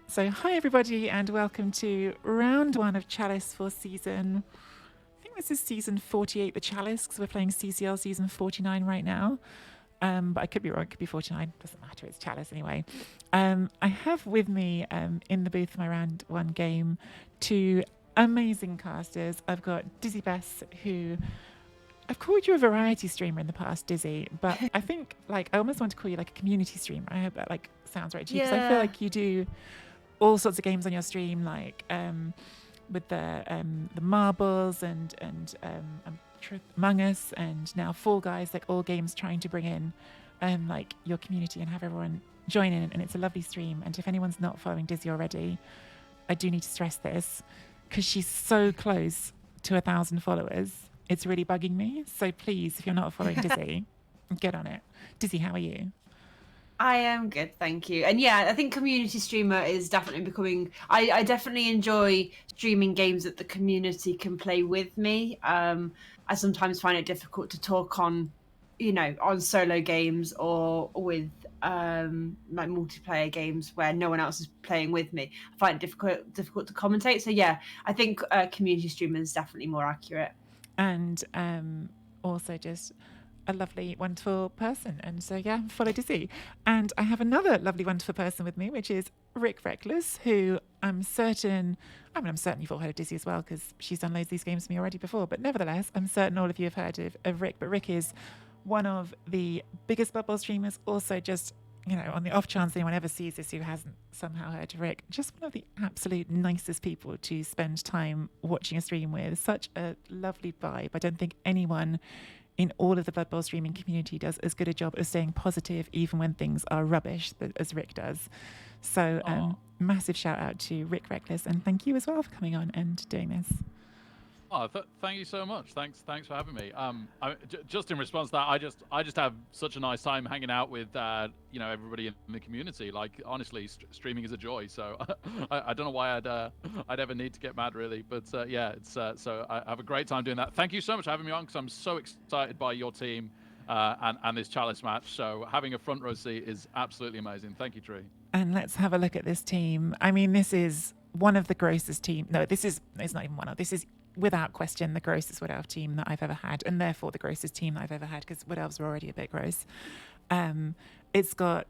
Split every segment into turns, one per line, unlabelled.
So, hi everybody, and welcome to round one of Chalice for season. I think this is season 48, the Chalice, because we're playing CCL season 49 right now. But I could be wrong, it could be 49, doesn't matter, it's Chalice anyway. I have with me in the booth for my round one game two amazing casters. I've got DizzyBess, who I've called you a variety streamer in the past, Dizzy, but I think I almost want to call you like a community streamer. I hope that sounds right to you, because I feel
Yeah.
like you do all sorts of games on your stream, with the marbles and Truth Among Us, and now Fall Guys, like all games trying to bring in your community and have everyone join in. And it's a lovely stream. And if anyone's not following Dizzy already, I do need to stress this because she's so close to 1,000 followers. It's really bugging me. So please, if you're not following Dizzy, get on it. Dizzy, how are you?
I am good, thank you. And yeah, I think community streamer is definitely becoming. I definitely enjoy streaming games that the community can play with me. I sometimes find it difficult to talk on, on solo games or with like multiplayer games where no one else is playing with me. I find it difficult to commentate. So yeah, I think community streamer is definitely more accurate.
And also just a lovely, wonderful person. And so, yeah, follow Dizzy. And I have another lovely, wonderful person with me, which is RickWreckless, who I'm certain you've all heard of Dizzy as well, because she's done loads of these games for me already before. But nevertheless, I'm certain all of you have heard of Rick. But Rick is one of the biggest Blood Bowl streamers. Also, just, on the off chance anyone ever sees this who hasn't somehow heard of Rick, just one of the absolute nicest people to spend time watching a stream with. Such a lovely vibe. I don't think anyone in all of the Blood Bowl streaming community does as good a job of staying positive even when things are rubbish as Rick does. So massive shout out to Rick Reckless, and thank you as well for coming on and doing this.
Thank you so much. Thanks for having me. Just in response to that, I just have such a nice time hanging out with everybody in the community. Like honestly, streaming is a joy. So I don't know why I'd ever need to get mad really, but yeah, it's so I have a great time doing that. Thank you so much for having me on, because I'm so excited by your team and this Chalice match. So having a front row seat is absolutely amazing. Thank you, Tree.
And let's have a look at this team. I mean, this is one of the grossest team. No, it's not even one of. This is without question the grossest Wood Elf team that I've ever had, and therefore the grossest team that I've ever had, because Wood Elves were already a bit gross. It's got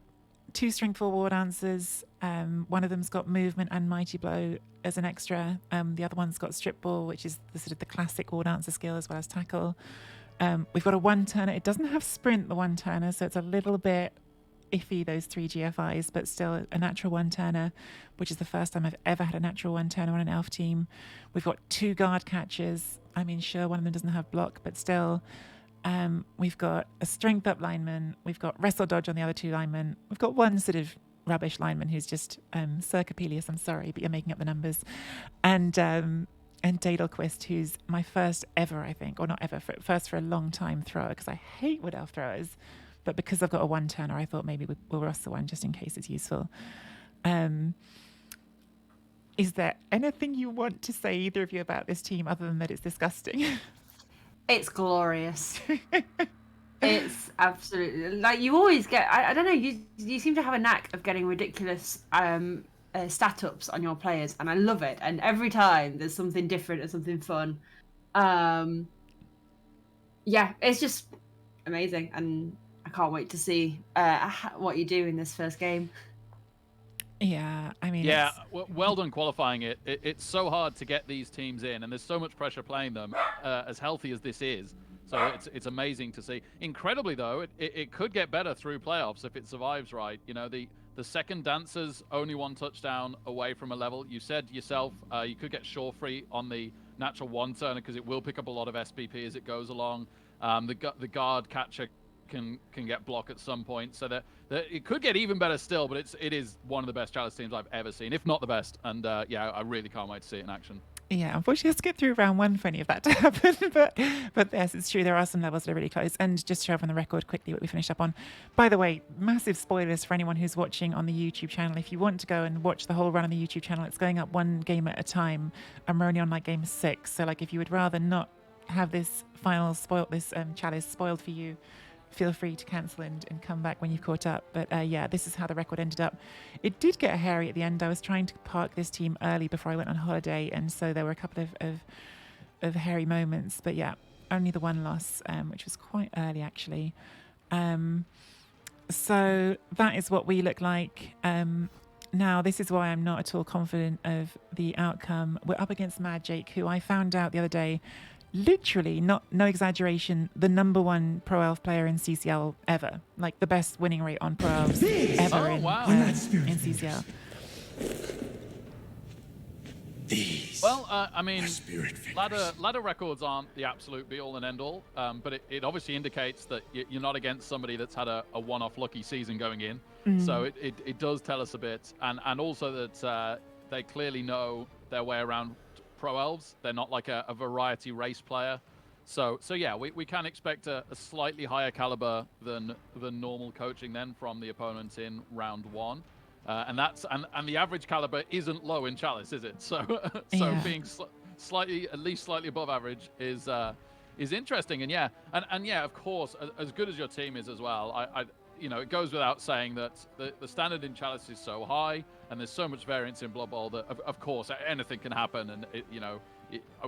2 Stringful War Dancers. One of them's got Movement and Mighty Blow as an extra. The other one's got Strip Ball, which is the sort of the classic War Dancer skill, as well as Tackle. We've got a 1-turner. It doesn't have Sprint, the 1-turner, so it's a little bit iffy, those 3 GFIs, but still a natural 1-turner, which is the first time I've ever had a natural 1-turner on an elf team. We've got 2 guard catchers. I mean, sure, one of them doesn't have block, but still. We've got a strength up lineman. We've got wrestle dodge on the other 2 linemen. We've got one sort of rubbish lineman who's just Circopelius, I'm sorry, but you're making up the numbers. And Daedalquist, who's my first ever, I think, or not ever, first for a long time thrower, because I hate Wood Elf throwers. But because I've got a 1-turner, I thought maybe we'll rustle one just in case it's useful. Is there anything you want to say, either of you, about this team other than that it's disgusting?
It's glorious. It's absolutely, like, you always get. I don't know. You seem to have a knack of getting ridiculous stat ups on your players, and I love it. And every time there's something different and something fun. Yeah, it's just amazing, and I can't wait to see what you do in this first game.
Yeah, I mean,
yeah, well done qualifying it. It's so hard to get these teams in, and there's so much pressure playing them, as healthy as this is. So it's amazing to see. Incredibly though, it could get better through playoffs if it survives right. The second dancer's only 1 touchdown away from a level. You said yourself, you could get shore free on the natural 1-turner, because it will pick up a lot of SPP as it goes along. The guard catcher can get block at some point, so that it could get even better still. But it is one of the best Chalice teams I've ever seen, if not the best. And yeah, I really can't wait to see it in action.
Yeah, unfortunately, let's get through round 1 for any of that to happen. But yes, it's true. There are some levels that are really close. And just to show up on the record quickly what we finished up on. By the way, massive spoilers for anyone who's watching on the YouTube channel. If you want to go and watch the whole run on the YouTube channel, it's going up 1 game at a time. And we're only on game 6. So if you would rather not have this final Chalice spoiled for you, feel free to cancel and come back when you've caught up. But yeah, this is how the record ended up. It did get hairy at the end. I was trying to park this team early before I went on holiday, and so there were a couple of hairy moments. But yeah, only the one loss, which was quite early actually. So that is what we look like. Now, this is why I'm not at all confident of the outcome. We're up against Madjake, who I found out the other day, literally, no exaggeration, the #1 Pro Elf player in CCL ever. Like the best winning rate on Pro Elves ever in CCL.
Well, I mean, ladder records aren't the absolute be-all and end-all, but it obviously indicates that you're not against somebody that's had a one-off lucky season going in. So it does tell us a bit, and also that they clearly know their way around Pro Elves. They're not like a variety race player. So yeah, we can expect a slightly higher caliber than normal coaching then from the opponents in round 1. And the average caliber isn't low in Chalice, is it? So being at least slightly above average is interesting. And yeah, of course, as good as your team is as well, it goes without saying that the standard in Chalice is so high, and there's so much variance in Blood Bowl that of course anything can happen. And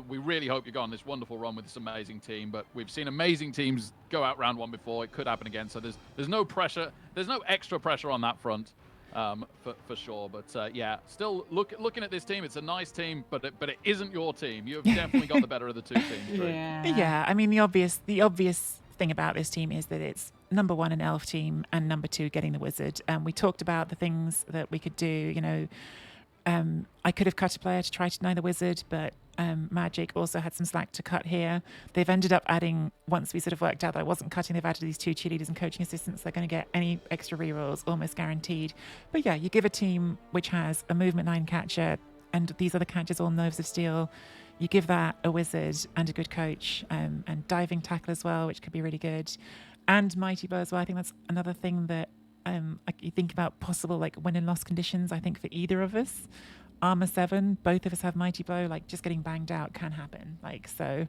we really hope you go on this wonderful run with this amazing team. But we've seen amazing teams go out round 1 before. It could happen again. So there's no pressure. There's no extra pressure on that front. For sure, but yeah, still looking at this team, it's a nice team, but it isn't your team. You've definitely got the better of the two teams.
Yeah, I mean the obvious thing about this team is that it's #1 an elf team and #2 getting the wizard. We talked about the things that we could do. I could have cut a player to try to deny the wizard, but Madjake also had some slack to cut here. They've ended up adding, once we sort of worked out that I wasn't cutting, they've added these 2 cheerleaders and coaching assistants. They're going to get any extra rerolls almost guaranteed. But yeah, you give a team which has a movement 9 catcher and these other catchers all nerves of steel, you give that a wizard and a good coach, and diving tackle as well, which could be really good, and mighty blow as well. I think that's another thing that you think about possible like win and loss conditions. I think for either of us, armor 7, both of us have mighty blow. Like just getting banged out can happen. Like so,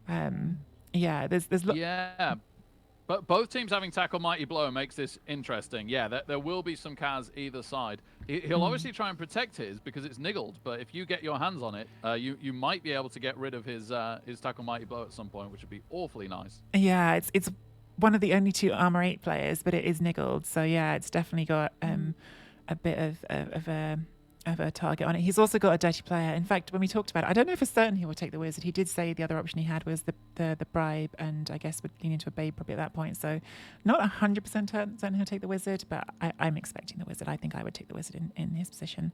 yeah. There's
yeah, but both teams having tackle mighty blow makes this interesting. Yeah, there will be some Kaz either side. He'll obviously try and protect his because it's niggled. But if you get your hands on it, you might be able to get rid of his tackle mighty blow at some point, which would be awfully nice.
Yeah, it's one of the only 2 armor 8 players, but it is niggled. So yeah, it's definitely got a bit of a target on it. He's also got a dirty player. In fact, when we talked about it, I don't know for certain he will take the wizard. He did say the other option he had was the bribe, and I guess would lean into a babe probably at that point. So not 100% certain he'll take the wizard, but I'm expecting the wizard. I think I would take the wizard in his position.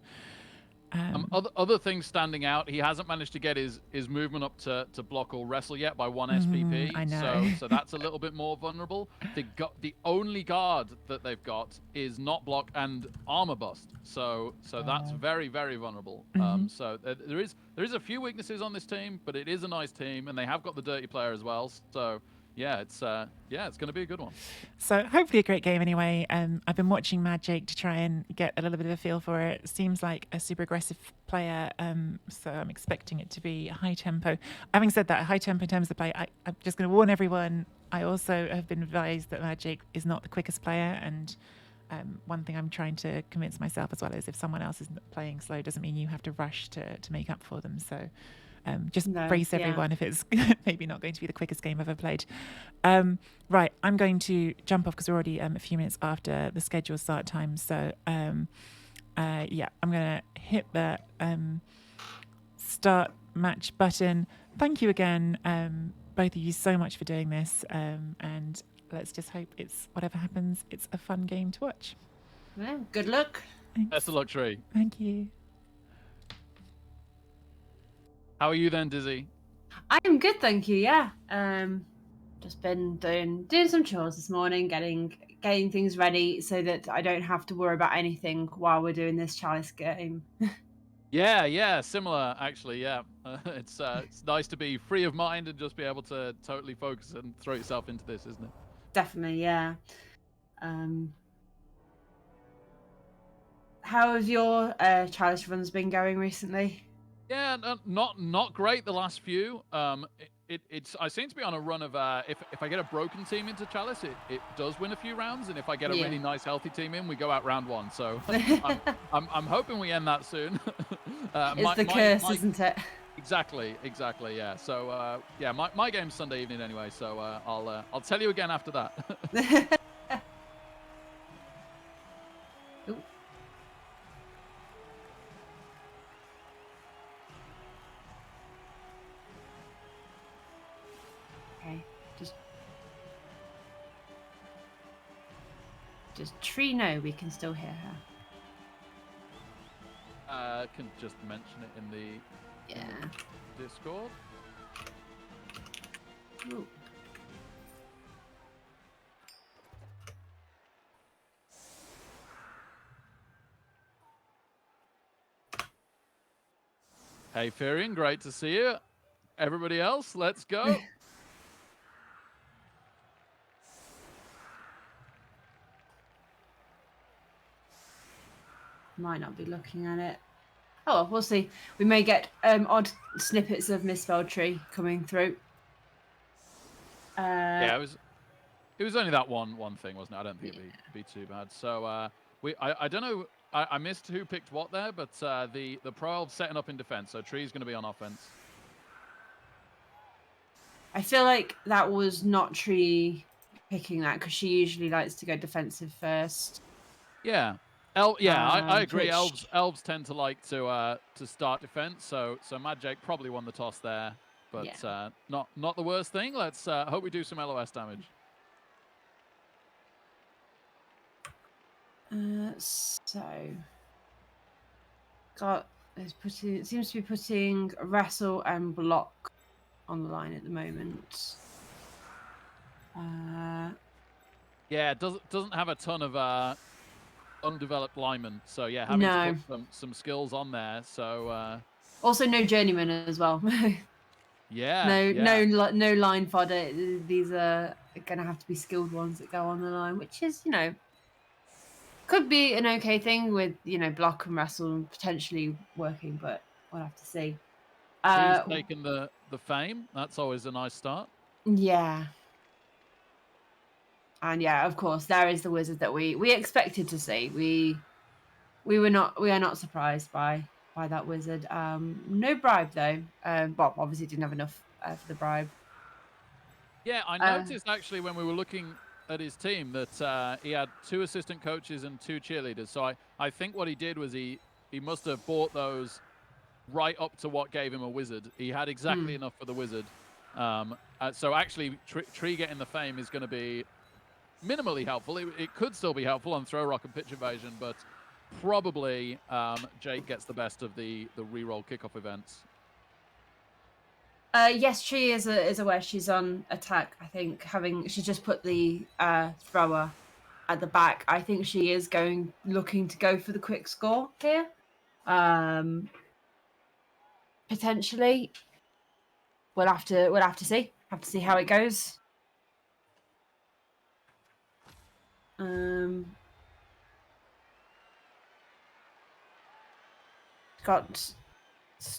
Other things standing out, he hasn't managed to get his movement up to block or wrestle yet by 1 SPP.
I know.
So that's a little bit more vulnerable. The only guard that they've got is not block and armor bust. So that's very, very vulnerable. So there is a few weaknesses on this team, but it is a nice team, and they have got the dirty player as well. So yeah, it's going to be a good one.
So hopefully a great game anyway. I've been watching Madjake to try and get a little bit of a feel for it. Seems like a super aggressive player, so I'm expecting it to be high tempo. Having said that, high tempo in terms of play, I'm just going to warn everyone. I also have been advised that Madjake is not the quickest player, and one thing I'm trying to convince myself as well is if someone else is playing slow doesn't mean you have to rush to make up for them. So just brace everyone if it's maybe not going to be the quickest game I've ever played. Right, I'm going to jump off because we're already a few minutes after the scheduled start time. So yeah, I'm going to hit the start match button. Thank you again, both of you, so much for doing this. And let's just hope it's, whatever happens, it's a fun game to watch.
Yeah, good luck.
Thanks.
Best of luck, Tree.
Thank you.
How are you then, Dizzy?
I'm good, thank you. Yeah, just been doing some chores this morning, getting things ready so that I don't have to worry about anything while we're doing this Chalice game.
Yeah, similar actually. Yeah, it's nice to be free of mind and just be able to totally focus and throw yourself into this, isn't it?
Definitely, yeah. How have your Chalice runs been going recently?
Yeah, not great the last few. I seem to be on a run of if I get a broken team into Chalice, it does win a few rounds, and if I get a really nice healthy team in, we go out round 1. So I'm hoping we end that soon.
It's the curse, isn't it?
Exactly, yeah. So yeah, my game's Sunday evening anyway, so I'll tell you again after that.
Ooh. Okay, does Tree know we can still hear her?
Can just mention it in the Discord.
Ooh.
Hey, Furion, great to see you. Everybody else, let's go.
Might not be looking at it. Oh, well, we'll see. We may get odd snippets of MisspelledTree coming through.
Yeah, it was only that one thing, wasn't it? I don't think it'd be too bad. So I don't know. I missed who picked what there, but the Pro Elves setting up in defense. So Tree's going to be on offense.
I feel like that was not Tree picking that because she usually likes to go defensive first.
Yeah. I agree.
Which...
Elves tend to like to start defense. So Madjake probably won the toss there, but not the worst thing. Let's hope we do some LOS damage.
So it seems to be putting wrestle and block on the line at the moment.
Yeah, it doesn't have a ton of undeveloped linemen, so yeah, having to put some skills on there. So
also no journeyman as well. No line fodder. These are gonna have to be skilled ones that go on the line, which is could be an okay thing with block and wrestle potentially working, but we'll have to see.
He's taken the fame. That's always a nice start.
Yeah. And yeah, of course, there is the wizard that we expected to see. We are not surprised by that wizard. No bribe though. Bob obviously didn't have enough for the bribe.
Yeah, I noticed actually when we were looking at his team that he had 2 assistant coaches and 2 cheerleaders. So I think what he did was he must have bought those right up to what gave him a wizard. He had exactly enough for the wizard. So actually, Tree getting the fame is going to be minimally helpful. It could still be helpful on throw rock and pitch invasion, but probably Jake gets the best of the reroll kickoff events.
Yes, Tree is aware she's on attack. I think she's just put the thrower at the back. I think she is looking to go for the quick score here. Potentially, we'll have to see. Have to see how it goes. Got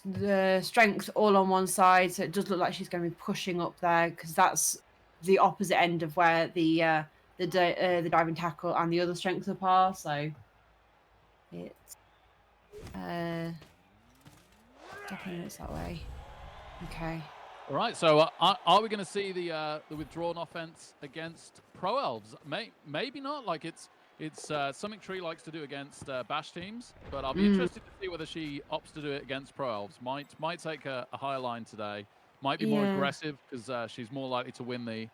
the strength all on one side, so it does look like she's going to be pushing up there because that's the opposite end of where the diving tackle and the other strength up are. So it's definitely it's that way. Okay.
All right. So are we going to see the withdrawn offense against Pro Elves? Maybe not. Like it's something Tree likes to do against bash teams, but I'll be interested to see whether she opts to do it against Pro Elves. Might take a higher line today. Might be more aggressive because she's more likely to win the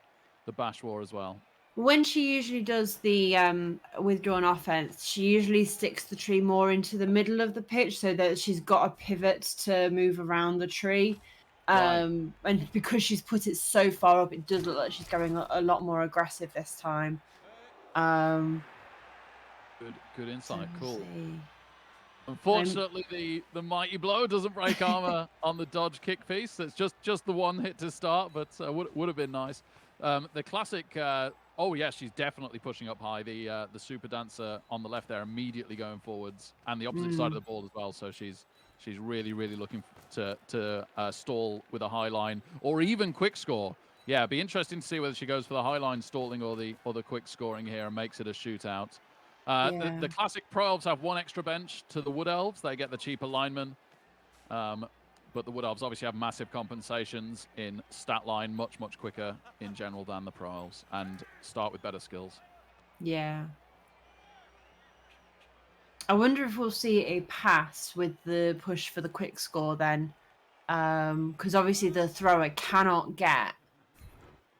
bash war as well.
When she usually does the withdrawn offense, she usually sticks the tree more into the middle of the pitch so that she's got a pivot to move around the tree.
Right.
And because she's put it so far up, it does look like she's going a lot more aggressive this time.
Good insight. Cool. Unfortunately, the mighty blow doesn't break armor on the dodge kick piece. That's just the one hit to start, but would have been nice. The classic. Oh yeah, she's definitely pushing up high. The super dancer on the left there immediately going forwards, and the opposite side of the ball as well. So she's She's really, really looking to stall with a high line or even quick score. Yeah, it'd be interesting to see whether she goes for the high line stalling or the quick scoring here and makes it a shootout. The classic Pro Elves have one extra bench to the Wood Elves. They get the cheaper linemen. But the Wood Elves obviously have massive compensations in stat line, much, much quicker in general than the Pro Elves, and start with better skills.
Yeah. I wonder if we'll see a pass with the push for the quick score then. Because obviously the thrower cannot get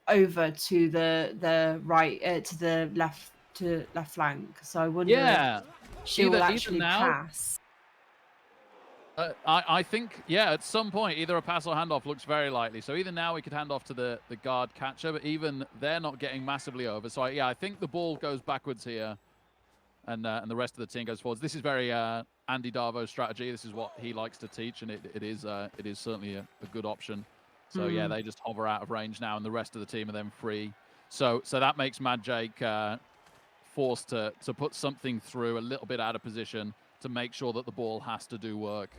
over to the right, to the left flank. So I wonder if she will actually pass.
I think, yeah, at some point, either a pass or handoff looks very likely. So either now we could hand off to the guard catcher, but even they're not getting massively over. So, I think the ball goes backwards here, and the rest of the team goes forwards. This is very Andy Darvo's strategy. This is what he likes to teach, and it is certainly a good option. So, yeah, they just hover out of range now, and the rest of the team are then free. So that makes Madjake forced to put something through a little bit out of position to make sure that the ball has to do work.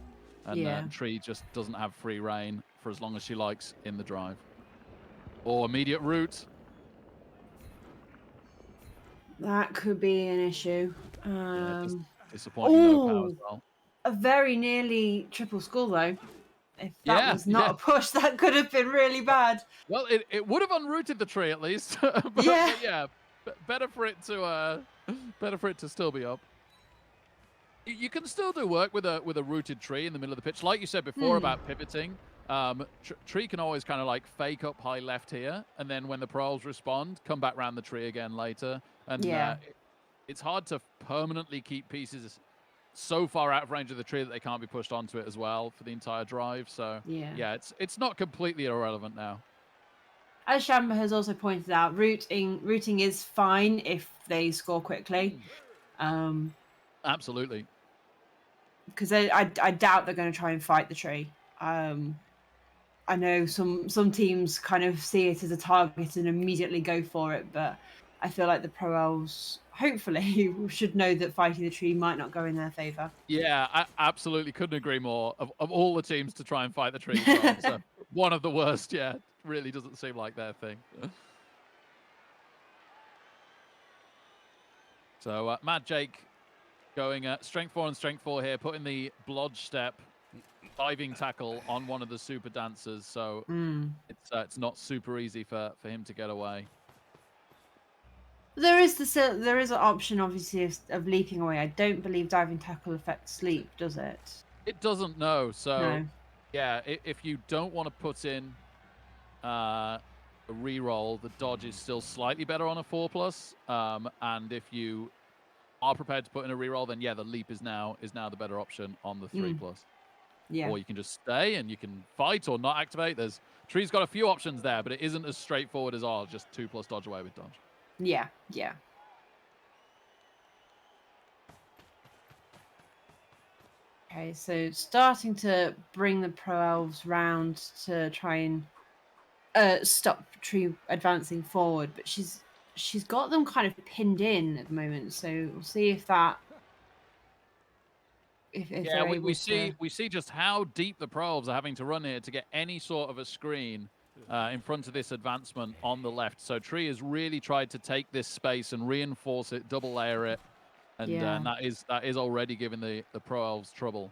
And Tree just doesn't have free reign for as long as she likes in the drive. Or immediate route.
That could be an issue.
Disappointing no power as well.
A very nearly triple skull, though. If that was not a push, that could have been really bad.
Well, it would have unrooted the tree at least. but yeah, better for it to still be up. You can still do work with a rooted tree in the middle of the pitch, like you said before about pivoting. Tree can always kind of like fake up high left here, and then when the Pro Elves respond, come back around the tree again later. And it's hard to permanently keep pieces so far out of range of the tree that they can't be pushed onto it as well for the entire drive. So yeah, it's not completely irrelevant now.
As Shamba has also pointed out, rooting is fine if they score quickly.
Absolutely.
Because I doubt they're going to try and fight the tree. I know some teams kind of see it as a target and immediately go for it, but I feel like the Pro Elves hopefully should know that fighting the tree might not go in their favour.
Yeah, I absolutely couldn't agree more. Of all the teams to try and fight the tree, so one of the worst. Yeah, really doesn't seem like their thing. So Madjake going strength 4 and strength 4 here, putting the blodge step diving tackle on one of the super dancers. So it's not super easy for him to get away.
There is an option obviously of leaping away. I don't believe diving tackle affects leap, does it?
It doesn't, no. So yeah, if you don't want to put in a reroll, the dodge is still slightly better on a 4+. And if you are prepared to put in a reroll, then yeah, the leap is now the better option on the 3+.
Yeah.
Or you can just stay and you can fight or not activate. Tree's got a few options there, but it isn't as straightforward as just 2+ dodge away with dodge.
Yeah. Okay, so starting to bring the Pro Elves round to try and stop Tree advancing forward, but she's got them kind of pinned in at the moment. So we'll see if that.
We see just how deep the Pro Elves are having to run here to get any sort of a screen in front of this advancement on the left. So Tree has really tried to take this space and reinforce it, double layer it, and that is already giving the Pro Elves trouble.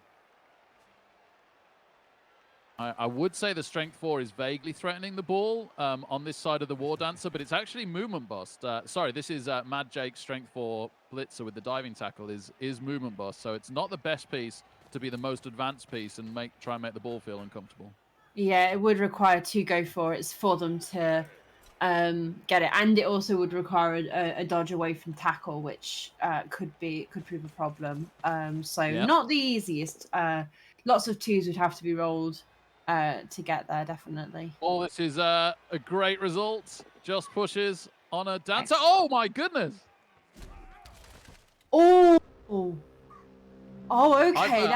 I would say the strength 4 is vaguely threatening the ball on this side of the War Dancer, but it's actually movement bust. Sorry, this is Madjake's strength 4 blitzer with the diving tackle is movement bust, so it's not the best piece to be the most advanced piece and try and make the ball feel uncomfortable.
Yeah, it would require 2 go for it for them to get it, and it also would require a dodge away from tackle, which could prove a problem. Not the easiest. Lots of 2s would have to be rolled to get there, definitely.
Oh, this is a great result. Just pushes on a dancer. Oh my goodness!
Oh, okay,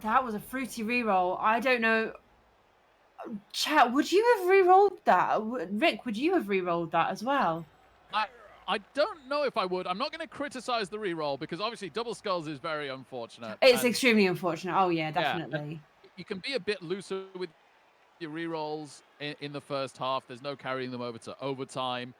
that was a fruity reroll. I don't know. Chat, would you have rerolled that? Rick, would you have rerolled that as well?
I don't know if I would. I'm not going to criticize the reroll because obviously double skulls is very unfortunate.
It's extremely unfortunate. Oh yeah,
Yeah,
definitely.
you can be a bit looser with your rerolls in the first half. There's no carrying them over to overtime.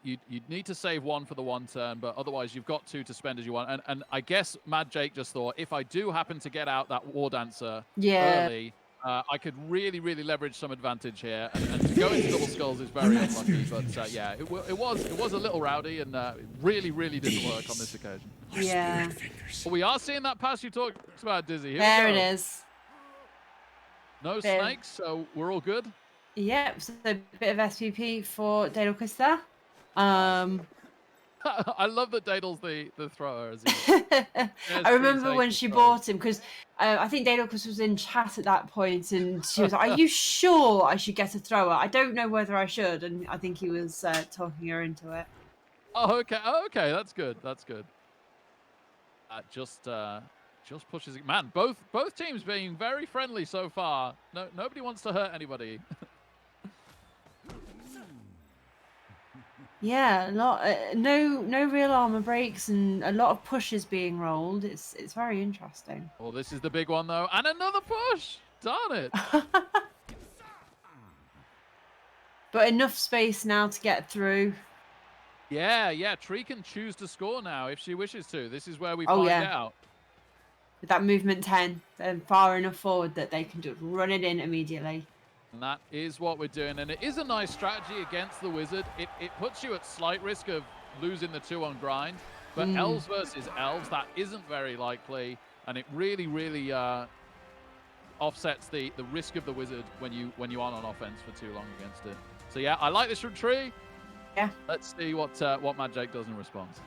You'd need to save one for the one turn, but otherwise you've got two to spend as you want. And I guess Madjake just thought, if I do happen to get out that War Dancer early, I could really, really leverage some advantage here. And to go into double skulls is very unlucky. But yeah, it was a little rowdy, and it really, really didn't work on this occasion.
Yeah.
But we are seeing that pass you talked about, Dizzy. Here
There
we go.
it is.
No snakes, so we're all good.
Yep, so a bit of SPP for Daedalus there.
I love that Daedal's the thrower. As
I remember when she bought him because I think Daedalus was in chat at that point, and she was like, "Are you sure I should get a thrower? I don't know whether I should." And I think he was talking her into it.
Oh, okay. Oh, okay. That's good. That's good. Just pushes it. Man, both teams being very friendly so far. Nobody wants to hurt anybody.
Yeah, a lot. No real armor breaks, and a lot of pushes being rolled. It's very interesting.
Well, this is the big one though, and another push. Darn it!
But enough space now to get through.
Yeah. Tree can choose to score now if she wishes to. This is where we
Oh,
find
yeah.
out.
With that movement 10, they're far enough forward that they can just run it in immediately.
And that is what we're doing. And it is a nice strategy against the wizard. It puts you at slight risk of losing the 2-on grind. But elves versus elves, that isn't very likely. And it really, really offsets the risk of the wizard when you aren't on offense for too long against it. So yeah, I like this from Tree.
Yeah.
Let's see what Madjake does in response.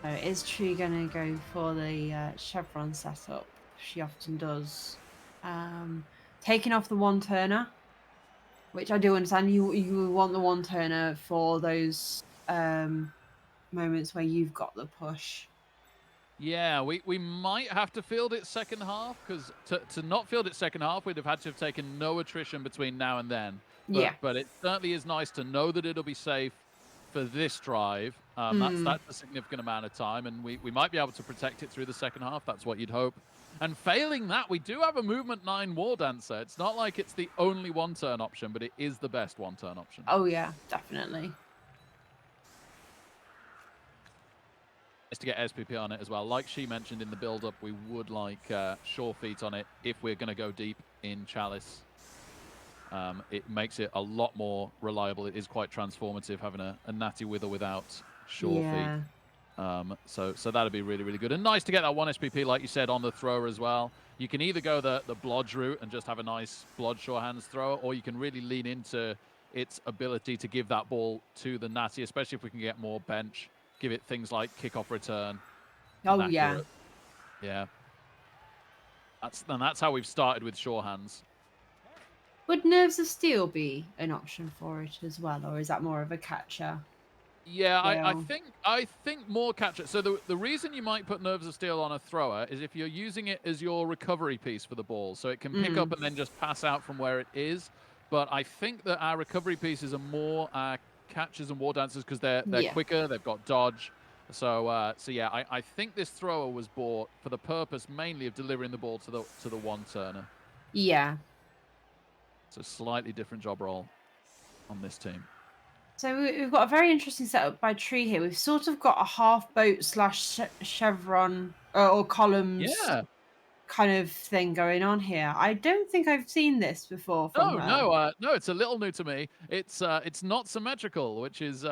So is Tree going to go for the chevron setup? She often does. Taking off the one-turner, which I do understand. You want the one-turner for those moments where you've got the push.
Yeah, we might have to field it second half, because to not field it second half, we'd have had to have taken no attrition between now and then. But it certainly is nice to know that it'll be safe for this drive. That's a significant amount of time, and we might be able to protect it through the second half. That's what you'd hope. And failing that, we do have a movement 9 War Dancer. It's not like it's the only one-turn option, but it is the best one-turn option.
Oh yeah, definitely.
Is to get SPP on it as well. Like she mentioned in the build-up, we would like sure feet on it if we're going to go deep in Chalice. It makes it a lot more reliable. It is quite transformative having a natty with or without sure feet. So that'd be really, really good. And nice to get that 1 SPP, like you said, on the thrower as well. You can either go the blodge route and just have a nice blodge sure hands thrower, or you can really lean into its ability to give that ball to the natty, especially if we can get more bench. Give it things like kickoff return.
Oh yeah.
Yeah. That's how we've started with sure hands.
Would Nerves of Steel be an option for it as well, or is that more of a catcher?
Yeah, I think more catcher. So the reason you might put Nerves of Steel on a thrower is if you're using it as your recovery piece for the ball, so it can pick up and then just pass out from where it is. But I think that our recovery pieces are more catchers and War Dancers because they're quicker, they've got dodge. So yeah, I think this thrower was bought for the purpose mainly of delivering the ball to the one-turner.
Yeah.
It's a slightly different job role on this team.
So we've got a very interesting setup by Tree here. We've sort of got a half boat slash chevron or columns kind of thing going on here. I don't think I've seen this before. From
No, it's a little new to me. It's not symmetrical, which is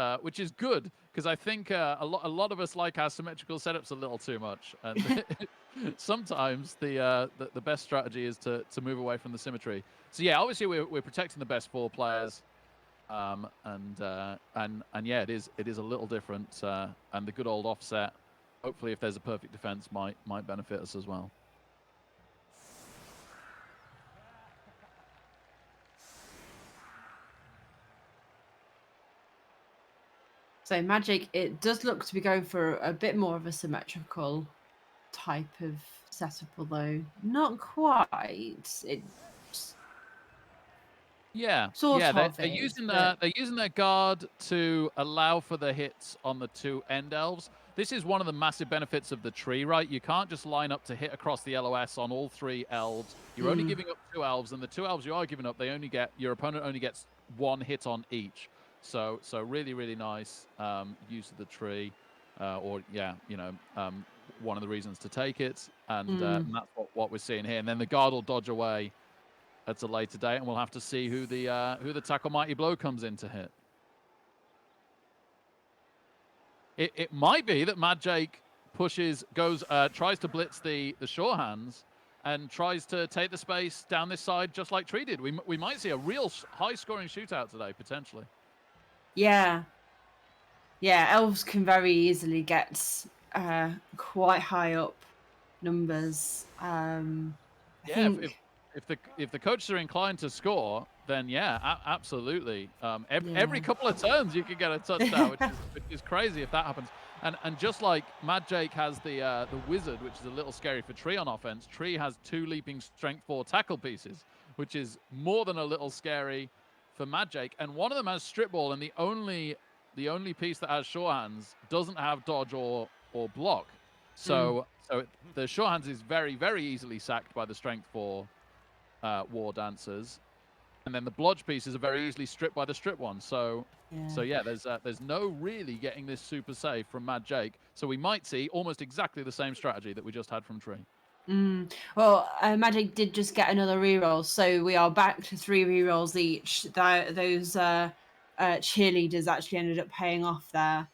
good because I think a lot of us like our symmetrical setups a little too much, and sometimes the best strategy is to move away from the symmetry. So yeah, obviously we're protecting the best 4 players, and yeah, it is a little different, and the good old offset. Hopefully, if there's a perfect defense, might benefit us as well.
So Madjake, it does look to be going for a bit more of a symmetrical type of setup, although not quite. It's
Yeah,
sort
yeah,
of
they're
is,
using
but
they're using their guard to allow for the hits on the 2 end elves. This is one of the massive benefits of the tree, right? You can't just line up to hit across the LOS on all 3 elves. You're only giving up 2 elves, and the 2 elves you are giving up, your opponent only gets 1 hit on each. So really, really nice use of the tree, or yeah, one of the reasons to take it, and that's what we're seeing here. And then the guard will dodge away at a later date, and we'll have to see who the tackle mighty blow comes in to hit. It might be that Madjake tries to blitz the sure hands and tries to take the space down this side just like Tree did. We might see a real high-scoring shootout today, potentially.
yeah, elves can very easily get quite high up numbers. I think.
If the coaches are inclined to score, then yeah, absolutely. Every couple of turns you can get a touchdown, which is crazy if that happens. And just like Madjake has the wizard, which is a little scary for Tree on offense, Tree has 2 leaping strength 4 tackle pieces, which is more than a little scary for Madjake. And one of them has strip ball, and the only piece that has sure hands doesn't have dodge or block. So the sure hands is very, very easily sacked by the strength 4 war dancers, and then the blodge pieces are very easily stripped by the strip one. So yeah, there's no really getting this super safe from Madjake. So we might see almost exactly the same strategy that we just had from Tree.
Well, Madjake did just get another reroll, so we are back to 3 rerolls each. Those cheerleaders actually ended up paying off there.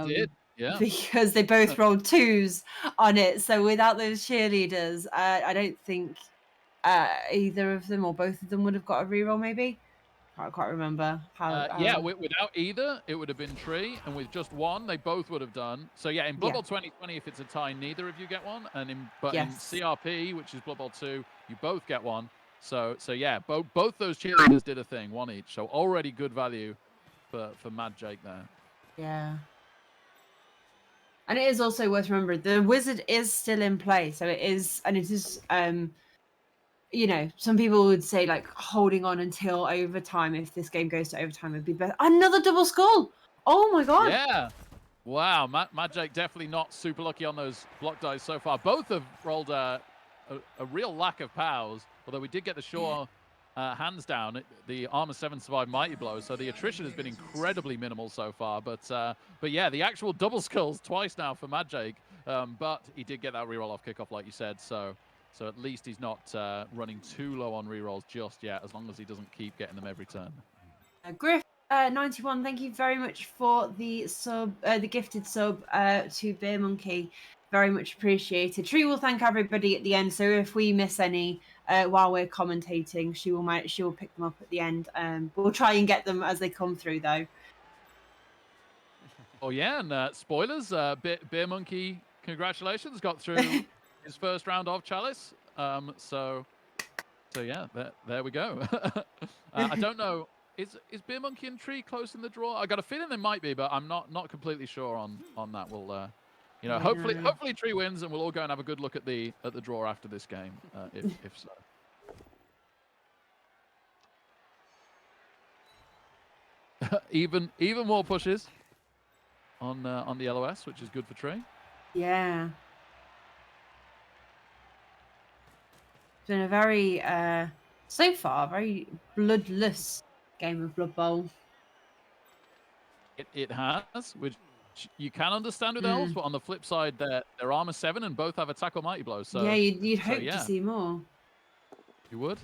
Did. Yeah.
Because they both rolled 2s on it. So without those cheerleaders, I don't think either of them or both of them would have got a reroll, maybe. I can't remember how.
Yeah, without either, it would have been Tree, and with just 1, they both would have done. So yeah, in Blood Bowl 2020, if it's a tie, neither of you get one, and in CRP, which is Blood Bowl 2, you both get one. So yeah, both those cheerleaders did a thing, 1 each. So already good value for Madjake there.
Yeah. And it is also worth remembering the wizard is still in play, so it is, and it is. Some people would say like holding on until overtime. If this game goes to overtime, would be better. Another double skull! Oh my god!
Yeah. Wow, Madjake definitely not super lucky on those block dice so far. Both have rolled a real lack of pows, although we did get the sure hands down. The armor 7 survived mighty blow, so the attrition has been incredibly minimal so far. But yeah, the actual double skulls twice now for Madjake. But he did get that reroll off kickoff, like you said. So at least he's not running too low on rerolls just yet, as long as he doesn't keep getting them every turn.
Griff 91, thank you very much for the sub, the gifted sub to Beer Monkey. Very much appreciated. Tree will thank everybody at the end, so if we miss any while we're commentating, she will pick them up at the end. We'll try and get them as they come through, though.
Oh yeah, and spoilers, Beer Monkey, congratulations, got through his first round of Chalice. So yeah, there we go. I don't know. Is Beer Monkey and Tree close in the draw? I got a feeling they might be, but I'm not completely sure on that. We'll hopefully Tree wins, and we'll all go and have a good look at the draw after this game, if so. even more pushes on the LOS, which is good for Tree.
Yeah. It's been a very so far very bloodless game of Blood Bowl.
It has, which you can understand with elves, but on the flip side, they're armor 7 and both have a tackle mighty blow. So
yeah, you'd hope to see more.
You would.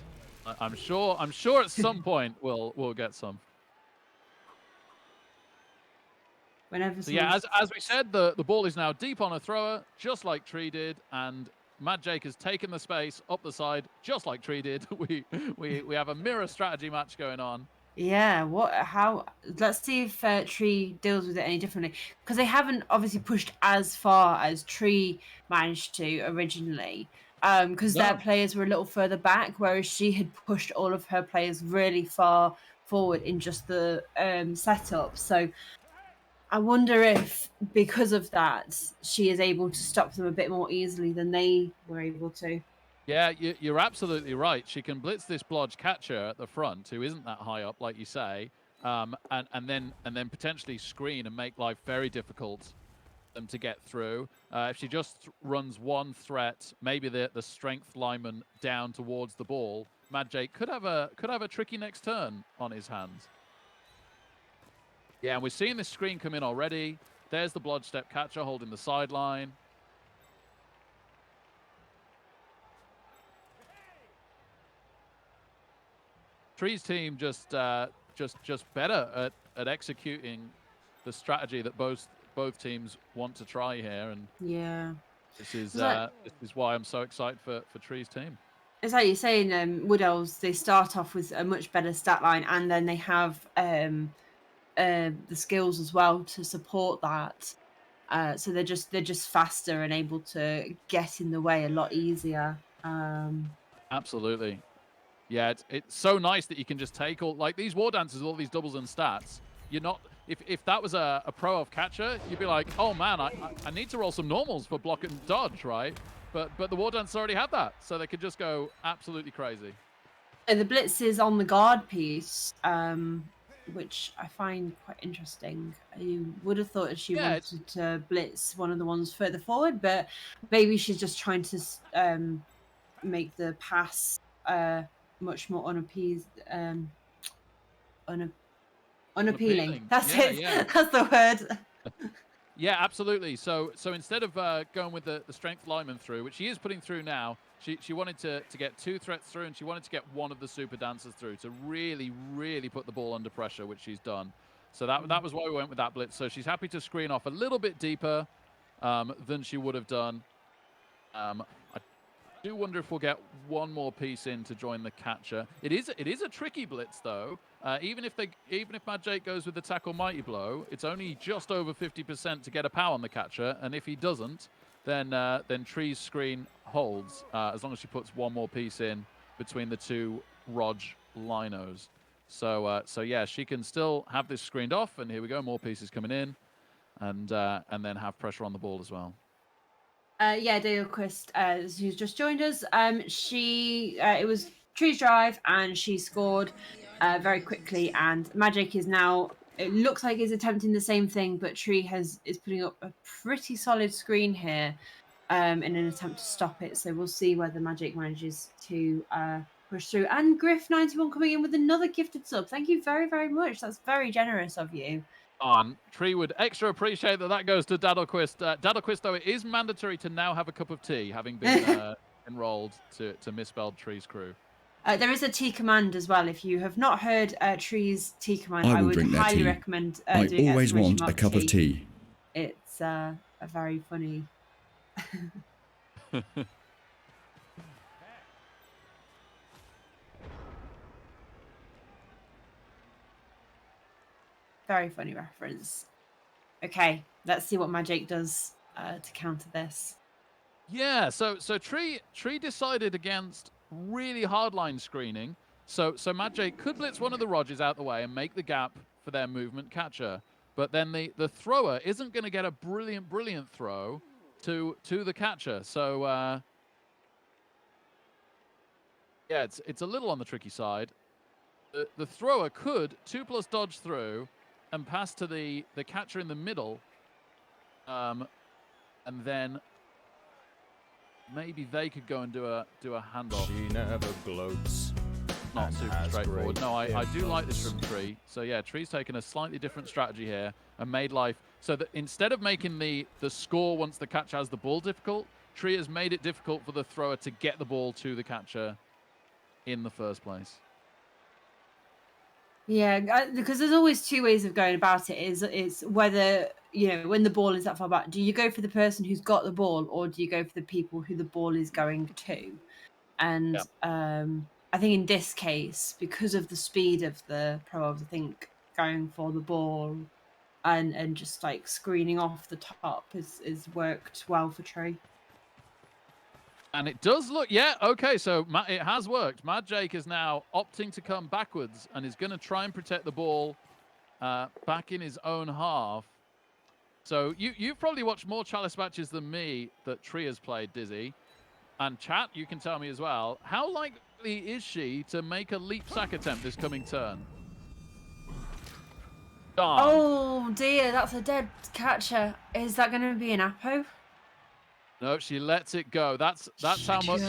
I'm sure at some point we'll get some.
Whenever.
So yeah, as we said, the ball is now deep on a thrower, just like Tree did, and Madjake has taken the space up the side, just like Tree did. We have a mirror strategy match going on.
Yeah, let's see if Tree deals with it any differently, because they haven't obviously pushed as far as Tree managed to originally, because their players were a little further back, whereas she had pushed all of her players really far forward in just the setup. So I wonder if because of that, she is able to stop them a bit more easily than they were able to.
Yeah, you're absolutely right. She can blitz this blodge catcher at the front, who isn't that high up, like you say, and then potentially screen and make life very difficult for them to get through. If she just runs one threat, maybe the strength lineman down towards the ball, Madjake could have a tricky next turn on his hands. Yeah, and we're seeing this screen come in already. There's the blodge step catcher holding the sideline. Tree's team just better at executing the strategy that both teams want to try here, and
Yeah,
this is why I'm so excited for Tree's team.
it's like you're saying, Wood Elves, they start off with a much better stat line, and then they have the skills as well to support that. So they're just faster and able to get in the way a lot easier.
Absolutely. Yeah, it's so nice that you can just take all, like, these war dancers, all these doubles and stats. You're not, if that was a pro of catcher, you'd be like, oh man, I need to roll some normals for block and dodge, right? But the war dancers already have that, so they could just go absolutely crazy.
And the blitz is on the guard piece, which I find quite interesting. You would have thought she wanted to blitz one of the ones further forward, but maybe she's just trying to make the pass much more unappeased, unappealing. That's it. Yeah. That's the word.
Yeah, absolutely. So instead of going with the strength lineman through, which she is putting through now, she wanted to get 2 threats through, and she wanted to get one of the super dancers through to really, really put the ball under pressure, which she's done. So that was why we went with that blitz. So she's happy to screen off a little bit deeper than she would have done. I do wonder if we'll get one more piece in to join the catcher. It is a tricky blitz though. Even if Madjake goes with the tackle mighty blow, it's only just over 50% to get a pow on the catcher, and if he doesn't, then Tree's screen holds as long as she puts one more piece in between the two Rog linos. So yeah, she can still have this screened off, and here we go, more pieces coming in, and then have pressure on the ball as well.
Yeah, Dale Quist, who's just joined us. It was Tree's drive, and she scored very quickly. And Madjake is now. It looks like he's attempting the same thing, but Tree is putting up a pretty solid screen here in an attempt to stop it. So we'll see whether Madjake manages to push through. And Griff91 coming in with another gifted sub. Thank you very, very much. That's very generous of you.
Tree would extra appreciate that goes to Daddlequist. Daddlequist, though, it is mandatory to now have a cup of tea, having been enrolled to MisspelledTree's crew.
There is a tea command as well. If you have not heard Tree's tea command, I would highly recommend doing it. I always want a cup of tea. It's a very funny. Very funny reference. Okay, let's see what Madjake does to counter this.
Yeah, so Tree decided against really hardline screening. So Madjake could blitz one of the Rogers out the way and make the gap for their movement catcher. But then the thrower isn't going to get a brilliant throw to the catcher. So yeah, it's a little on the tricky side. The thrower could 2+ dodge through and pass to the catcher in the middle, and then maybe they could go and do a handoff.
She never gloats.
Not super straightforward. No, I do like this from Tree. So yeah, Tree's taken a slightly different strategy here and made life so that instead of making the score once the catcher has the ball difficult, Tree has made it difficult for the thrower to get the ball to the catcher in the first place.
Yeah, because there's always two ways of going about it. It's whether, when the ball is that far back, do you go for the person who's got the ball, or do you go for the people who the ball is going to? And I think in this case, because of the speed of the pros, I think going for the ball and just like screening off the top is worked well for Tree.
And it does look, yeah, okay, so it has worked. Madjake is now opting to come backwards and is going to try and protect the ball back in his own half. So you've probably watched more Chalice matches than me that Tree has played, Dizzy. And chat, you can tell me as well, how likely is she to make a leap sack attempt this coming turn? Darn.
Oh dear, that's a dead catcher. Is that going to be an Apo?
No, she lets it go. That's how much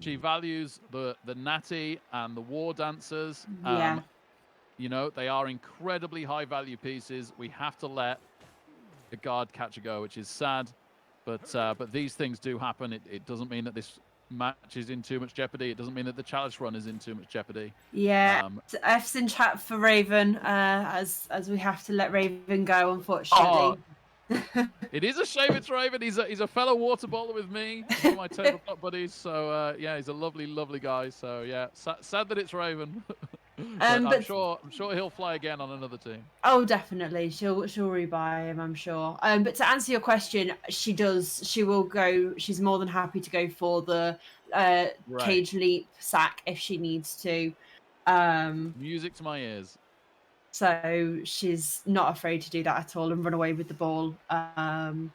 she values the Natty and the War Dancers.
Yeah.
You know, they are incredibly high value pieces. We have to let the guard catcher go, which is sad. But these things do happen. It doesn't mean that this match is in too much jeopardy. It doesn't mean that the challenge run is in too much jeopardy.
Yeah, F's in chat for Raven, as we have to let Raven go, unfortunately.
Oh, it is a shame it's Raven. He's a fellow water bowler with me, one of my tabletop buddies. So yeah, he's a lovely, lovely guy. So yeah, sad that it's Raven. but I'm sure he'll fly again on another team.
Oh, definitely. She'll rebuy him, I'm sure. But to answer your question, she does. She will go. She's more than happy to go for the cage leap sack if she needs to.
Music to my ears.
So she's not afraid to do that at all and run away with the ball.
Oh,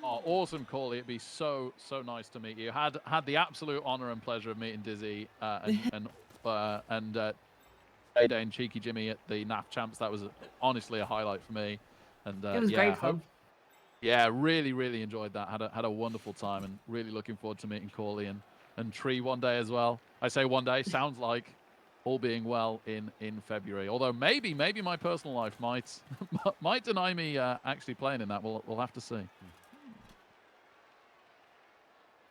awesome, Corley. It'd be so nice to meet you. Had the absolute honor and pleasure of meeting Dizzy and Day and Cheeky Jimmy at the NAF Champs. That was honestly a highlight for me. And
it was great fun.
Yeah, really enjoyed that. Had a wonderful time and really looking forward to meeting Corley and Tree one day as well. I say one day, sounds like all being well in February. Although maybe my personal life might deny me actually playing in that. We'll have to see.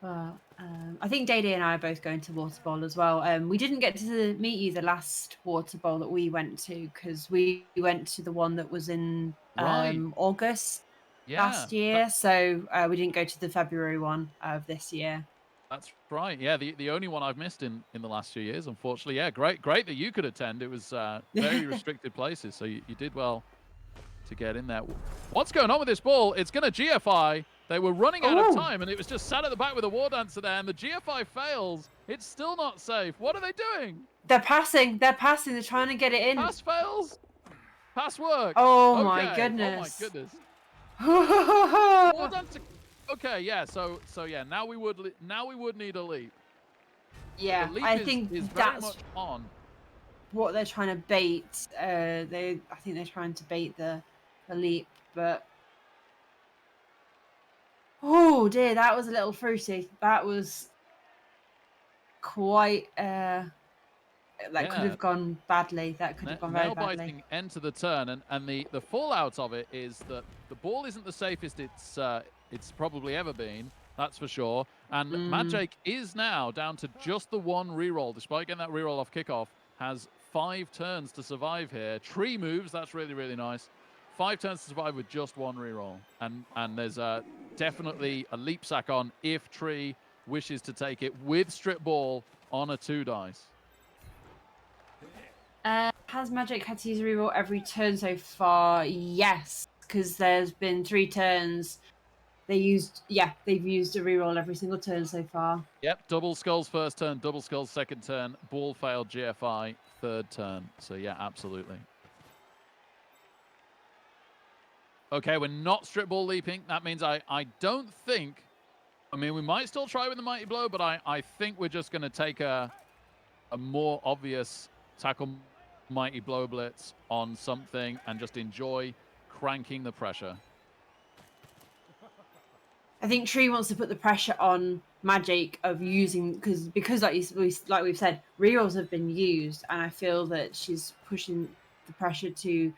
I think Day and I are both going to Water Bowl as well. We didn't get to meet you the last Water Bowl that we went to because we went to the one that was in August last year. So we didn't go to the February one of this year.
That's right. Yeah, the only one I've missed in the last few years, unfortunately. Yeah, great that you could attend. It was very restricted places, so you did well to get in there. What's going on with this ball? It's going to GFI. They were running out of time, and it was just sat at the back with a War Dancer there, and the GFI fails. It's still not safe. What are they doing?
They're passing. They're trying to get it in.
Pass fails. Pass work.
Oh, my goodness.
Oh, my goodness. War Dancer. Okay, yeah. So yeah. Now we would need a leap.
Yeah, I think
is
that's
very much on.
What they're trying to bait. I think they're trying to bait the leap, but oh dear, that was a little fruity. That was quite. That could have gone badly. That could have gone very badly.
Nail-biting end to the turn, and the fallout of it is that the ball isn't the safest it's probably ever been. That's for sure. And Madjake is now down to just the one reroll, despite getting that reroll off kickoff. Has 5 turns to survive here. Tree moves. That's really nice. 5 turns to survive with just one reroll, and there's definitely a leap sack on if Tree wishes to take it with strip ball on a 2 dice.
Has Madjake had to use a reroll every turn so far? Yes, because there's been 3 turns. They've used a reroll every single turn so far.
Yep, double skulls first turn, double skulls second turn, ball failed GFI third turn. So yeah, absolutely. Okay, we're not strip ball leaping. That means I don't think. I mean, we might still try with the Mighty Blow, but I think we're just going to take a more obvious tackle Mighty Blow blitz on something and just enjoy cranking the pressure.
I think Tree wants to put the pressure on Madjake of using because like we've said, rerolls have been used, and I feel that she's pushing the pressure to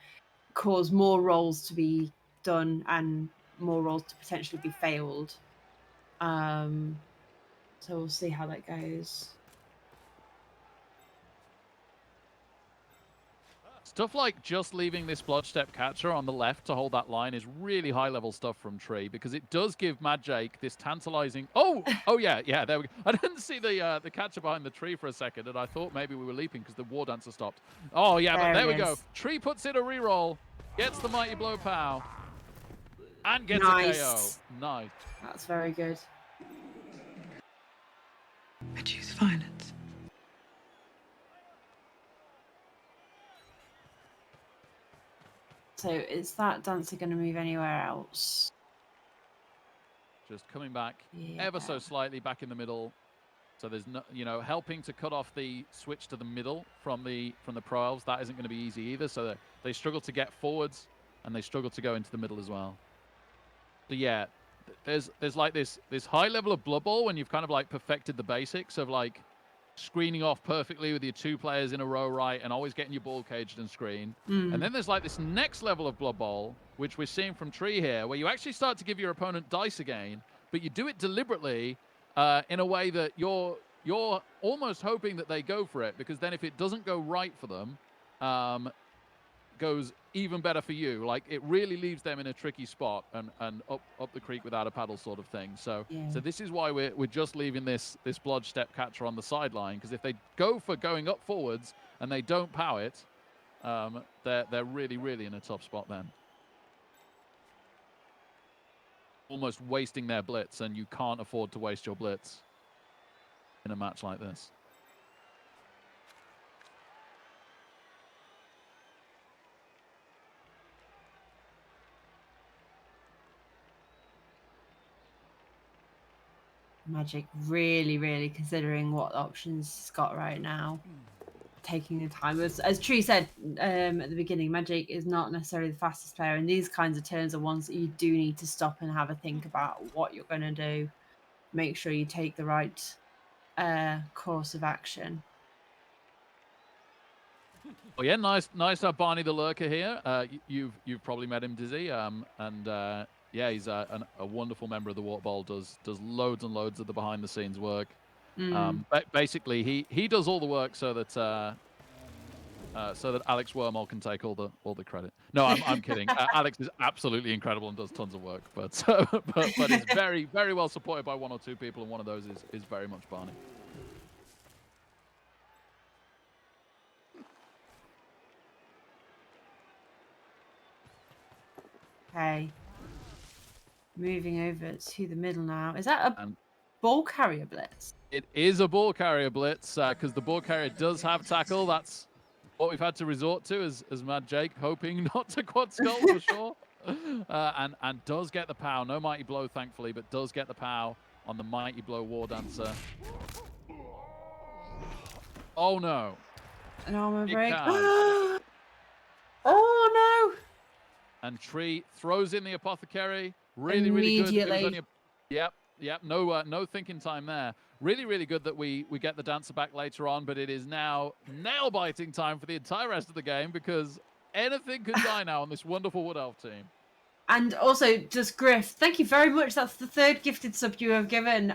cause more rolls to be done and more rolls to potentially be failed. So we'll see how that goes.
Stuff like just leaving this Bloodstep catcher on the left to hold that line is really high-level stuff from Tree, because it does give Madjake this tantalizing... Oh, yeah, there we go. I didn't see the catcher behind the tree for a second, and I thought maybe we were leaping because the War Dancer stopped. Oh, yeah, but there we go. Tree puts in a reroll, gets the Mighty Blow pow, and gets a KO. Nice.
That's very good.
I choose violence.
So is that dancer going to move anywhere else?
Just coming back
Yeah.
ever so slightly back in the middle. So there's no, you know, helping to cut off the switch to the middle from the Pro Elves. That isn't going to be easy either. So they struggle to get forwards, and they struggle to go into the middle as well. So yeah, there's like this high level of Blood Bowl when you've kind of like perfected the basics of like screening off perfectly with your 2 players in a row right and always getting your ball caged and screened. And then there's like this next level of Blood Bowl, which we're seeing from Tree here, where you actually start to give your opponent dice again, but you do it deliberately in a way that you're almost hoping that they go for it, because then if it doesn't go right for them, goes even better for you. Like, it really leaves them in a tricky spot and up the creek without a paddle sort of thing. So so this is why we're just leaving this blodge step catcher on the sideline, because if they go for going up forwards and they don't pow it, they're really in a tough spot then. Almost wasting their blitz, and you can't afford to waste your blitz in a match like this.
Madjake really considering what options he's got right now. Taking the time. As Tree said at the beginning, Madjake is not necessarily the fastest player, and these kinds of turns are ones that you do need to stop and have a think about what you're going to do. Make sure you take the right course of action.
Well, yeah, nice to have Barney the Lurker here. You've probably met him, Dizzy, and yeah, he's a wonderful member of the Water Bowl. Does loads and loads of the behind the scenes work. Basically, he does all the work so that Alex Wormhole can take all the credit. No, I'm kidding. Alex is absolutely incredible and does tons of work, but is very well supported by 1 or 2 people, and one of those is very much Barney.
Okay. Moving over to the middle now. Is that a ball carrier blitz?
It is a ball carrier blitz, because the ball carrier does have tackle. That's what we've had to resort to as Madjake, hoping not to quad skull for sure. And does get the pow. No Mighty Blow, thankfully, but does get the pow on the Mighty Blow War Dancer. Oh no.
An armor break. Oh no!
And Tree throws in the Apothecary. Really
Immediately.
good. Yep. No thinking time there. Really good that we get the dancer back later on, but it is now nail-biting time for the entire rest of the game, because anything could die now on this wonderful Wood Elf team. And
also, just Griff, thank you very much. That's the 3rd gifted sub you have given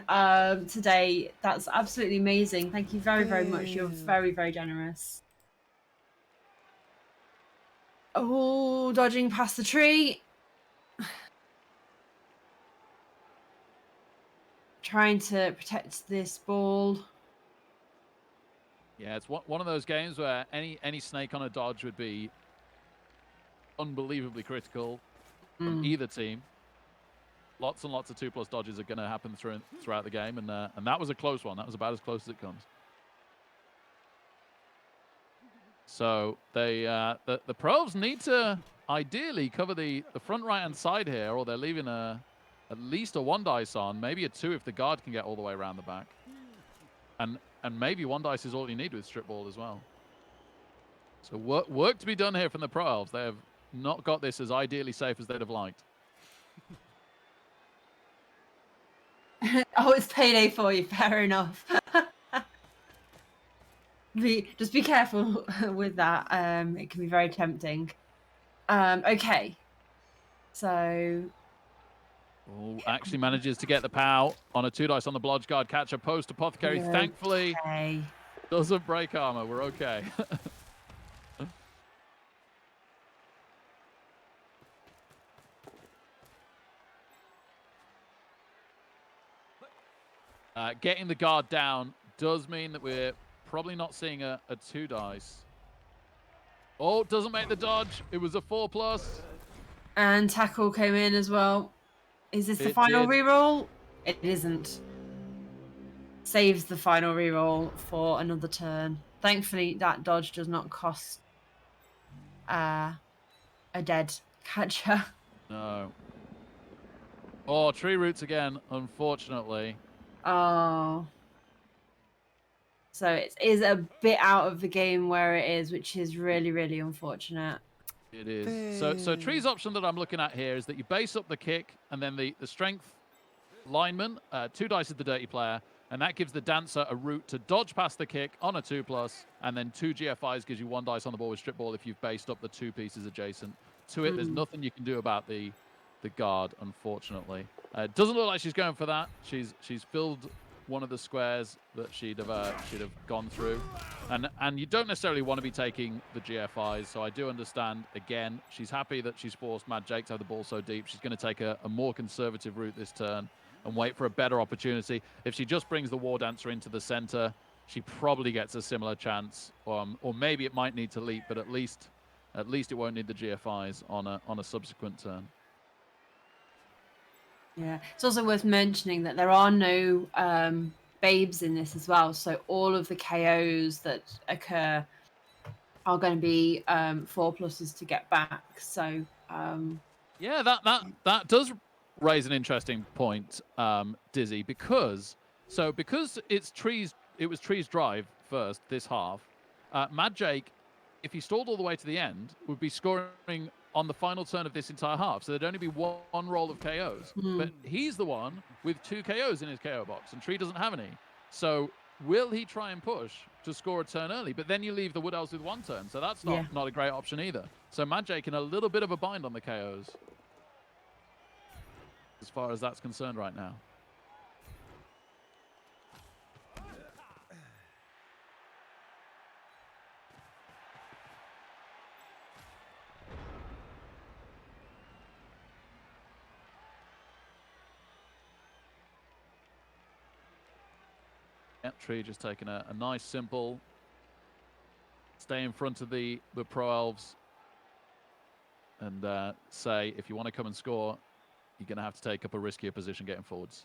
today. That's absolutely amazing. Thank you very much. You're very generous. Oh, dodging past the tree. Trying to protect this ball.
Yeah, it's one of those games where any snake on a dodge would be unbelievably critical from either team. Lots and lots of 2+ dodges are going to happen throughout the game, and that was a close one. That was about as close as it comes. So they the Pros need to ideally cover the front right-hand side here, or they're leaving at least a 1 dice on, maybe a 2 if the guard can get all the way around the back. And maybe 1 dice is all you need with strip ball as well. So work to be done here from the Pro Elves. They have not got this as ideally safe as they'd have liked.
Oh, it's payday for you. Fair enough. Just be careful with that. It can be very tempting. Okay. So...
Oh, actually manages to get the POW on a 2 dice on the Blodge Guard catcher. Post Apothecary, thankfully, doesn't break armor. We're okay. Getting the guard down does mean that we're probably not seeing a 2 dice. Oh, doesn't make the dodge. It was a 4+.
And tackle came in as well. Is this the final reroll? It isn't. Saves the final reroll for another turn. Thankfully, that dodge does not cost a dead catcher.
No. Oh, tree roots again, unfortunately.
Oh. So it is a bit out of the game where it is, which is really, really unfortunate.
It is. So tree's option that I'm looking at here is that you base up the kick, and then the strength lineman, 2 dice is the dirty player, and that gives the dancer a route to dodge past the kick on a 2+, and then 2 GFIs gives you 1 dice on the ball with strip ball if you've based up the 2 pieces adjacent to it. There's nothing you can do about the guard, unfortunately. It doesn't look like she's going for that. She's filled one of the squares that she'd have gone through, and you don't necessarily want to be taking the GFIs. So I do understand. Again, she's happy that she's forced Madjake to have the ball so deep. She's going to take a more conservative route this turn and wait for a better opportunity. If she just brings the War Dancer into the center, she probably gets a similar chance, or maybe it might need to leap, but at least it won't need the GFIs on a subsequent turn.
Yeah, it's also worth mentioning that there are no babes in this as well. So all of the KOs that occur are going to be 4+ to get back. So
yeah, that does raise an interesting point, Dizzy, because it was Tree's drive first this half. Madjake, if he stalled all the way to the end, would be scoring on the final turn of this entire half. So there'd only be one roll of KOs. But he's the one with 2 KOs in his KO box, and Tree doesn't have any. So will he try and push to score a turn early? But then you leave the Wood Elves with 1 turn, so that's not a great option either. So Madjake in a little bit of a bind on the KOs, as far as that's concerned right now. Yep, Tree just taking a nice, simple stay in front of the Pro Elves and say, if you want to come and score, you're going to have to take up a riskier position getting forwards.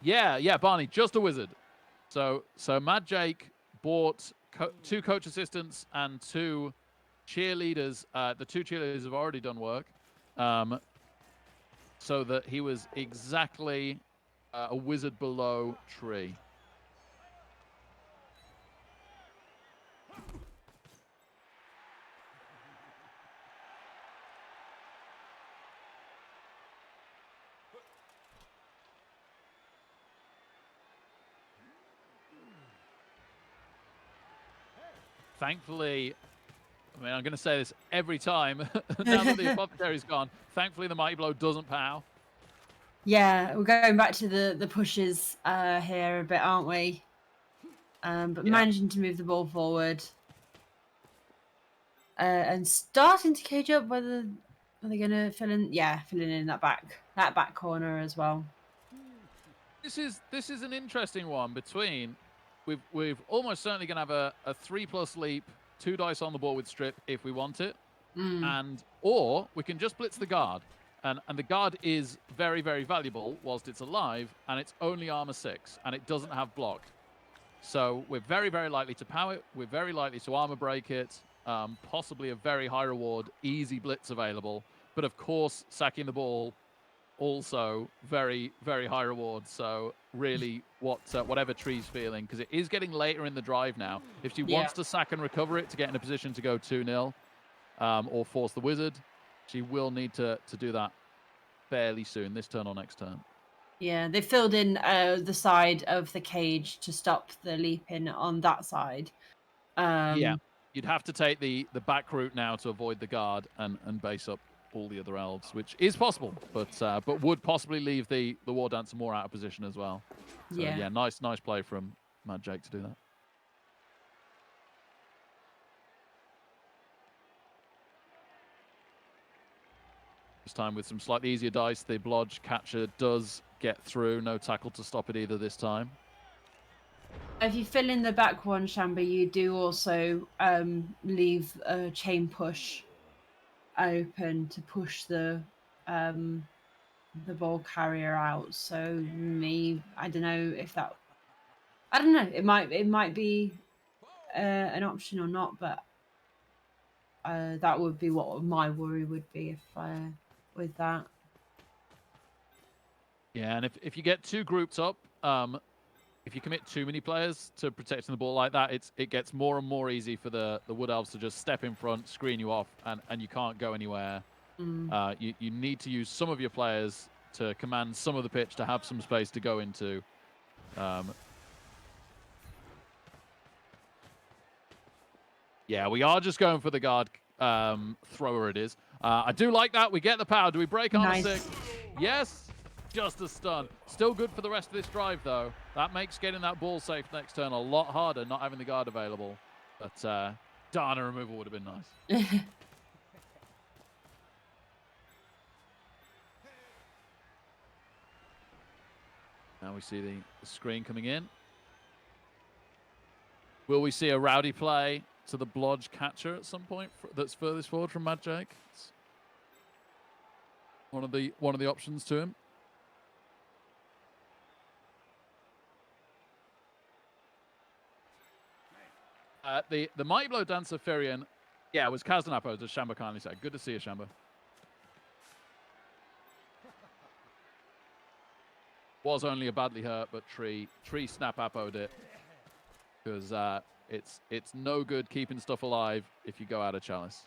Yeah, Barney, just a wizard. So Madjake bought 2 coach assistants and 2 cheerleaders. The 2 cheerleaders have already done work. So that he was exactly a wizard below Tree. Thankfully, I mean, I'm going to say this every time, now that the apothecary's gone, thankfully the Mighty Blow doesn't pow.
yeah, we're going back to the pushes here a bit, aren't we? But managing to move the ball forward and starting to cage up. Whether are they going to fill in? Yeah, filling in that back corner as well.
This is an interesting one between we've almost certainly going to have a 3+ leap, 2 dice on the ball with strip if we want it, or we can just blitz the guard, and the guard is very, very valuable whilst it's alive, and it's only armor 6 and it doesn't have block, so we're very, very likely to power it. We're very likely to armor break it. Possibly a very high reward, easy blitz available, but of course sacking the ball also very, very high reward. So really whatever Tree's feeling, because it is getting later in the drive now. If she wants to sack and recover it to get in a position to go 2-0 or force the wizard, she will need to do that fairly soon, this turn or next turn.
Yeah, they filled in the side of the cage to stop the leaping on that side.
Yeah, you'd have to take the back route now to avoid the guard and base up all the other elves, which is possible, but would possibly leave the War Dancer more out of position as well. So yeah, nice play from Madjake to do that. This time with some slightly easier dice, the Blodge catcher does get through. No tackle to stop it either this time.
If you fill in the back one, Shamba, you do also leave a chain push open to push the ball carrier out. So I don't know if that I don't know. It might be an option or not, but that would be what my worry would be if with that.
Yeah, and if you get too grouped up, if you commit too many players to protecting the ball like that, it gets more and more easy for the Wood Elves to just step in front, screen you off, and you can't go anywhere. You need to use some of your players to command some of the pitch to have some space to go into. Yeah, we are just going for the guard thrower it is. I do like that. We get the power. Do we break armor 6? Yes. Just a stun. Still good for the rest of this drive, though. That makes getting that ball safe next turn a lot harder, not having the guard available. But Dana removal would have been nice. Now we see the screen coming in. Will we see a rowdy play to the blodge catcher at some point that's furthest forward from Madjake? It's one of the options to him. The Mighty Blow Dancer Firion, yeah, it was Kaznapo, as Shamba kindly said. Good to see you, Shamba. Was only a badly hurt, but Tree snap appoed it. Because it's no good keeping stuff alive if you go out of Chalice.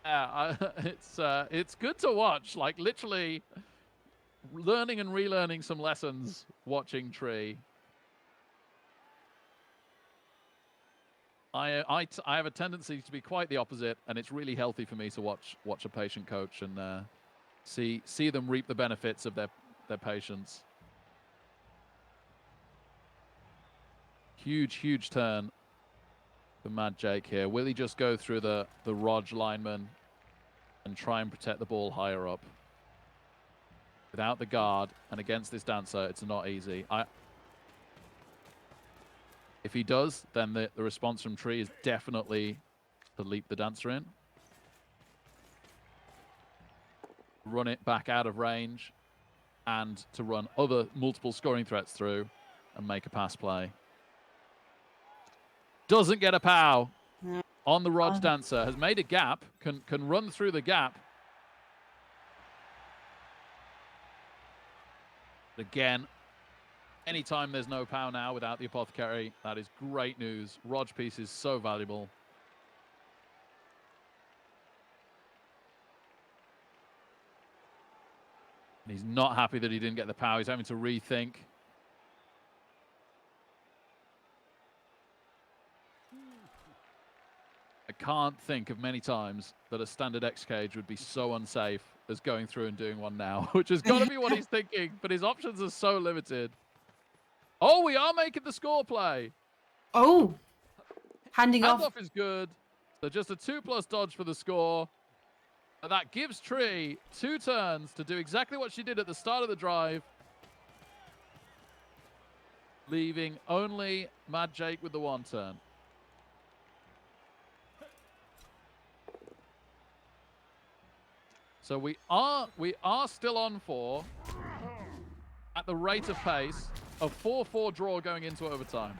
Yeah, it's good to watch. Like literally learning and relearning some lessons watching Tree. I have a tendency to be quite the opposite, and it's really healthy for me to watch a patient coach and see them reap the benefits of their patience. Huge turn for Madjake here. Will he just go through the Rog lineman and try and protect the ball higher up? Without the guard and against this dancer, it's not easy. If he does, then the response from Tree is definitely to leap the dancer in. Run it back out of range and to run other multiple scoring threats through and make a pass play. Doesn't get a POW on the Rog dancer. Has made a gap, can run through the gap. But again, anytime there's no POW now without the Apothecary, that is great news. Rog piece is so valuable. And he's not happy that he didn't get the POW. He's having to rethink. I can't think of many times that a standard X cage would be so unsafe as going through and doing one now, which has got to be what he's thinking, but his options are so limited. Oh, we are making the score play.
Oh, handoff
is good. So just a 2+ dodge for the score. And that gives Tree 2 turns to do exactly what she did at the start of the drive, leaving only Madjake with the 1 turn. So we are still on for, at the rate of pace, a 4-4 draw going into overtime.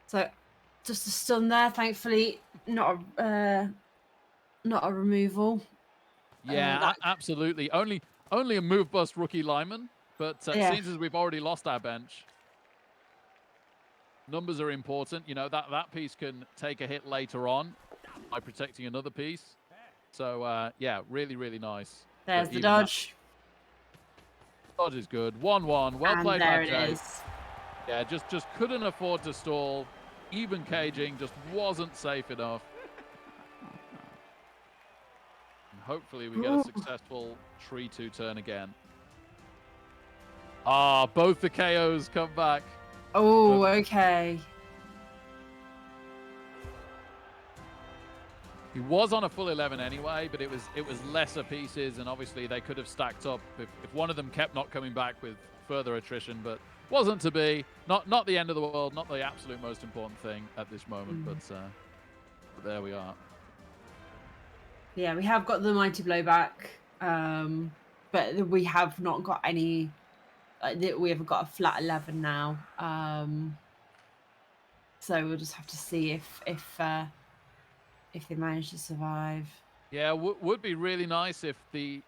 So, just a stun there. Thankfully, not a removal.
Yeah, absolutely. Only a move bust rookie lineman, but seems as we've already lost our bench. Numbers are important. You know, that piece can take a hit later on by protecting another piece. So, yeah, really nice.
There's the dodge.
Dodge is good. 1-1. Well played,
there it
Madjake.
is.
Yeah, just couldn't afford to stall. Even caging just wasn't safe enough. And hopefully we get a successful Tree 2 turn again. Ah, both the KOs come back.
Oh, okay.
He was on a full 11 anyway, but it was lesser pieces, and obviously they could have stacked up if one of them kept not coming back with further attrition. But wasn't to be. Not the end of the world, not the absolute most important thing at this moment, but there we are.
Yeah, we have got the mighty blow back, but we have not got any. We have got a flat 11 now, so we'll just have to see if they manage to survive.
Yeah, would be really nice if the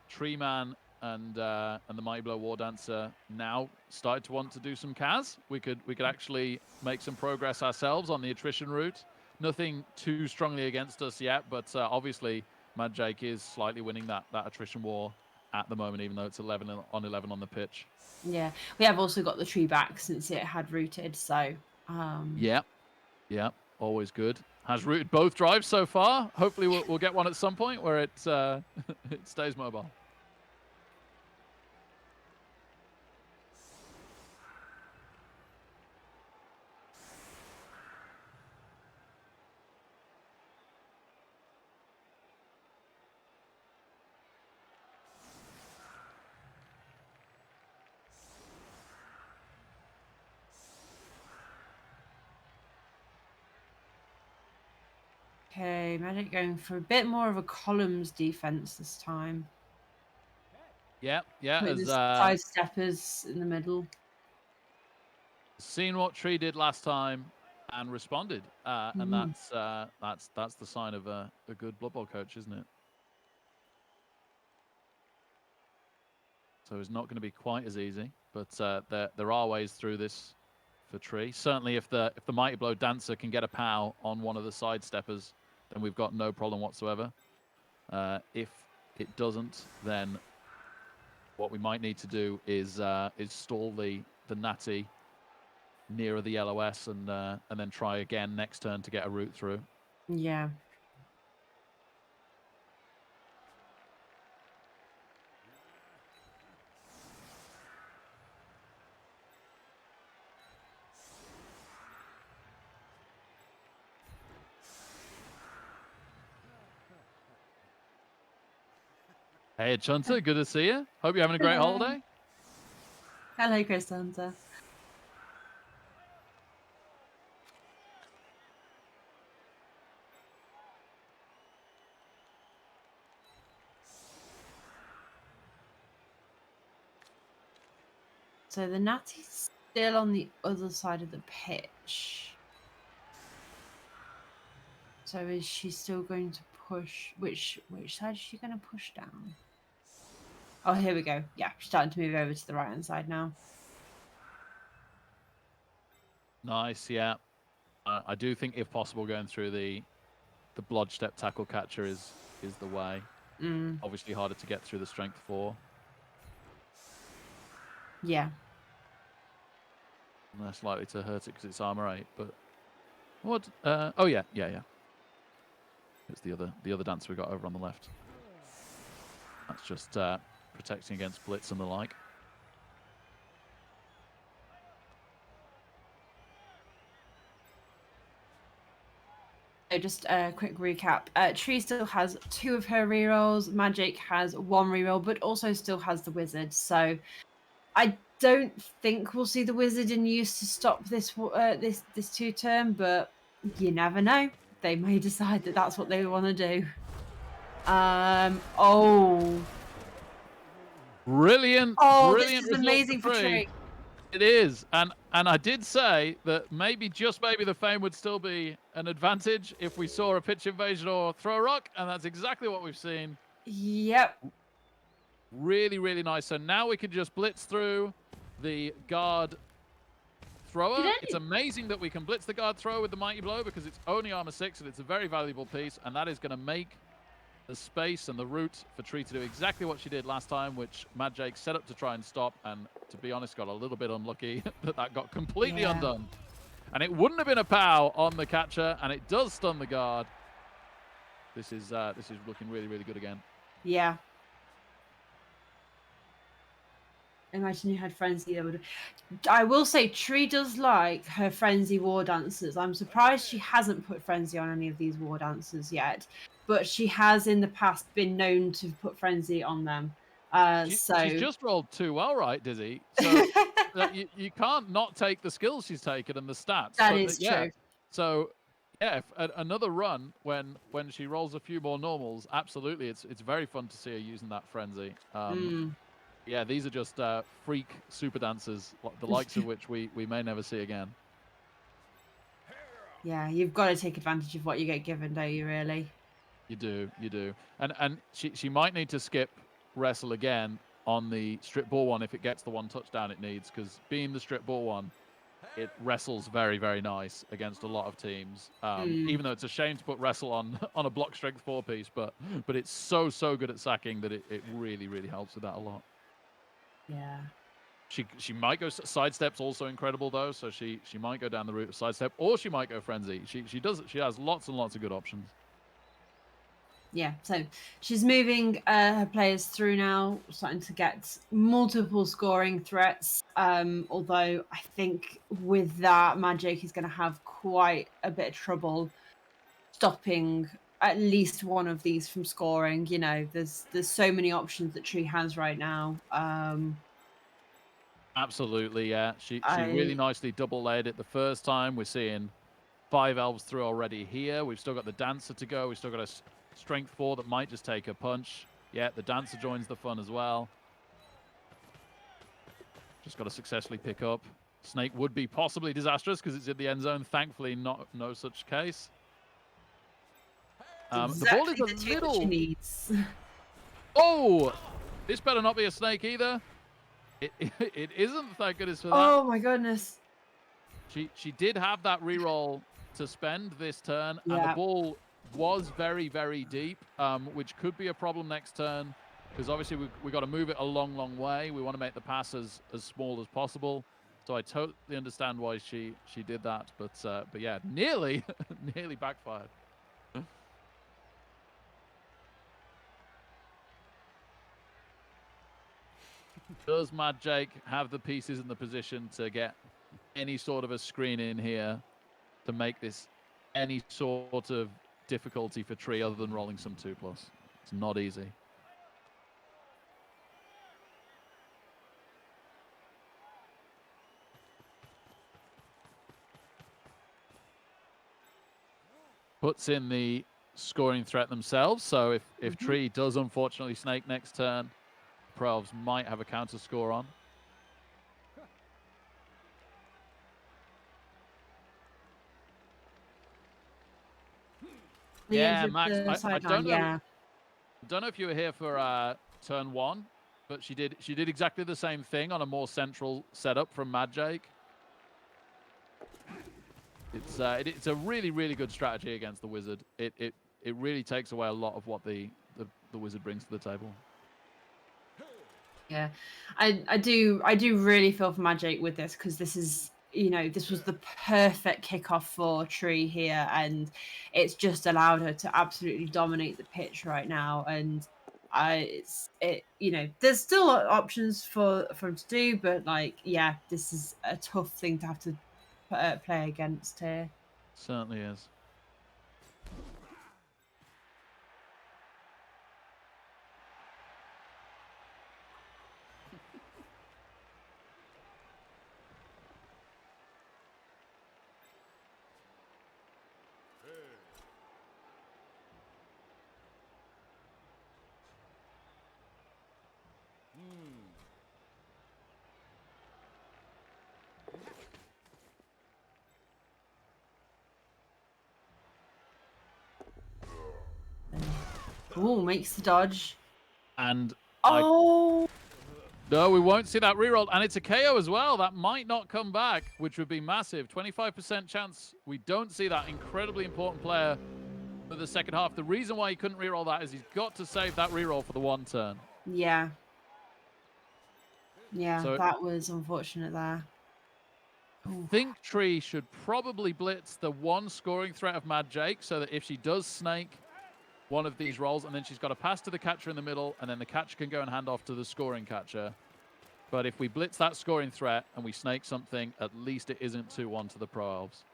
Tree Man and the Mighty Blow War Dancer now started to want to do some Kaz. We could actually make some progress ourselves on the attrition route. Nothing too strongly against us yet, but obviously Madjake is slightly winning that attrition war at the moment, even though it's 11 on 11 on the pitch.
Yeah, we have also got the tree back since it had rooted, so
Yeah, always good. Has rooted both drives so far. Hopefully we'll get one at some point where it it stays mobile.
okay, Magic going for a bit more of a columns defense this time.
Yeah,
Putting
as
the side steppers in the middle.
seen what Tree did last time and responded, and that's the sign of a good Blood Bowl coach, isn't it? So it's not going to be quite as easy, but there are ways through this for Tree. Certainly, if the Mighty Blow Dancer can get a POW on one of the side steppers, then we've got no problem whatsoever. If it doesn't, then what we might need to do is stall the Natty nearer the LOS and then try again next turn to get a route through.
Yeah.
Hey, Chunter, good to see you. Hope you're having a great holiday.
Hello, Chris Hunter. So the Natty's still on the other side of the pitch. So is she still going to push? Which side is she going to push down? Oh, here we go. Yeah, she's starting to move over to the right-hand side now.
Nice, yeah. I do think, if possible, going through the Blodge Step Tackle Catcher is the way. Obviously harder to get through the Strength 4.
Yeah.
Less likely to hurt it because it's armor 8, but what? Oh yeah. It's the other dancer we got over on the left. That's just protecting against blitz and the like.
So just a quick recap. Tree still has 2 of her rerolls. Madjake has 1 reroll, but also still has the wizard. So I don't think we'll see the wizard in use to stop this 2-turn, but you never know. They may decide that that's what they want to do. Oh.
Brilliant.
Oh,
brilliant
this is amazing for Tree.
It is, and I did say that maybe, just maybe, the Fame would still be an advantage if we saw a pitch invasion or throw rock, and that's exactly what we've seen.
Yep.
Really, really nice. So now we can just blitz through the guard thrower. It's amazing that we can blitz the guard thrower with the Mighty Blow because it's only armor 6 and it's a very valuable piece, and that is going to make the space and the route for Tree to do exactly what she did last time, which Madjake set up to try and stop, and to be honest, got a little bit unlucky that got completely undone. And it wouldn't have been a POW on the catcher, and it does stun the guard. This is looking really, really good again.
Yeah. Imagine you had Frenzy. I will say Tree does like her Frenzy war dancers. I'm surprised she hasn't put Frenzy on any of these war dancers yet, but she has in the past been known to put Frenzy on them.
She's just rolled 2 well, right, Dizzy? So you can't not take the skills she's taken and the stats.
That
but,
is
yeah.
true.
So yeah, another run when she rolls a few more normals, absolutely, it's very fun to see her using that frenzy. Yeah, these are just freak super dancers, the likes of which we may never see again.
Yeah, you've got to take advantage of what you get given, don't you? Really.
You do. And she might need to skip wrestle again on the strip ball one if it gets the one touchdown it needs, because being the strip ball one, it wrestles very, very nice against a lot of teams. Even though it's a shame to put wrestle on a block strength 4-piece, but it's so good at sacking that it really, really helps with that a lot.
Yeah.
She might go sidesteps, also incredible though. So she might go down the route of sidestep, or she might go frenzy. She has lots and lots of good options.
Yeah, so she's moving her players through now, starting to get multiple scoring threats. Although I think with that, Madjake is going to have quite a bit of trouble stopping at least one of these from scoring. You know, there's so many options that Tree has right now.
Absolutely, yeah. She really nicely double layered it the first time. We're seeing 5 elves through already here. We've still got the dancer to go. We've still got a strength 4 that might just take a punch. Yeah, the dancer joins the fun as well. Just got to successfully pick up. Snake would be possibly disastrous because it's in the end zone. Thankfully, no such case.
Exactly
the ball is
the
a little.
she needs.
Oh, this better not be a snake either. It isn't. Thank goodness for that.
Oh my goodness.
She did have that reroll to spend this turn, and the ball was very, very deep, which could be a problem next turn, because obviously we got to move it a long way. We want to make the pass as small as possible. So I totally understand why she did that, but yeah, nearly backfired. Does Madjake have the pieces in the position to get any sort of a screen in here to make this any sort of difficulty for Tree other than rolling some 2+? It's not easy. Puts in the scoring threat themselves, so if Tree does unfortunately snake next turn, Pro Elves might have a counter score on. Yeah, Max. I don't know.
Yeah.
Don't know if you were here for turn 1, but she did exactly the same thing on a more central setup from Madjake. It's a really good strategy against the wizard. It really takes away a lot of what the wizard brings to the table.
Yeah, I do really feel for Madjake with this, because this is, you know, this was the perfect kickoff for Tree here, and it's just allowed her to absolutely dominate the pitch right now. And you know, there's still options for him to do, but like, yeah, this is a tough thing to have to play against here.
Certainly is.
Oh, makes the dodge.
And
no,
we won't see that reroll, and it's a KO as well. That might not come back, which would be massive. 25% chance we don't see that incredibly important player for the second half. The reason why he couldn't reroll that is he's got to save that reroll for the 1 turn.
Yeah,
So
that was unfortunate there.
I think Tree should probably blitz the 1 scoring threat of Madjake, so that if she does snake one of these rolls, and then she's got to pass to the catcher in the middle, and then the catcher can go and hand off to the scoring catcher. But if we blitz that scoring threat and we snake something, at least it isn't 2-1 to the Pro Elves.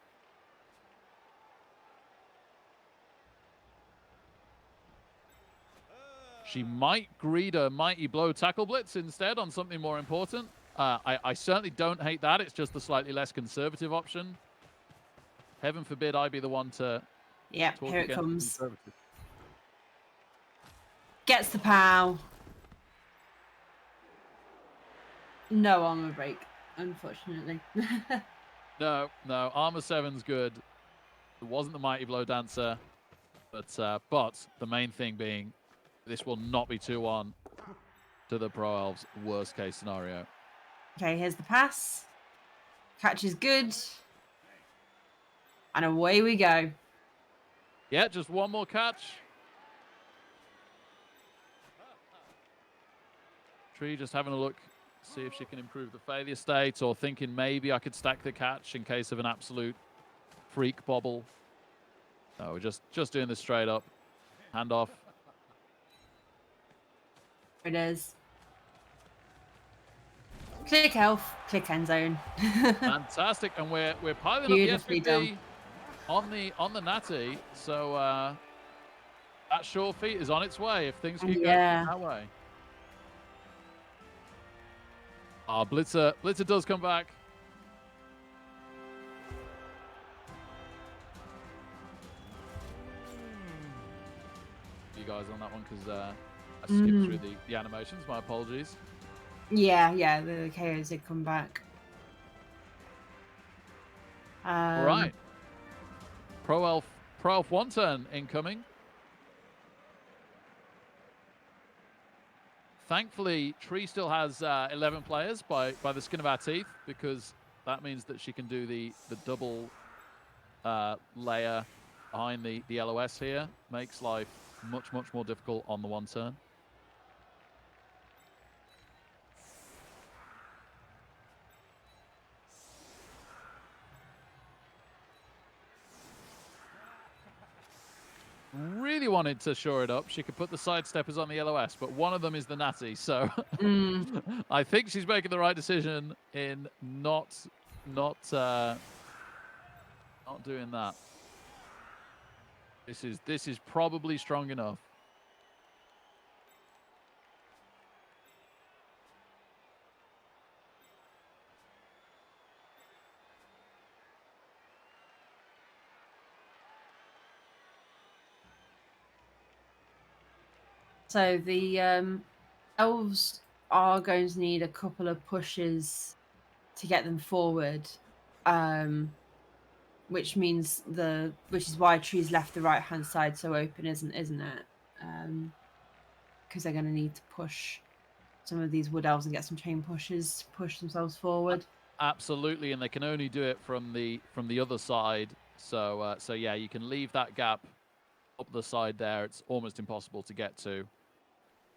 She might greed a Mighty Blow tackle blitz instead on something more important. I certainly don't hate that. It's just the slightly less conservative option. Heaven forbid I be the one to
Yep,
talk
here it
against
comes.
conservative.
Gets the POW. No armor break, unfortunately.
No, armor 7's good. It wasn't the Mighty Blow Dancer, but the main thing being this will not be 2-1 to the Pro Elves' worst case scenario.
Okay, here's the pass. Catch is good. And away we go.
Yeah, just one more catch. Tree just having a look, see if she can improve the failure state, or thinking maybe I could stack the catch in case of an absolute freak bobble. No, we're just doing this straight up. Hand off.
There it is. Click elf, click end zone.
Fantastic, and we're piling
Beautifully
up the FPP
done.
on the Natty, so that sure feat is on its way if things keep going
Yeah.
that way. Blitzer does come back. You guys on that one because I skipped through the animations. My apologies.
Yeah, the KOs did come back.
Right. Pro Elf 1 turn incoming. Thankfully, Tree still has 11 players by the skin of our teeth, because that means that she can do the double layer behind the LOS here. Makes life much more difficult on the 1 turn. Really wanted to shore it up. She could put the sidesteppers on the LOS, but one of them is the Natty, so I think she's making the right decision in not doing that. This is probably strong enough.
So the elves are going to need a couple of pushes to get them forward, which is why Tree's left the right hand side so open, isn't it? Because they're going to need to push some of these wood elves and get some chain pushes to push themselves forward.
Absolutely, and they can only do it from the other side. So yeah, you can leave that gap up the side there. It's almost impossible to get to.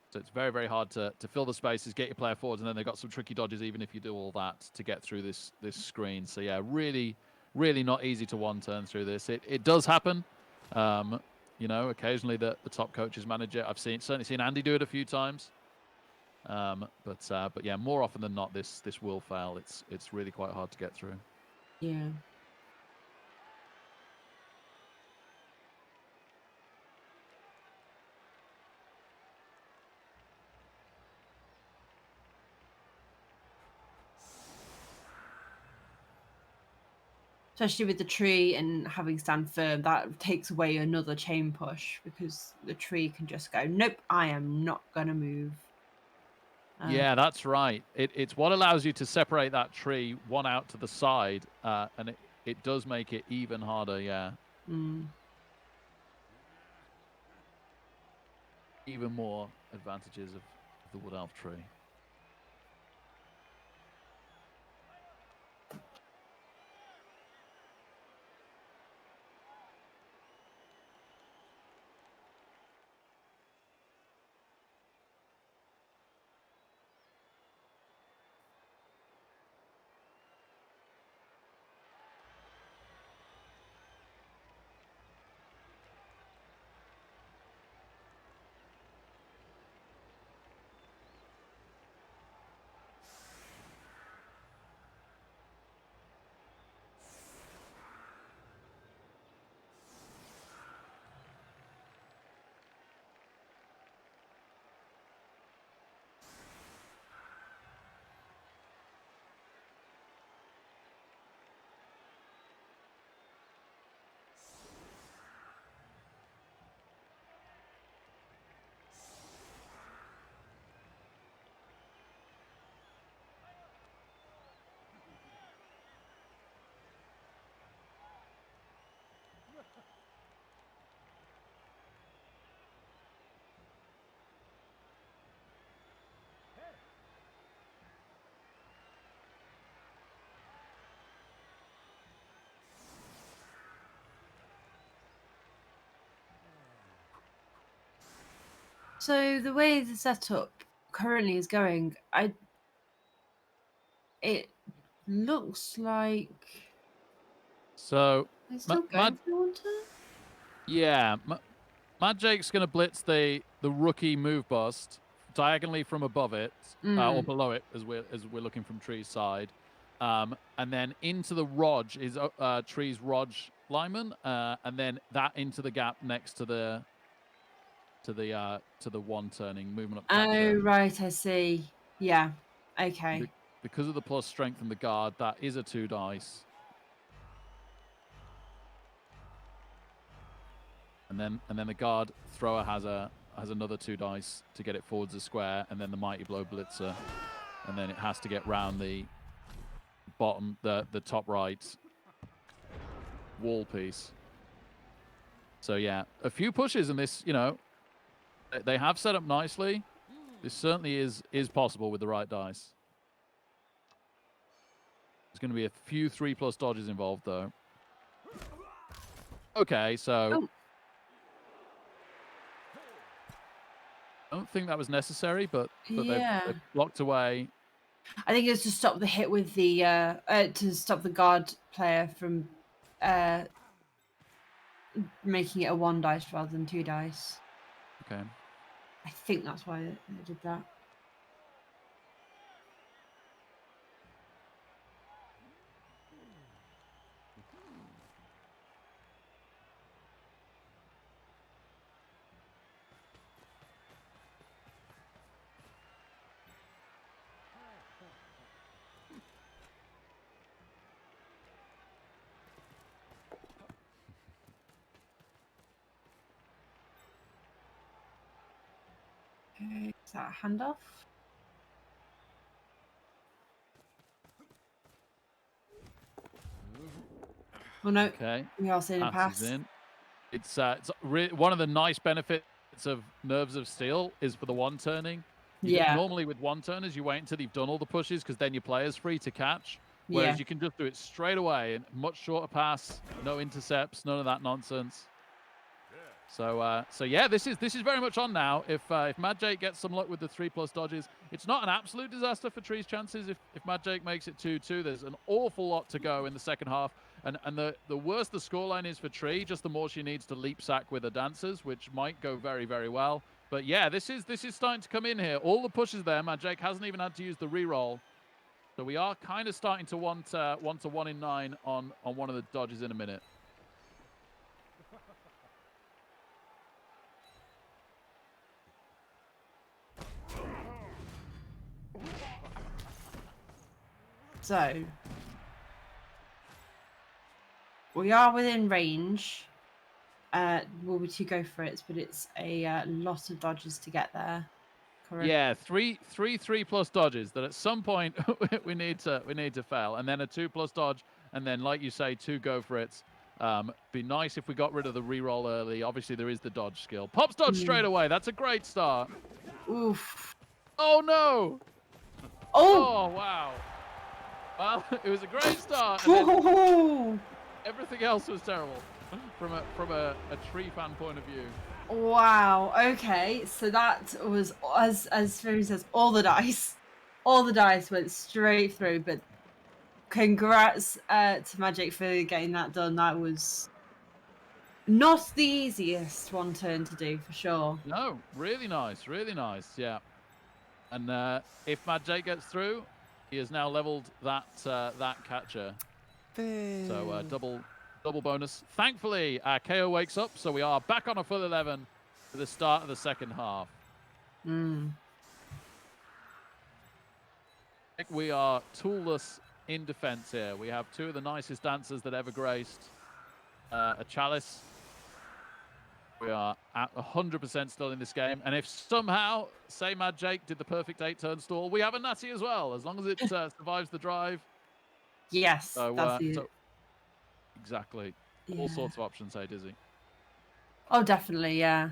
So it's very hard to fill the spaces, get your player forwards, and then they've got some tricky dodges even if you do all that to get through this screen. So yeah, really not easy to 1 turn through this. It does happen. You know, occasionally the top coaches manage it. I've certainly seen Andy do it a few times. But yeah, more often than not, this will fail. It's really quite hard to get through.
Yeah. Especially with the tree and having stand firm, that takes away another chain push because the tree can just go, nope, I am not going to move.
Yeah, that's right. It's what allows you to separate that tree one out to the side, and it does make it even harder, yeah. Even more advantages of the Wood Elf tree.
So the way the setup currently is going, it looks like
So,
they're still going for one turn.
yeah, Madjake's going to blitz the rookie move bust diagonally from above it or below it as we're looking from Tree's side, and then into the Rog is Tree's Rog lineman, and then that into the gap next to the one turning movement up catcher.
Oh right, I see. Yeah. Okay.
Because of the plus strength and the guard, that is a 2 dice. And then the guard thrower has another 2 dice to get it forwards a square, and then the mighty blow blitzer, and then it has to get round the bottom, the top right wall piece. So yeah, a few pushes, and this, they have set up nicely. This certainly is possible with the right dice. There's going to be a few 3+ dodges involved though. Okay, so.
Oh.
I don't think that was necessary, but
Yeah.
they've blocked away.
I think it's to stop the hit with the to stop the guard player from making it a 1 dice rather than 2 dice.
Okay.
I think that's why they did that. Okay, is that a handoff? Oh no.
Okay.
We are seeing a
Passes
pass.
in. It's one of the nice benefits of Nerves of Steel is for the one turning. Normally with one turners, you wait until you've done all the pushes because then your player's free to catch. Whereas you can just do it straight away and much shorter pass, no intercepts, none of that nonsense. So yeah, this is very much on now. If Madjake gets some luck with the 3+ dodges, it's not an absolute disaster for Tree's chances. If Madjake makes it 2-2, there's an awful lot to go in the second half. And the worse the scoreline is for Tree, just the more she needs to leap sack with the dancers, which might go very, very well. But yeah, this is starting to come in here. All the pushes there. Madjake hasn't even had to use the reroll. So we are kind of starting to want a 1 in 9 on one of the dodges in a minute.
So we are within range. Will be 2 go for it, but it's a lot of dodges to get there. Correct.
Yeah, three 3+ dodges that at some point we need to fail, and then a 2+ dodge, and then like you say, 2 go for it. Be nice if we got rid of the reroll early. Obviously, there is the dodge skill. Pops dodge straight away. That's a great start.
Oof.
Oh no! Oh wow! Well, it was a great start. And then everything else was terrible from a Tree fan point of view.
Wow. Okay. So that was as Fury says, all the dice went straight through. But congrats to Madjake for getting that done. That was not the easiest one turn to do for sure.
No, really nice, yeah. And if Madjake gets through, he has now leveled that catcher. So double bonus. Thankfully, KO wakes up, so we are back on a full 11 for the start of the second half. We are toolless in defense here. We have 2 of the nicest dancers that ever graced a Chalice. We are at 100% still in this game. And if somehow, say Madjake did the perfect 8-turn stall, we have a Natty as well, as long as it survives the drive.
Yes,
So,
that's it.
Exactly.
Yeah.
All sorts of options, hey, Dizzy.
Oh, definitely, yeah.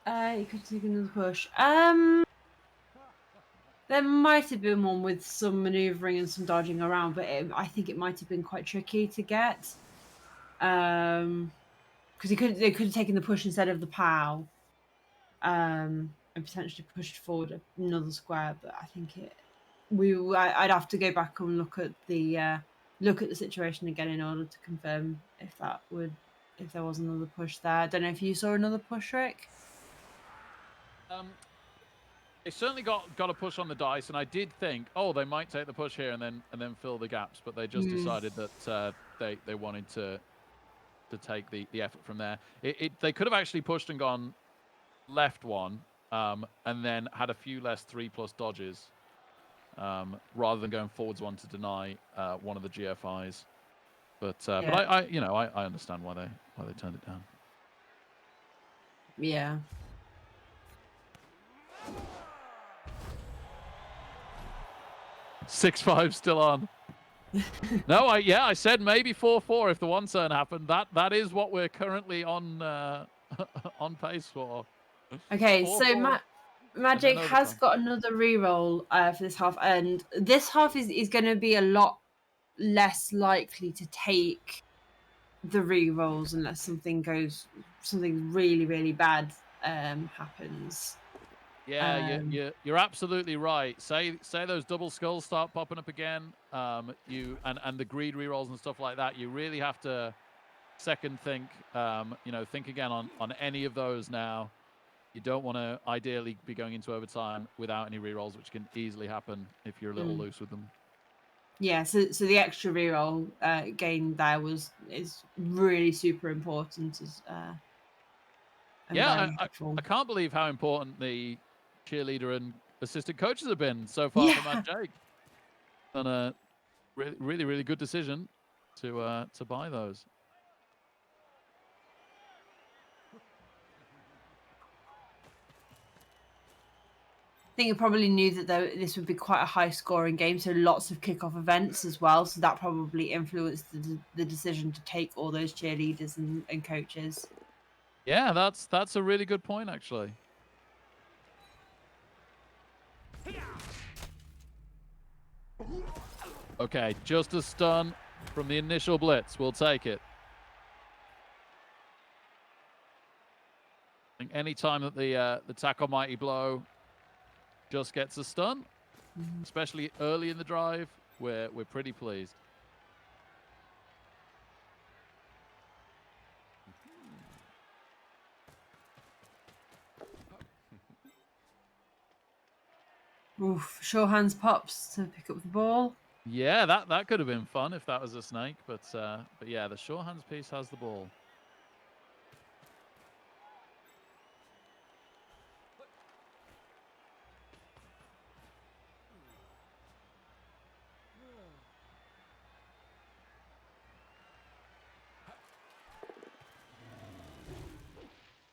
You could take another push. There might have been one with some manoeuvring and some dodging around, but I think it might have been quite tricky to get. Because they could have taken the push instead of the POW, and potentially pushed forward another square. But I think I'd have to go back and look at the situation again in order to confirm if there was another push there. I don't know if you saw another push, Rick.
They certainly got a push on the dice, and I did think, oh, they might take the push here and then fill the gaps, but they just decided that they wanted to take the effort from there. They could have actually pushed and gone left one, and then had a few less 3+ dodges, rather than going forwards one to deny one of the GFIs. But I understand why they turned it down.
Yeah.
Six 5 still on. No, I said maybe 4-4 if the one turn happened. That is what we're currently on on pace for.
Okay,
4-4.
so Madjake has got another reroll for this half, and this half is going to be a lot less likely to take the rerolls unless something really, really bad happens.
Yeah, you're absolutely right. Say those double skulls start popping up again. And the greed rerolls and stuff like that. You really have to second think. Think again on any of those now. You don't want to ideally be going into overtime without any rerolls, which can easily happen if you're a little loose with them.
Yeah, so the extra reroll gain there is really super important.
I can't believe how important the cheerleader and assistant coaches have been so far for Madjake. Done a really, really good decision to buy those.
I think you probably knew that this would be quite a high-scoring game, so lots of kickoff events as well. So that probably influenced the decision to take all those cheerleaders and coaches.
Yeah, that's a really good point, actually. Okay, just a stun from the initial blitz. We'll take it. I think any time that the tackle mighty blow just gets a stun, especially early in the drive, we're pretty pleased.
Oof, sure hands pops to pick up the ball.
Yeah, that could have been fun if that was a snake, but yeah, the sure hands piece has the ball.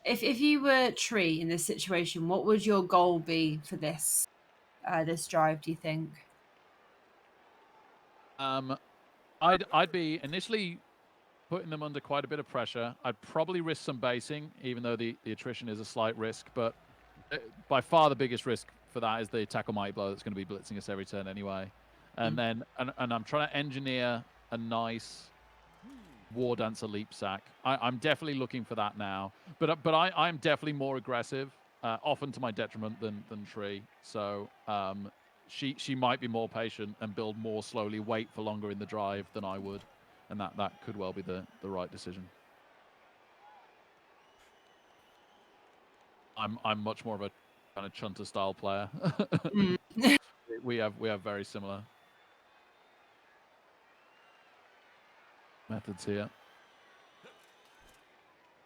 If you were Tree in this situation, what would your goal be for this drive, do you think?
I'd be initially putting them under quite a bit of pressure. I'd probably risk some basing, even though the attrition is a slight risk. But by far the biggest risk for that is the tackle mighty blow that's going to be blitzing us every turn anyway. And then I'm trying to engineer a nice War Dancer leap sack. I'm definitely looking for that now. But I'm definitely more aggressive, often to my detriment than Tree. So she might be more patient and build more slowly, wait for longer in the drive than I would. And that could well be the right decision. I'm much more of a kind of Chunter style player. We have very similar methods here.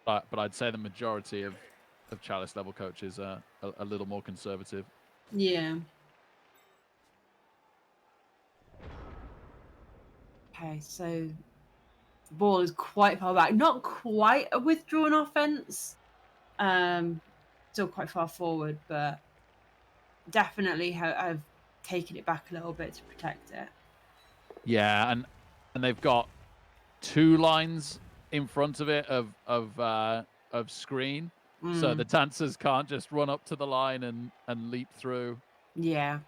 But I'd say the majority of Chalice level coaches are a little more conservative.
Yeah. Okay, so the ball is quite far back. Not quite a withdrawn offense. Still quite far forward, but definitely have taken it back a little bit to protect it.
Yeah, and they've got 2 lines in front of it of screen, So the dancers can't just run up to the line and leap through.
Yeah.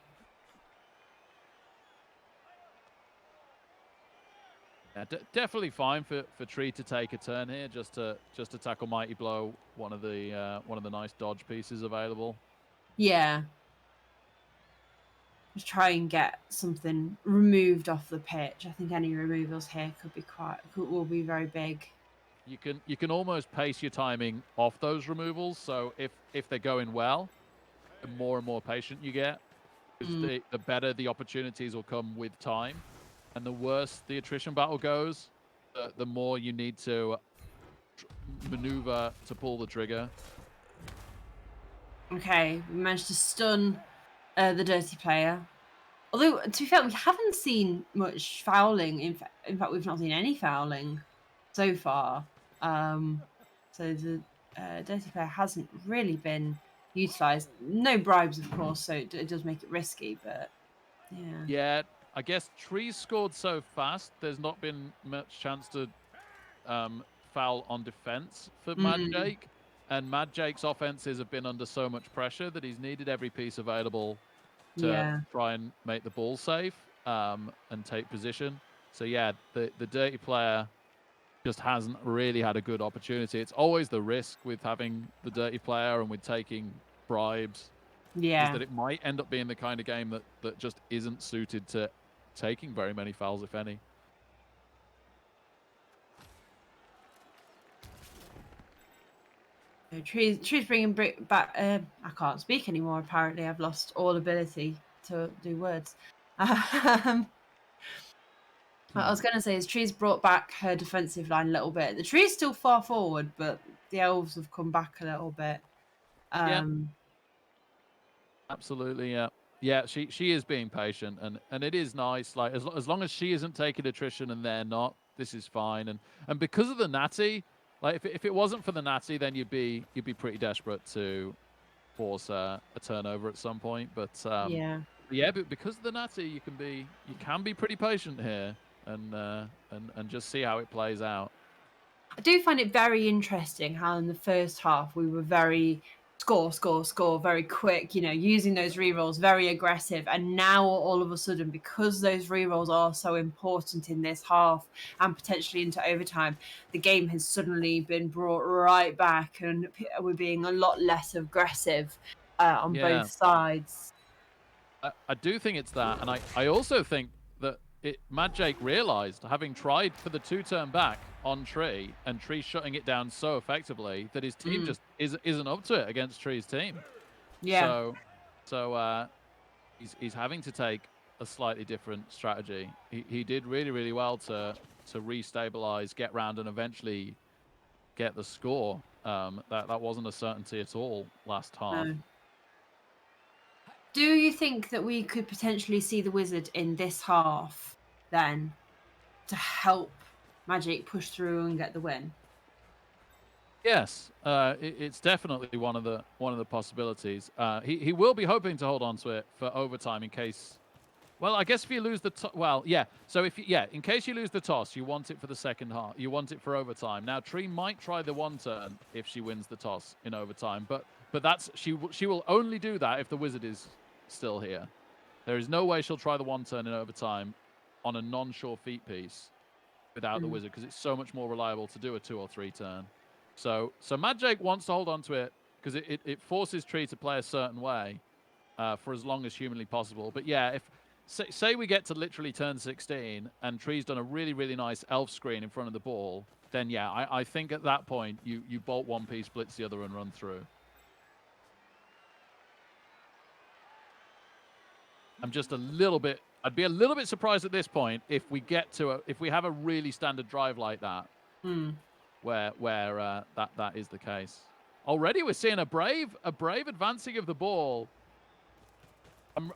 Yeah, definitely fine for Tree to take a turn here, just to tackle Mighty Blow, one of the nice dodge pieces available.
Yeah. Just try and get something removed off the pitch. I think any removals here will be very big.
You can almost pace your timing off those removals. So if they're going well, the more and more patient you get, the better the opportunities will come with time, and the worse the attrition battle goes, the more you need to maneuver to pull the trigger.
Okay, we managed to stun the dirty player. Although, to be fair, we haven't seen much fouling. In fact, we've not seen any fouling so far. So the dirty player hasn't really been utilised. No bribes, of course, so it does make it risky, but yeah.
Yeah, I guess Tree scored so fast, there's not been much chance to foul on defense for Madjake. And Madjake's offenses have been under so much pressure that he's needed every piece available to try and make the ball safe and take position. So yeah, the dirty player just hasn't really had a good opportunity. It's always the risk with having the dirty player and with taking bribes.
Yeah.
Is that it might end up being the kind of game that just isn't suited to taking very many fouls, if any.
Tree's bringing back. I can't speak anymore. Apparently, I've lost all ability to do words. What I was going to say is Tree's brought back her defensive line a little bit. The Tree's still far forward, but the elves have come back a little bit.
Yeah. Absolutely, yeah. Yeah, she is being patient, and it is nice. Like as long as she isn't taking attrition and they're not, this is fine. And because of the natty, like if it wasn't for the natty, then you'd be pretty desperate to force a turnover at some point. But but because of the natty, you can be pretty patient here and just see how it plays out.
I do find it very interesting how in the first half we were very score, very quick, using those rerolls, very aggressive. And now all of a sudden, because those rerolls are so important in this half and potentially into overtime, the game has suddenly been brought right back and we're being a lot less aggressive on both sides.
I do think it's that. And I also think that Madjake realized, having tried for the 2-turn back on Tree and Tree shutting it down so effectively, that his team just isn't up to it against Tree's team.
Yeah.
So he's having to take a slightly different strategy. He did really, really well to restabilize, get round, and eventually get the score. That wasn't a certainty at all last half.
No. Do you think that we could potentially see the Wizard in this half then to help Madjake push through and get the win?
Yes, it's definitely one of the possibilities. He will be hoping to hold on to it for overtime in case. Well, I guess if you lose the So in case you lose the toss, you want it for the second half. You want it for overtime. Now Tree might try the 1-turn if she wins the toss in overtime, but she will only do that if the Wizard is still here. There is no way she'll try the 1-turn in overtime on a non-sure feet piece without the Wizard, because it's so much more reliable to do a 2 or 3 turn. So Madjake wants to hold on to it because it forces Tree to play a certain way for as long as humanly possible. But yeah, if say we get to literally turn 16 and Tree's done a really, really nice elf screen in front of the ball, then yeah, I think at that point you bolt one piece, blitz the other, and run through. I'm just I'd be a little bit surprised at this point if we have a really standard drive like that, where that is the case. Already we're seeing a brave advancing of the ball.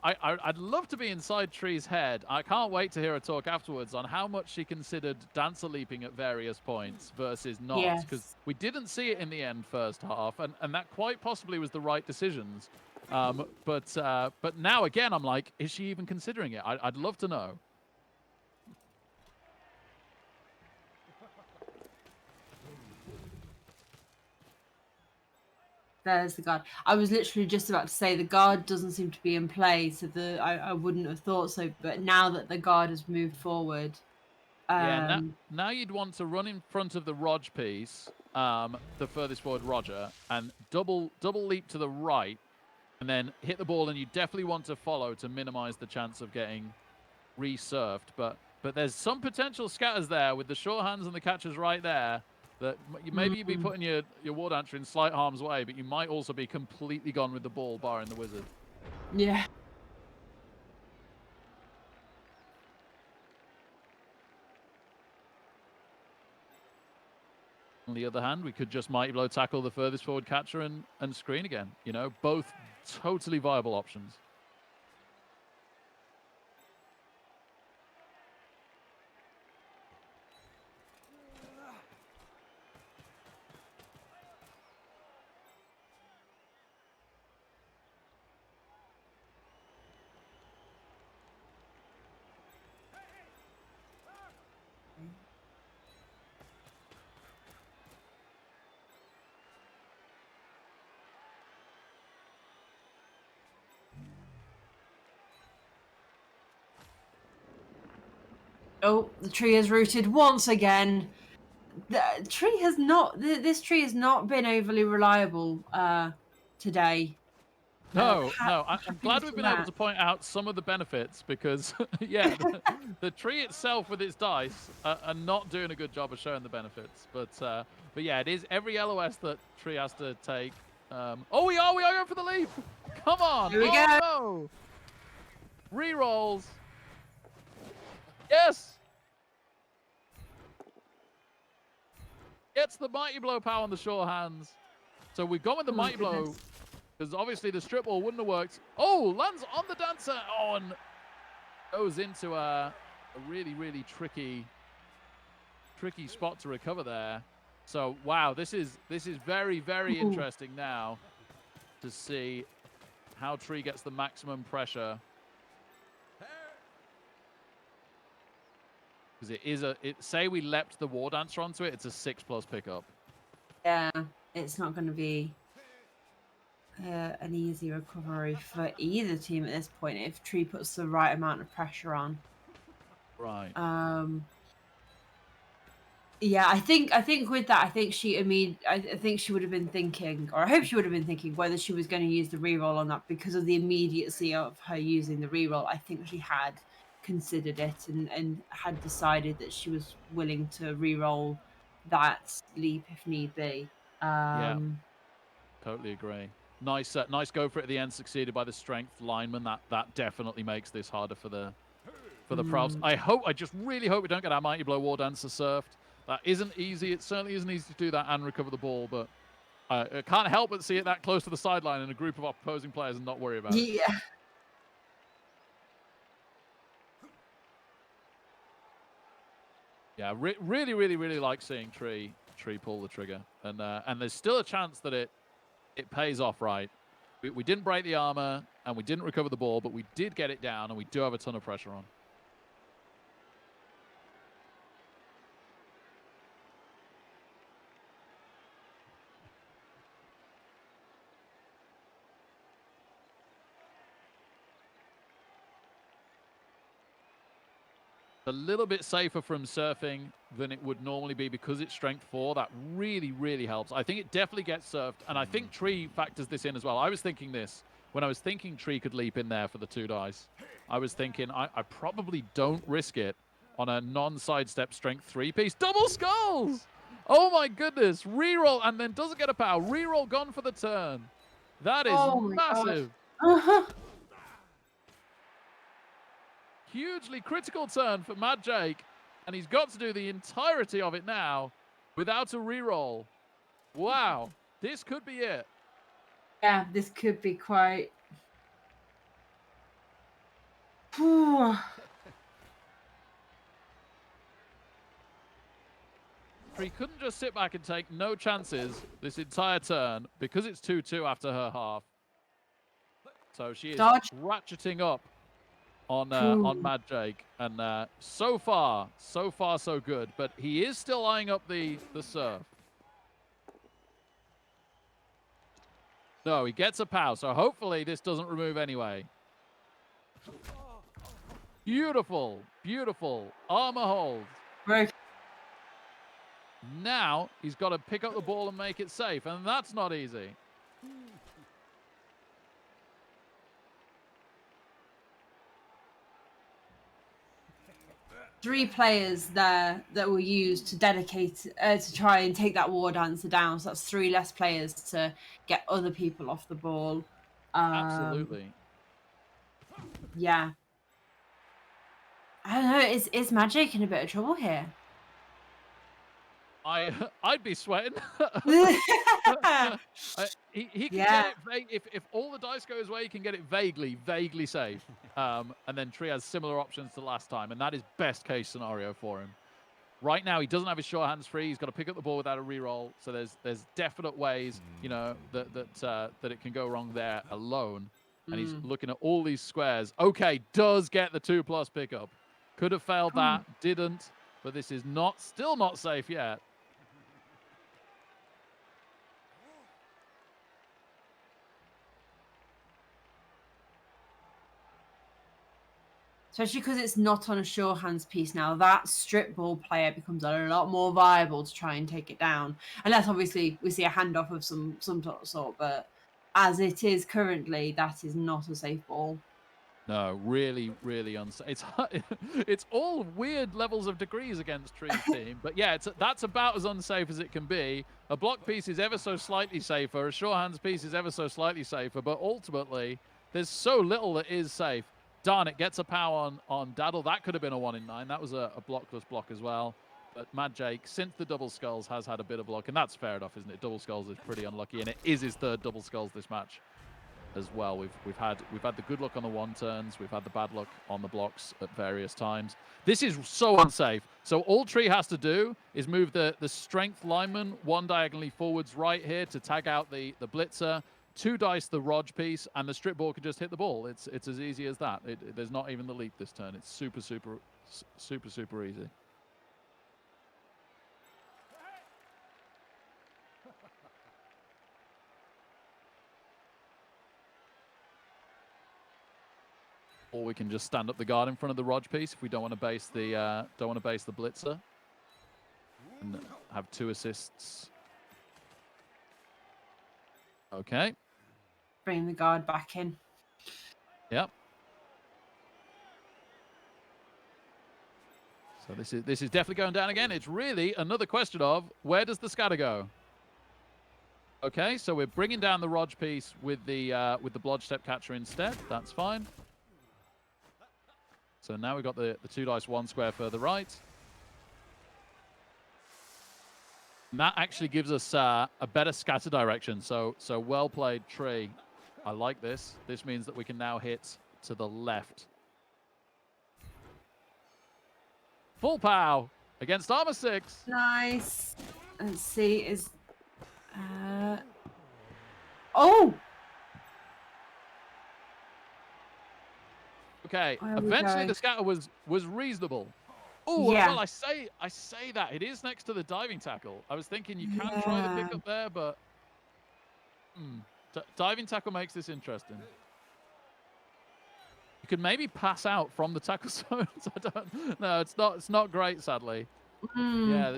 I'd love to be inside Tree's head. I can't wait to hear her talk afterwards on how much she considered dancer leaping at various points versus not, because we didn't see it in the end first half, and that quite possibly was the right decisions. But now again, I'm like, is she even considering it? I'd love to know.
There's the guard. I was literally just about to say the guard doesn't seem to be in play, so I wouldn't have thought so. But now that the guard has moved forward,
Yeah, now you'd want to run in front of the Rog piece, the furthest forward Roger, and double leap to the right, and then hit the ball. And you definitely want to follow to minimize the chance of getting resurfed. But there's some potential scatters there with the short hands and the catchers right there. That maybe you'd be putting your war dancer in slight harm's way, but you might also be completely gone with the ball, barring the wizard.
yeah.
On the other hand, we could just Mighty Blow tackle the furthest forward catcher and screen again. You know, both totally viable options.
Oh, the tree is rooted once again. This tree has not been overly reliable today.
No. I'm glad we've been able to point out some of the benefits because, yeah, the tree itself with its dice are not doing a good job of showing the benefits. But yeah, it is every LOS that tree has to take. Oh, we are going for the leap. Come on.
Here we go.
No. Rerolls. Yes. Gets the Mighty Blow power on the short hands. So we've gone with the Mighty Blow. Because obviously the strip ball wouldn't have worked. Oh, lands on the dancer. Oh, and goes into a really, really tricky spot to recover there. So, wow, this is very, very interesting now to see how Tree gets the maximum pressure. Because say we leapt the War Dancer onto it, it's a 6+ pickup.
Yeah, it's not going to be an easy recovery for either team at this point if Tree puts the right amount of pressure on.
Right.
Yeah, I think with that, I think she would have been thinking, or I hope she would have been thinking whether she was going to use the reroll on that because of the immediacy of her using the reroll. I think she had considered it and had decided that she was willing to reroll that leap if need be.
Yeah, totally agree. Nice go for it at the end, succeeded by the strength lineman. That definitely makes this harder for the Pravs. I just really hope we don't get our Mighty Blow War Dancer surfed. That isn't easy. It certainly isn't easy to do that and recover the ball, but I can't help but see it that close to the sideline in a group of opposing players and not worry about it.
Yeah.
Yeah, really, really, really like seeing Tree pull the trigger, and there's still a chance that it pays off. Right, we didn't break the armor and we didn't recover the ball, but we did get it down, and we do have a ton of pressure on. A little bit safer from surfing than it would normally be because it's strength 4. That really, really helps. I think it definitely gets surfed, and I think Tree factors this in as well. I was thinking this when I was thinking Tree could leap in there for the 2 dice. I was thinking I probably don't risk it on a non-sidestep strength 3 piece. Double skulls! Oh my goodness. Reroll and then doesn't get a power. Reroll gone for the turn. That is massive. Hugely critical turn for Madjake, and he's got to do the entirety of it now without a reroll. Wow, this could be it.
Yeah, this could be quite...
He couldn't just sit back and take no chances this entire turn because it's 2-2 after her half. So she is ratcheting up on Madjake, and so far so good, but he is still eyeing up the surf. No, he gets a POW, so hopefully this doesn't remove anyway. Beautiful, beautiful. Armor hold.
Broke.
Now he's got to pick up the ball and make it safe, and that's not easy.
3 players there that were used to dedicate to try and take that war dancer down. So that's 3 less players to get other people off the ball.
Absolutely.
Yeah. I don't know. Is Madjake in a bit of trouble here?
I'd be sweating. He can
Yeah.
get it if all the dice go his way, he can get it vaguely safe. And then Tree has similar options to last time, and that is best case scenario for him. Right now, he doesn't have his short hands free. He's got to pick up the ball without a reroll. So there's definite ways, you know, that it can go wrong there alone. And he's looking at all these squares. Okay, does get the 2+ pickup. Could have failed that, didn't. But this is still not safe yet.
Especially because it's not on a sure hands piece now. That strip ball player becomes a lot more viable to try and take it down. Unless obviously we see a handoff of some sort. But as it is currently, that is not a safe ball.
No, really unsafe. It's all weird levels of degrees against Tree's team. But yeah, that's about as unsafe as it can be. A block piece is ever so slightly safer. A short hands piece is ever so slightly safer. But ultimately, there's so little that is safe. Darn it, gets a power on Daddle. That could have been a 1 in 9. That was a blockless block as well. But Madjake, since the double skulls, has had a bit of luck. And that's fair enough, isn't it? Double skulls is pretty unlucky. And it is his 3rd double skulls this match as well. We've had the good luck on the 1 turns. We've had the bad luck on the blocks at various times. This is so unsafe. So all Tree has to do is move the strength lineman 1 diagonally forwards right here to tag out the blitzer. 2 dice the Rog piece, and the strip ball can just hit the ball. It's as easy as that. There's not even the leap this turn. It's super easy. Or we can just stand up the guard in front of the Rog piece if we don't want to base the blitzer, and have 2 assists. Okay.
Bring the guard back in.
Yep. So this is definitely going down again. It's really another question of where does the scatter go? Okay, so we're bringing down the Rog piece with the Blodge Step Catcher instead. That's fine. So now we've got the 2 dice 1 square further right. And that actually gives us a better scatter direction. So well played, Tree. I like this. This means that we can now hit to the left. Full POW against armor 6.
Nice. Let's see. Oh!
Okay.
There we
Eventually
go.
the scatter was reasonable. Oh,
Yeah.
well, I say that. It is next to the diving tackle. I was thinking you can try the pickup there, but diving tackle makes this interesting. You could maybe pass out from the tackle zones. I don't. No, it's not great, sadly. Yeah,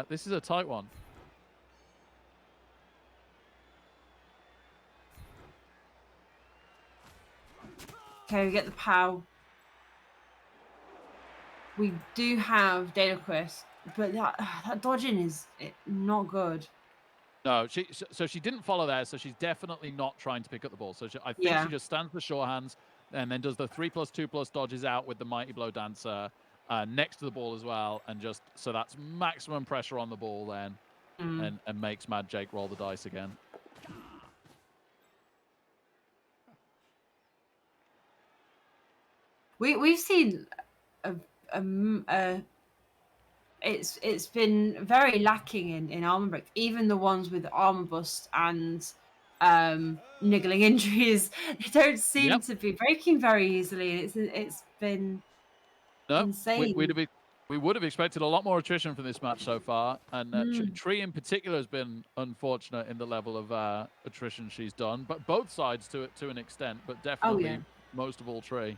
this is a tight one.
Okay, we get the POW. We do have Data Quest, but that dodging is not good.
No, she didn't follow there, so she's definitely not trying to pick up the ball. So I think she just stands for short hands and then does the 3+2+ dodges out with the Mighty Blow Dancer next to the ball as well, and just so that's maximum pressure on the ball then, and makes Madjake roll the dice again.
We've seen it's been very lacking in armor break. Even the ones with armor bust and niggling injuries, they don't seem to be breaking very easily. It's been insane.
We'd We would have expected a lot more attrition from this match so far, and Tree in particular has been unfortunate in the level of attrition she's done, but both sides to an extent, but definitely most of all Tree.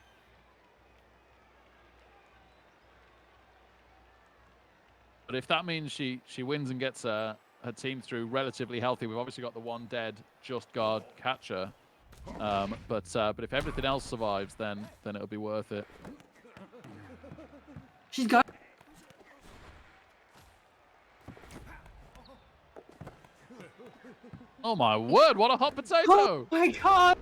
But if that means she wins and gets her team through relatively healthy, we've obviously got the one dead just guard catcher, but if everything else survives, then it'll be worth it.
She's got.
Oh my word, what a hot potato!
Oh my god!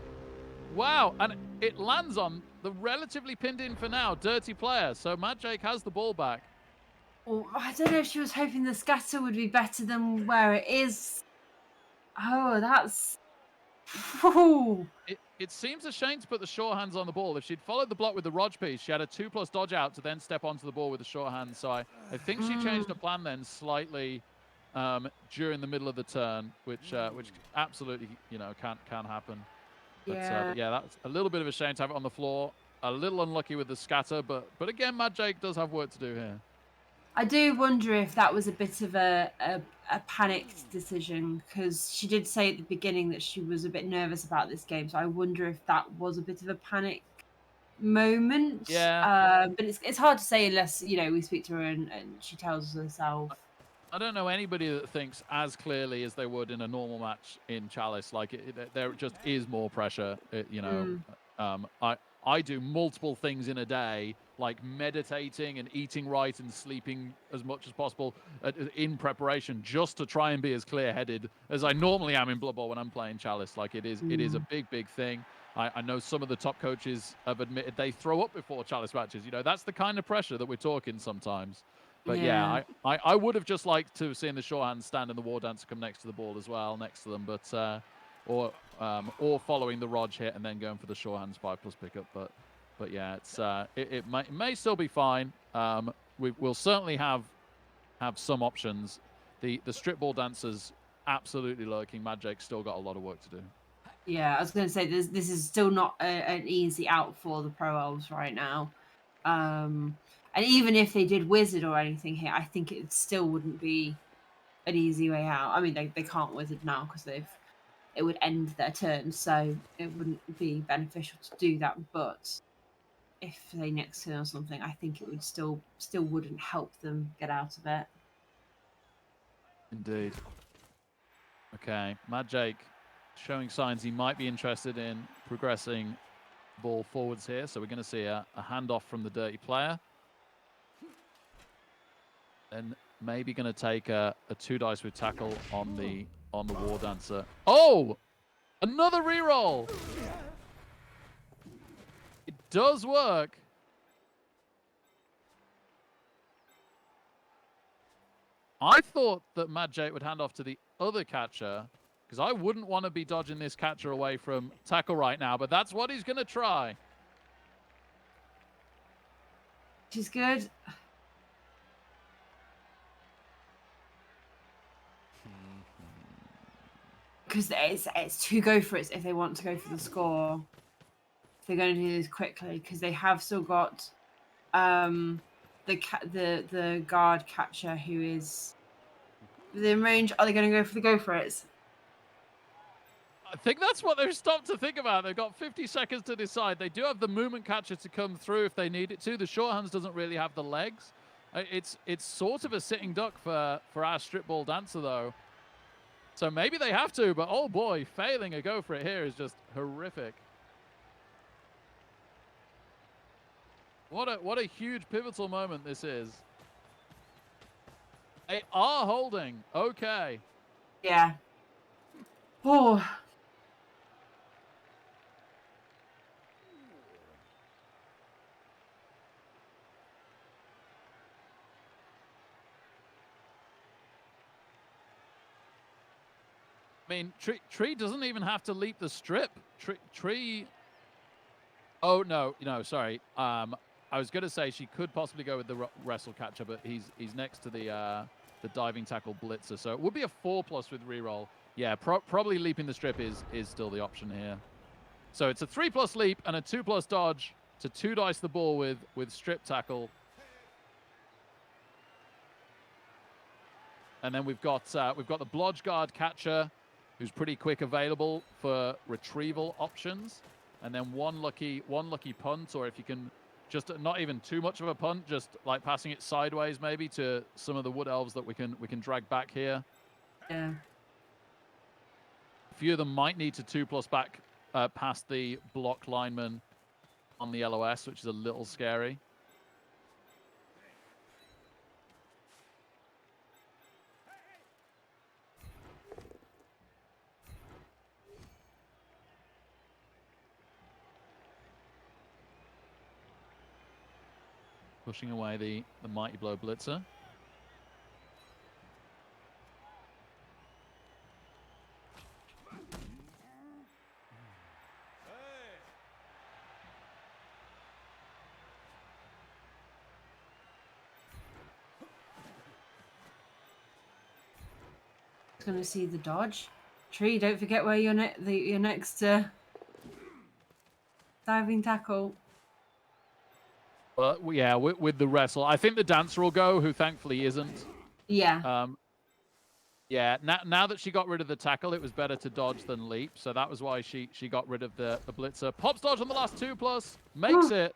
Wow, and it lands on the relatively pinned in for now dirty player, so Madjake has the ball back.
Oh, I don't know if she was hoping the scatter would be better than where it is. Oh, that's... Ooh.
It seems a shame to put the short hands on the ball. If she'd followed the block with the Rog piece, she had a 2+ dodge out to then step onto the ball with the short hands. So I think she changed the plan then slightly during the middle of the turn, which absolutely can happen. But yeah, that's a little bit of a shame to have it on the floor. A little unlucky with the scatter, but again, Madjake does have work to do here.
I do wonder if that was a bit of a panicked decision, because she did say at the beginning that she was a bit nervous about this game. So I wonder if that was a bit of a panic moment.
Yeah.
But it's hard to say unless we speak to her and she tells us herself.
I don't know anybody that thinks as clearly as they would in a normal match in Chalice. Like there just is more pressure. I do multiple things in a day, like meditating and eating right and sleeping as much as possible in preparation, just to try and be as clear-headed as I normally am in Blood Bowl when I'm playing Chalice. Like it is a big thing. I know some of the top coaches have admitted they throw up before Chalice matches. That's the kind of pressure that we're talking sometimes. But yeah, I would have just liked to have seen the shorthand stand and the War Dancer come next to the ball as well, next to them. But or following the Rog hit and then going for the shorthands 5+ pickup. But yeah, it may still be fine. We'll certainly have some options. The strip ball dancers absolutely lurking. Madjake's still got a lot of work to do.
Yeah, I was going to say this is still not an easy out for the Pro Elves right now. And even if they did Wizard or anything here, I think it still wouldn't be an easy way out. I mean, they can't Wizard now because it would end their turn, so it wouldn't be beneficial to do that. But if they next turn or something, I think it would still wouldn't help them get out of it.
Indeed. Okay, Madjake showing signs he might be interested in progressing the ball forwards here. So we're going to see a handoff from the dirty player. And maybe going to take a 2 dice with tackle on the War Dancer. Oh! Another reroll! It does work. I thought that Madjake would hand off to the other catcher, because I wouldn't want to be dodging this catcher away from tackle right now, but that's what he's going to try.
She's good. Because it's to go for it if they want to go for the score. If they're going to do this quickly, because they have still got the guard catcher who is within range. Are they going to go for the go for it?
I think that's what they've stopped to think about. They've got 50 seconds to decide. They do have the movement catcher to come through if they need it to. The shorthands doesn't really have the legs. It's sort of a sitting duck for our strip ball dancer though. So maybe they have to, but oh boy, failing a go for it here is just horrific. What a huge pivotal moment this is. They are holding. Okay.
Yeah. Oh.
I mean, Tree doesn't even have to leap the strip. Tree. Oh no, sorry. I was going to say she could possibly go with the wrestle catcher, but he's next to the diving tackle blitzer, so it would be a 4+ with reroll. Yeah, probably leaping the strip is still the option here. So it's a 3+ leap and a 2+ dodge to 2 dice the ball with strip tackle. And then we've got the Blodge Guard catcher, who's pretty quick available for retrieval options. And then one lucky punt, or if you can just not even too much of a punt, just like passing it sideways maybe to some of the wood elves that we can drag back here.
Yeah.
A few of them might need to 2+ back past the block lineman on the LOS, which is a little scary. Pushing away the Mighty Blow Blitzer.
Going to see the dodge. Tree, don't forget where your next diving tackle.
But yeah, with the wrestle, I think the dancer will go, who thankfully isn't.
Yeah.
Yeah. Now that she got rid of the tackle, it was better to dodge than leap, so that was why she got rid of the blitzer. Pops dodge on the last 2+, makes it.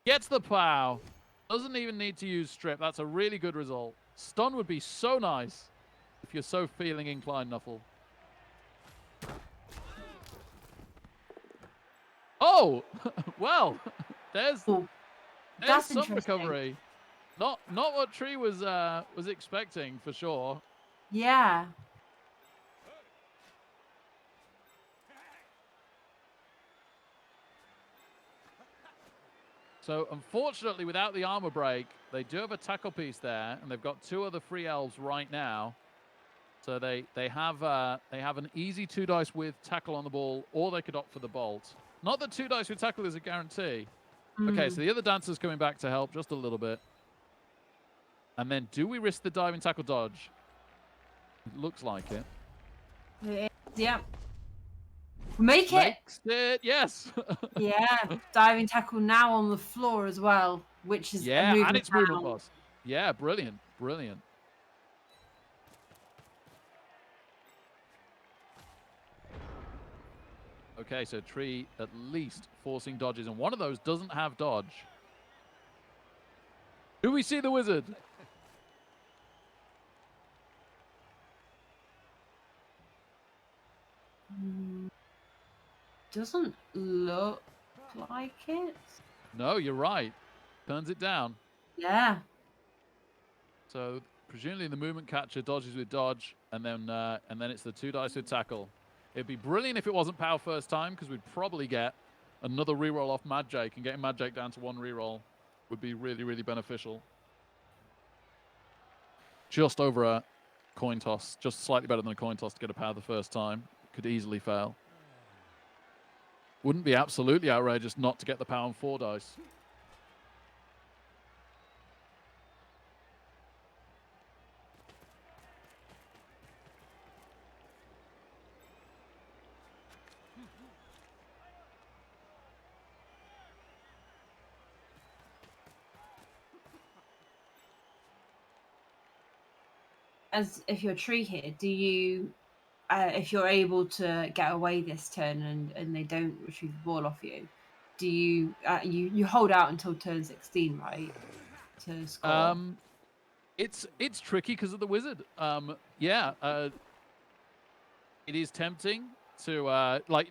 Gets the plow. Doesn't even need to use strip. That's a really good result. Stun would be so nice if you're so feeling inclined, Nuffle. Oh, well, there's
That's
some
interesting.
recovery. Not what Tree was expecting for sure.
Yeah.
So unfortunately, without the armor break, they do have a tackle piece there, and they've got 2 other free elves right now. So they have an easy 2 dice with tackle on the ball, or they could opt for the bolt. Not that 2 dice with tackle is a guarantee. Okay, so the other dancer's coming back to help just a little bit. And then do we risk the diving tackle dodge? It looks like it.
Yeah. Make it.
Makes it, yes.
Yeah. Diving tackle now on the floor as well, which is
Yeah,
a
and it's movement
down.
loss. Yeah, brilliant, brilliant. Okay, so Tree at least forcing dodges, and one of those doesn't have dodge. Do we see the wizard?
Doesn't look like it.
No, you're right. Turns it down.
Yeah.
So presumably the movement catcher dodges with dodge, and then it's the 2 dice with tackle. It'd be brilliant if it wasn't power first time, because we'd probably get another reroll off Madjake, and getting Madjake down to 1 reroll would be really, really beneficial. Just over a coin toss, just slightly better than a coin toss to get a power the first time. Could easily fail. Wouldn't be absolutely outrageous not to get the power on 4 dice.
As if you're Tree here, do you, if you're able to get away this turn and they don't retrieve the ball off you, do you you hold out until turn 16, right? To score.
It's tricky because of the wizard. Yeah, it is tempting to like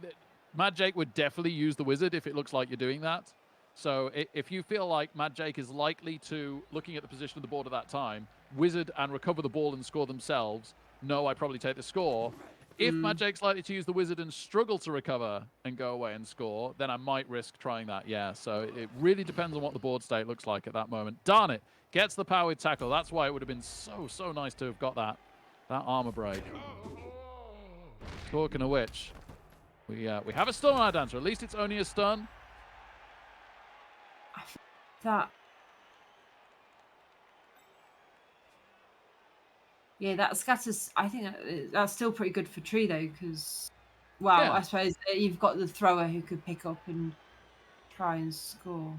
Madjake would definitely use the wizard if it looks like you're doing that. So if you feel like Madjake is likely to, looking at the position of the board at that time, wizard and recover the ball and score themselves, no, I probably take the score. If Madjake's likely to use the wizard and struggle to recover and go away and score, then I might risk trying that, yeah. So it really depends on what the board state looks like at that moment. Darn it, gets the power with tackle. That's why it would have been so nice to have got that armor break. Talking of which, we have a stun on our dancer. At least it's only a stun.
That. Yeah, that scatters. I think that's still pretty good for Tree though, because, well,
Yeah.
I suppose you've got the thrower who could pick up and try and score.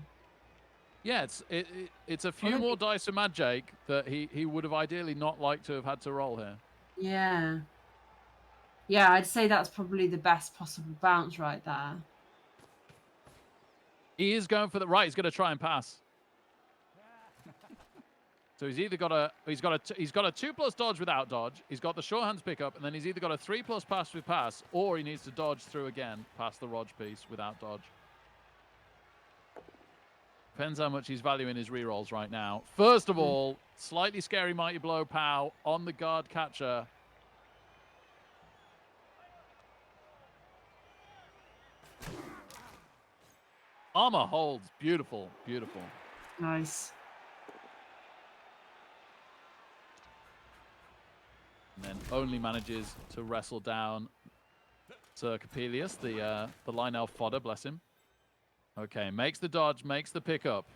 Yeah, it's a few more dice for Madjake that he would have ideally not liked to have had to roll here.
Yeah. Yeah, I'd say that's probably the best possible bounce right there.
He is going for the right. He's going to try and pass. So he's either got a 2+ dodge without dodge. He's got the short hands pickup, and then he's either got a 3+ pass with pass, or he needs to dodge through again past the Rog piece without dodge. Depends how much he's valuing his rerolls right now. First of all, slightly scary Mighty Blow Pow on the guard catcher. Armor holds. Beautiful, beautiful.
Nice.
And then only manages to wrestle down Sir Capelius, the line elf fodder, bless him. Okay, makes the dodge, makes the pickup.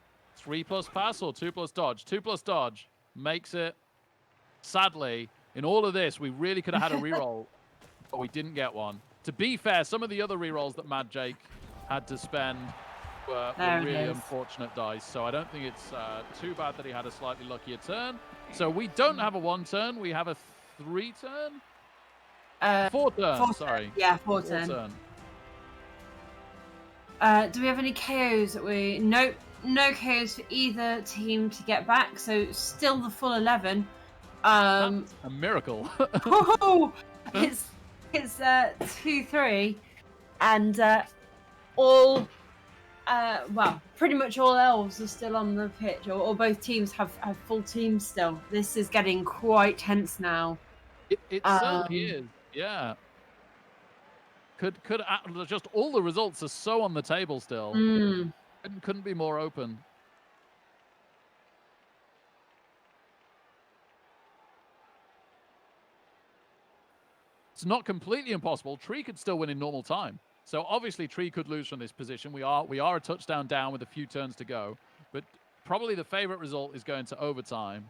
3+ pass or 2+ dodge? 2+ dodge makes it. Sadly, in all of this, we really could have had a reroll, but we didn't get one. To be fair, some of the other rerolls that Madjake had to spend were really unfortunate dice, so I don't think it's too bad that he had a slightly luckier turn. So we don't have a 1 turn, we have a 3 turn? 4 turn, sorry.
Yeah, 4 turn. Do we have any KOs that we... Nope, no KOs for either team to get back, so still the full 11.
That's a miracle.
It's 2-3, and all... well, pretty much all elves are still on the pitch, or both teams have full teams still. This is getting quite tense now.
It certainly is, yeah. Could just all the results are so on the table still. Couldn't be more open. It's not completely impossible. Tree could still win in normal time. So obviously Tree could lose from this position. We are a touchdown down with a few turns to go, but probably the favorite result is going to overtime.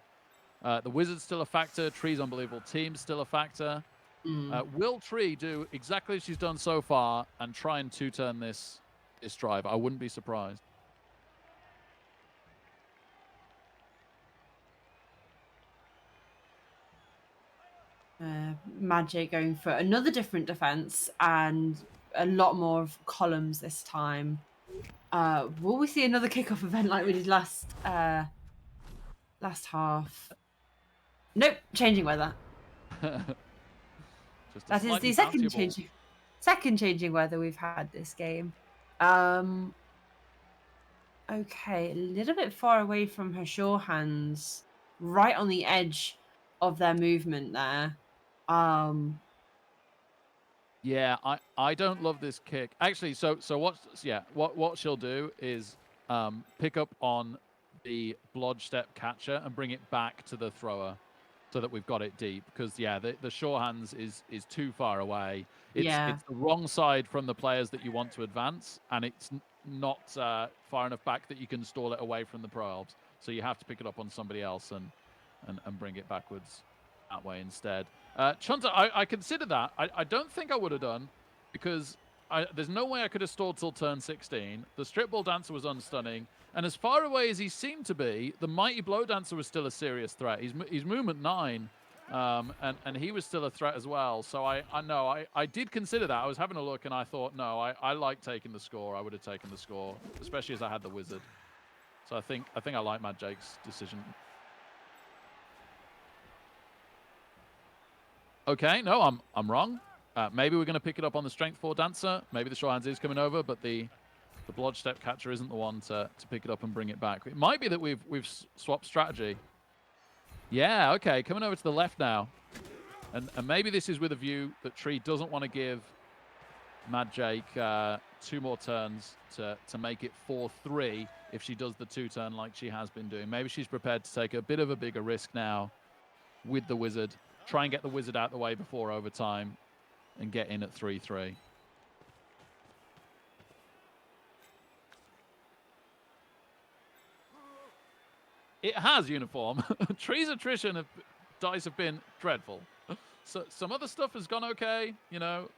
The Wizard's still a factor. Tree's unbelievable team's still a factor. Will Tree do exactly as she's done so far and try and 2-turn this drive? I wouldn't be surprised.
Madjake going for another different defense and a lot more of columns this time. Will we see another kickoff event like we did last half? Nope, changing weather. That is the second changing weather we've had this game. Okay, a little bit far away from her sure hands, right on the edge of their movement there.
Yeah, I don't love this kick. Actually, so what she'll do is pick up on the blodge step catcher and bring it back to the thrower so that we've got it deep, because the sure hands is too far away. It's the wrong side from the players that you want to advance, and it's not far enough back that you can stall it away from the pro elves. So you have to pick it up on somebody else and bring it backwards that way instead. Chunta, I consider that. I don't think I would have done, because there's no way I could have stalled till turn 16. The strip ball dancer was unstunning, and as far away as he seemed to be, the mighty blow dancer was still a serious threat. He's movement 9, and he was still a threat as well. So I did consider that. I was having a look, and I thought, no, I like taking the score. I would have taken the score, especially as I had the wizard. So I think I like Madjake's decision. Okay, no, I'm wrong. Maybe we're going to pick it up on the strength 4 dancer. Maybe the short hands is coming over, but the blodge step catcher isn't the one to pick it up and bring it back. It might be that we've swapped strategy. Yeah, okay, coming over to the left now. And maybe this is with a view that Tree doesn't want to give Madjake 2 more turns to make it 4-3 if she does the 2-turn like she has been doing. Maybe she's prepared to take a bit of a bigger risk now with the wizard. Try and get the wizard out the way before overtime and get in at 3-3. It has uniform. Tree's attrition dice have been dreadful. So some other stuff has gone okay. You know,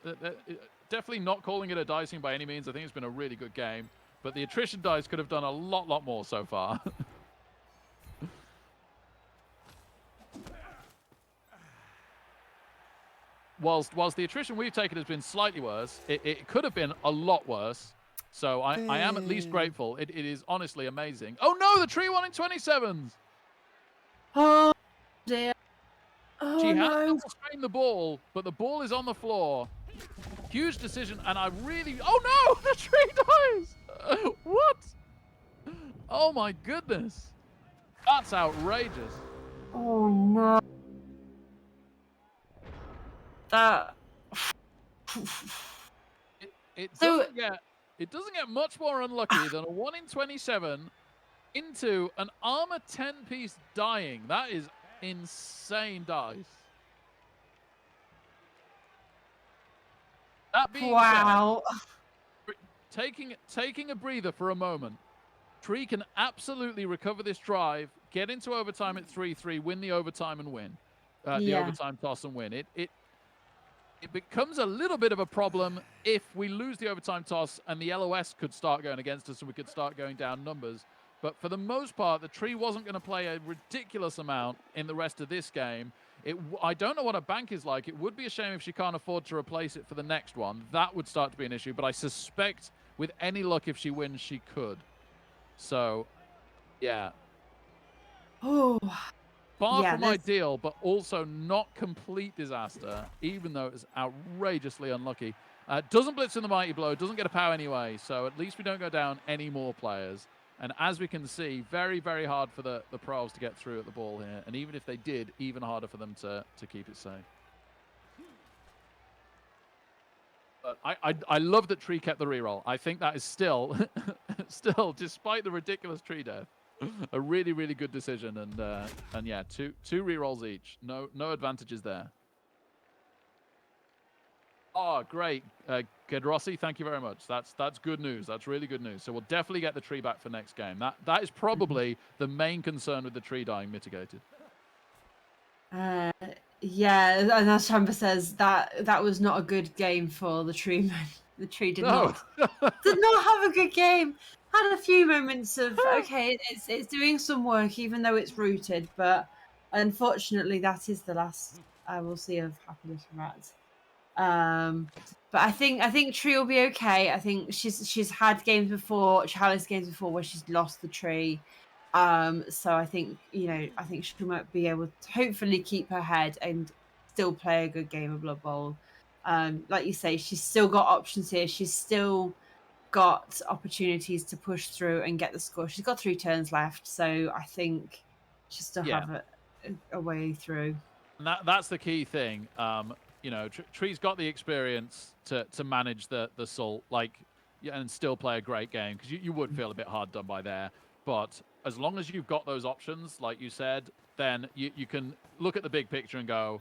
definitely not calling it a dicing by any means. I think it's been a really good game. but the attrition dice could have done a lot more so far. whilst the attrition we've taken has been slightly worse, it could have been a lot worse. So I am at least grateful. It is honestly amazing. Oh no, the tree won in 27s.
Oh dear. Oh
She
no.
has double strained the ball, but the ball is on the floor. Huge decision, and I really... Oh no, the tree dies. What? Oh my goodness. That's outrageous.
Oh no. That.
It
So-
doesn't get much more unlucky than a 1 in 27 into an armor 10-piece dying. That is insane dice. That being
Wow.
said, taking a breather for a moment, Tree can absolutely recover this drive, get into overtime at 3-3, win the overtime and win. The
Yeah.
overtime toss and win. It becomes a little bit of a problem if we lose the overtime toss and the LOS could start going against us and we could start going down numbers. But for the most part, the Tree wasn't going to play a ridiculous amount in the rest of this game. I don't know what a bank is like. It would be a shame if she can't afford to replace it for the next one. That would start to be an issue. But I suspect with any luck, if she wins, she could. So, yeah.
Oh.
Far
Yeah,
from
there's-
ideal, but also not complete disaster, even though it was outrageously unlucky. Doesn't blitz in the Mighty Blow, doesn't get a power anyway, so at least we don't go down any more players. And as we can see, very, very hard for the pros to get through at the ball here. And even if they did, even harder for them to keep it safe. But I love that Tree kept the reroll. I think that is still, despite the ridiculous Tree death, a really, really good decision. And yeah, two rerolls each. No advantages there. Oh, great. Gedrossi, thank you very much. That's good news. That's really good news. So we'll definitely get the tree back for next game. That is probably the main concern with the tree dying mitigated.
Yeah, and as Chamber says, that was not a good game for the tree man. The tree did not have a good game. Had a few moments of okay, it's doing some work even though it's rooted, but unfortunately that is the last I will see of Happy Little Rats. But I think Tree will be okay. I think she's had games before, Chalice games before, where she's lost the tree. So I think she might be able to hopefully keep her head and still play a good game of Blood Bowl. Like you say, she's still got options here. She's still got opportunities to push through and get the score. She's got 3 turns left, so I think she'll still have a way through.
And that's the key thing. Tree's got the experience to manage the Salt, and still play a great game, because you would feel a bit hard done by there. But as long as you've got those options, like you said, then you can look at the big picture and go,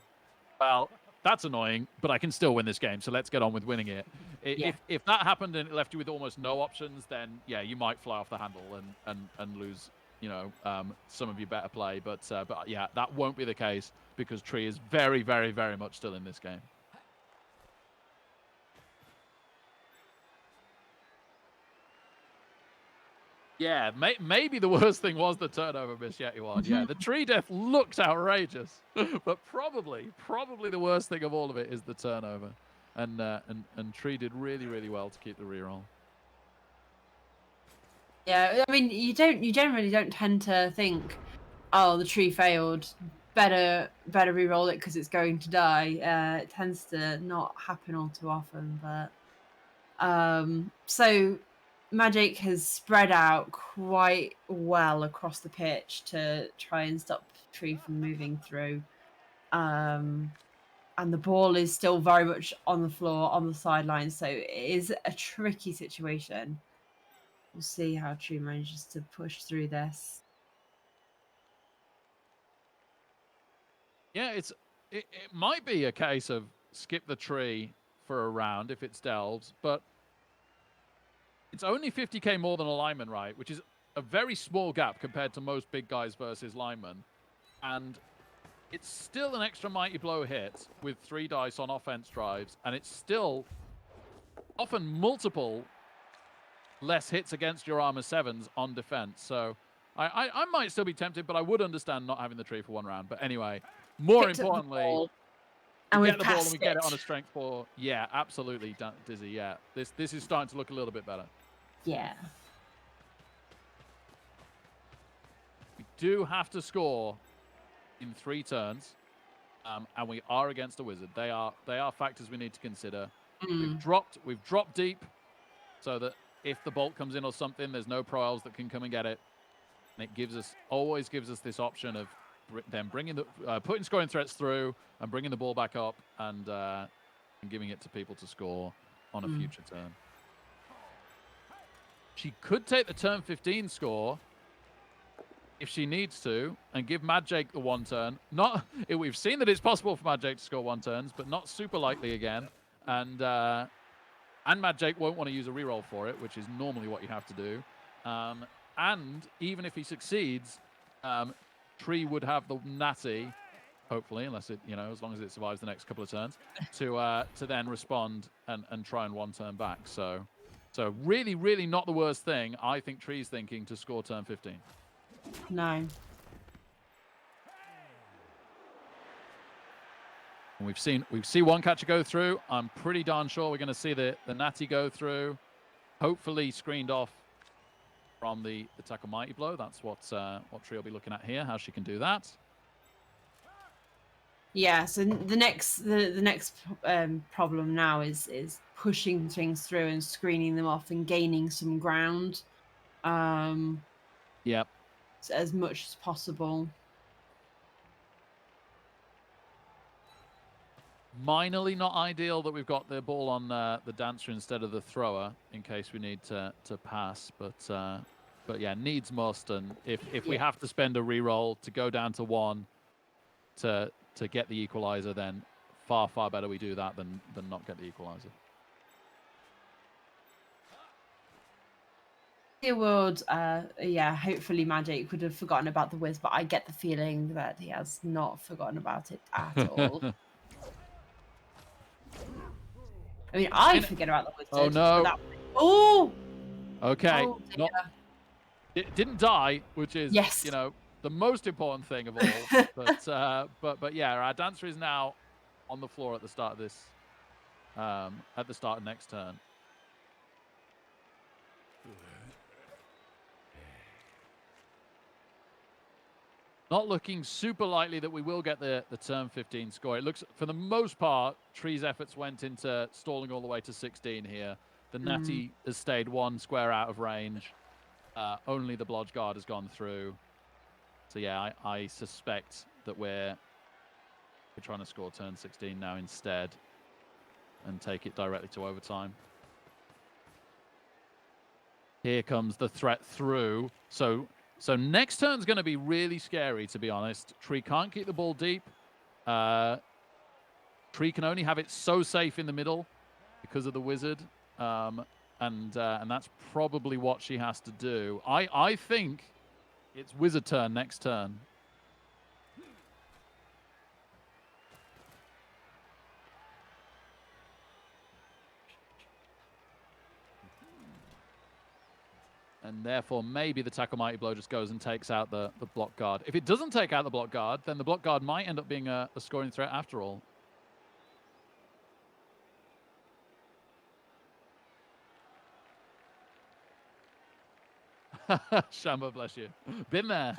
well, that's annoying, but I can still win this game, so let's get on with winning it. If that happened and it left you with almost no options, then yeah, you might fly off the handle and lose some of your better play. But yeah, that won't be the case, because Tree is very, very, very much still in this game. Yeah, maybe the worst thing was the turnover, Miss Yetiwan. Yeah, the tree death looks outrageous, but probably the worst thing of all of it is the turnover. And Tree did really, really well to keep the reroll.
Yeah, I mean, you generally don't tend to think, oh, the tree failed, better re-roll it because it's going to die. It tends to not happen all too often, but so Madjake has spread out quite well across the pitch to try and stop Tree from moving through. And the ball is still very much on the floor, on the sideline, so it is a tricky situation. We'll see how Tree manages to push through this.
Yeah, it might be a case of skip the tree for a round if it's delves, but it's only 50k more than a lineman, right? Which is a very small gap compared to most big guys versus linemen. And it's still an extra mighty blow hit with 3 dice on offense drives, and it's still often multiple less hits against your armor 7s on defense. So I might still be tempted, but I would understand not having the tree for 1 round. But anyway, more
Picked up the
importantly,
ball,
we
and
get
we've
the ball and
passed
we get it
it.
on a strength 4. Yeah, absolutely, Dizzy. Yeah, this is starting to look a little bit better.
Yeah.
We do have to score in 3 turns, and we are against a wizard. They are factors we need to consider. We've dropped deep, so that if the bolt comes in or something, there's no pro elves that can come and get it, and it always gives us this option of then bringing putting scoring threats through and bringing the ball back up and giving it to people to score on a future turn. She could take the turn 15 score if she needs to and give Madjake the 1 turn. We've seen that it's possible for Madjake to score 1 turns, but not super likely again. And Madjake won't want to use a reroll for it, which is normally what you have to do. And even if he succeeds, Tree would have the natty, hopefully, unless it, as long as it survives the next couple of turns, to then respond and try and 1 turn back. So really, really not the worst thing, I think Tree's thinking, to score turn 15.
No.
And we've seen 1 catcher go through. I'm pretty darn sure we're going to see the natty go through, hopefully screened off from the tackle mighty blow. That's what Tree will be looking at here, how she can do that.
Yeah, so the next problem now is pushing things through and screening them off and gaining some ground.
Yep.
As much as possible.
Minorly not ideal that we've got the ball on the dancer instead of the thrower in case we need to pass, but yeah, needs must. And if we have to spend a reroll to go down to 1 to get the equalizer, then far better we do that than not get the equalizer.
It would, hopefully Madjake would have forgotten about the whiz, but I get the feeling that he has not forgotten about it at all. I mean, I forget about the wizard.
Oh no!
Oh.
Okay.
Oh,
it didn't die, which is the most important thing of all. but yeah, our dancer is now on the floor at the start of this. At the start of next turn. Not looking super likely that we will get the turn 15 score. It looks, for the most part, Tree's efforts went into stalling all the way to 16 here. The natty has stayed 1 square out of range. Only the blodge guard has gone through. So yeah, I suspect that we're trying to score turn 16 now instead and take it directly to overtime. Here comes the threat through. So next turn's going to be really scary, to be honest. Tree can't keep the ball deep. Tree can only have it so safe in the middle because of the wizard. And that's probably what she has to do. I think it's wizard turn next turn. And therefore, maybe the tackle mighty blow just goes and takes out the block guard. If it doesn't take out the block guard, then the block guard might end up being a scoring threat after all. Shamba, bless you. Been there.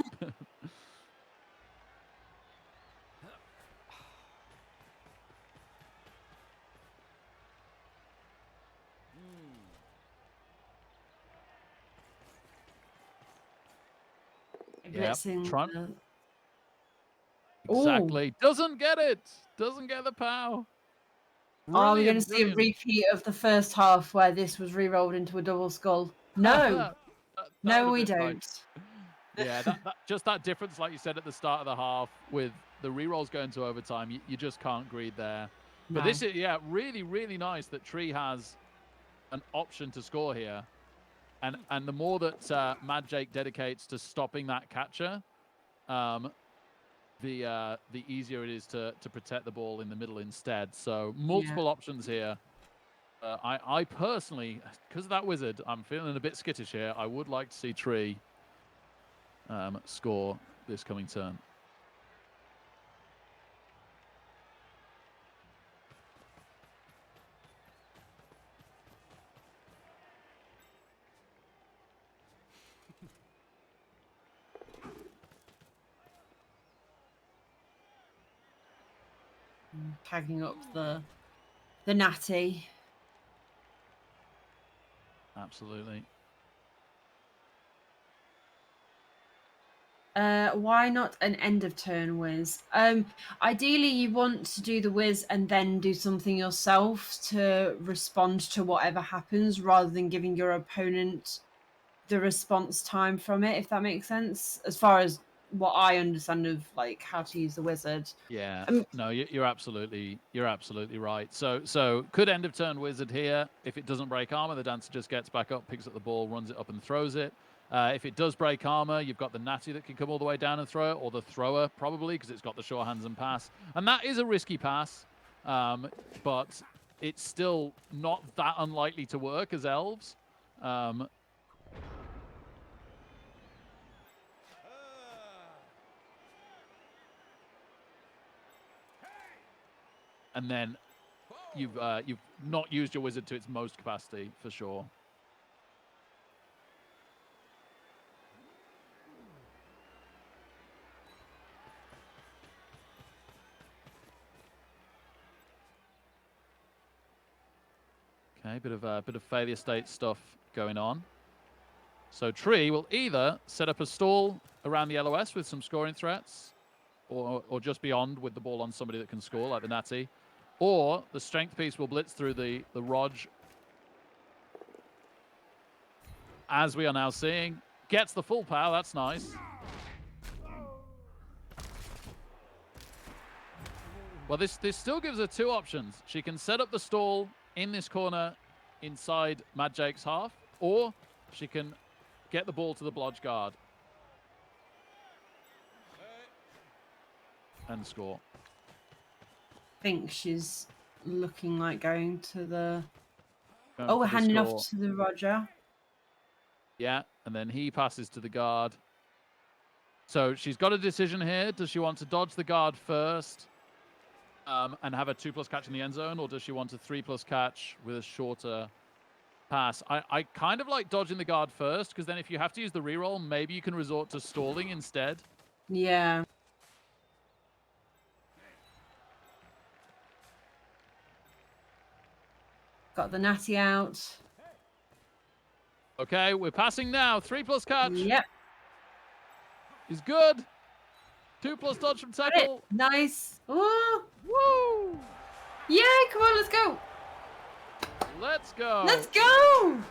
Blitzing.
Exactly. Doesn't get it. Doesn't get the pow.
Are we going to see a repeat of the first half where this was re-rolled into a double skull? No. No, we don't.
Yeah, just that difference, like you said at the start of the half, with the re-rolls going to overtime, you just can't greed there.
No.
But this is, really, really nice that Tree has an option to score here. And the more that Madjake dedicates to stopping that catcher, the easier it is to protect the ball in the middle instead. So multiple options here. I personally, because of that wizard, I'm feeling a bit skittish here. I would like to see Tree score this coming turn.
Tagging up the natty.
Absolutely.
Why not an end of turn whiz? Ideally, you want to do the whiz and then do something yourself to respond to whatever happens, rather than giving your opponent the response time from it. If that makes sense, as far as what I understand of like how to use the wizard.
Yeah. No, you're absolutely right. So could end of turn wizard here. If it doesn't break armor, the dancer just gets back up, picks up the ball, runs it up, and throws it. If it does break armor, you've got the natty that can come all the way down and throw it, or the thrower probably, because it's got the sure hands and pass. And that is a risky pass, but it's still not that unlikely to work as elves. And then you've not used your wizard to its most capacity for sure. Okay, bit of failure state stuff going on. So Tree will either set up a stall around the LOS with some scoring threats, or just beyond with the ball on somebody that can score, like the natty, or the strength piece will blitz through the Rog, as we are now seeing. Gets the full power, that's nice. Well, this still gives her two options. She can set up the stall in this corner inside Madjake's half, or she can get the ball to the Blodge guard and score.
I think she's looking like going to the...
Going
Oh,
for
we're
the
handing
score.
off to the Roger.
Yeah, and then he passes to the guard. So she's got a decision here. Does she want to dodge the guard first and have a 2+ catch in the end zone, or does she want a 3+ catch with a shorter pass? I kind of like dodging the guard first, because then if you have to use the reroll, maybe you can resort to stalling instead.
Yeah. Got the natty out.
Okay, we're passing now. 3+ catch
Yep.
is good. 2+ dodge from
Got it.
tackle.
Nice. Ooh.
Woo!
Yeah, come on, let's go.
Let's go.
Let's go.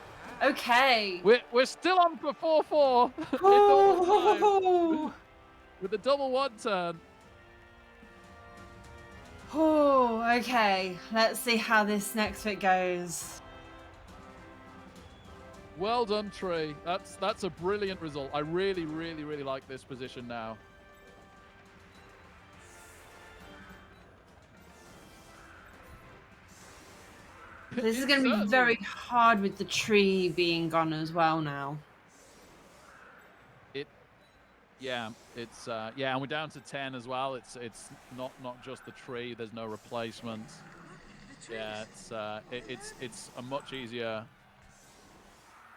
Okay.
We're still on for 4-4
Oh.
with a double one turn.
Oh, okay. Let's see how this next bit goes.
Well done, Tree. That's a brilliant result. I really, really, really like this position now.
This is going to be very hard with the tree being gone as well now.
Yeah, it's yeah, and we're down to 10 as well. It's not just the tree. There's no replacement. Yeah, it's a much easier.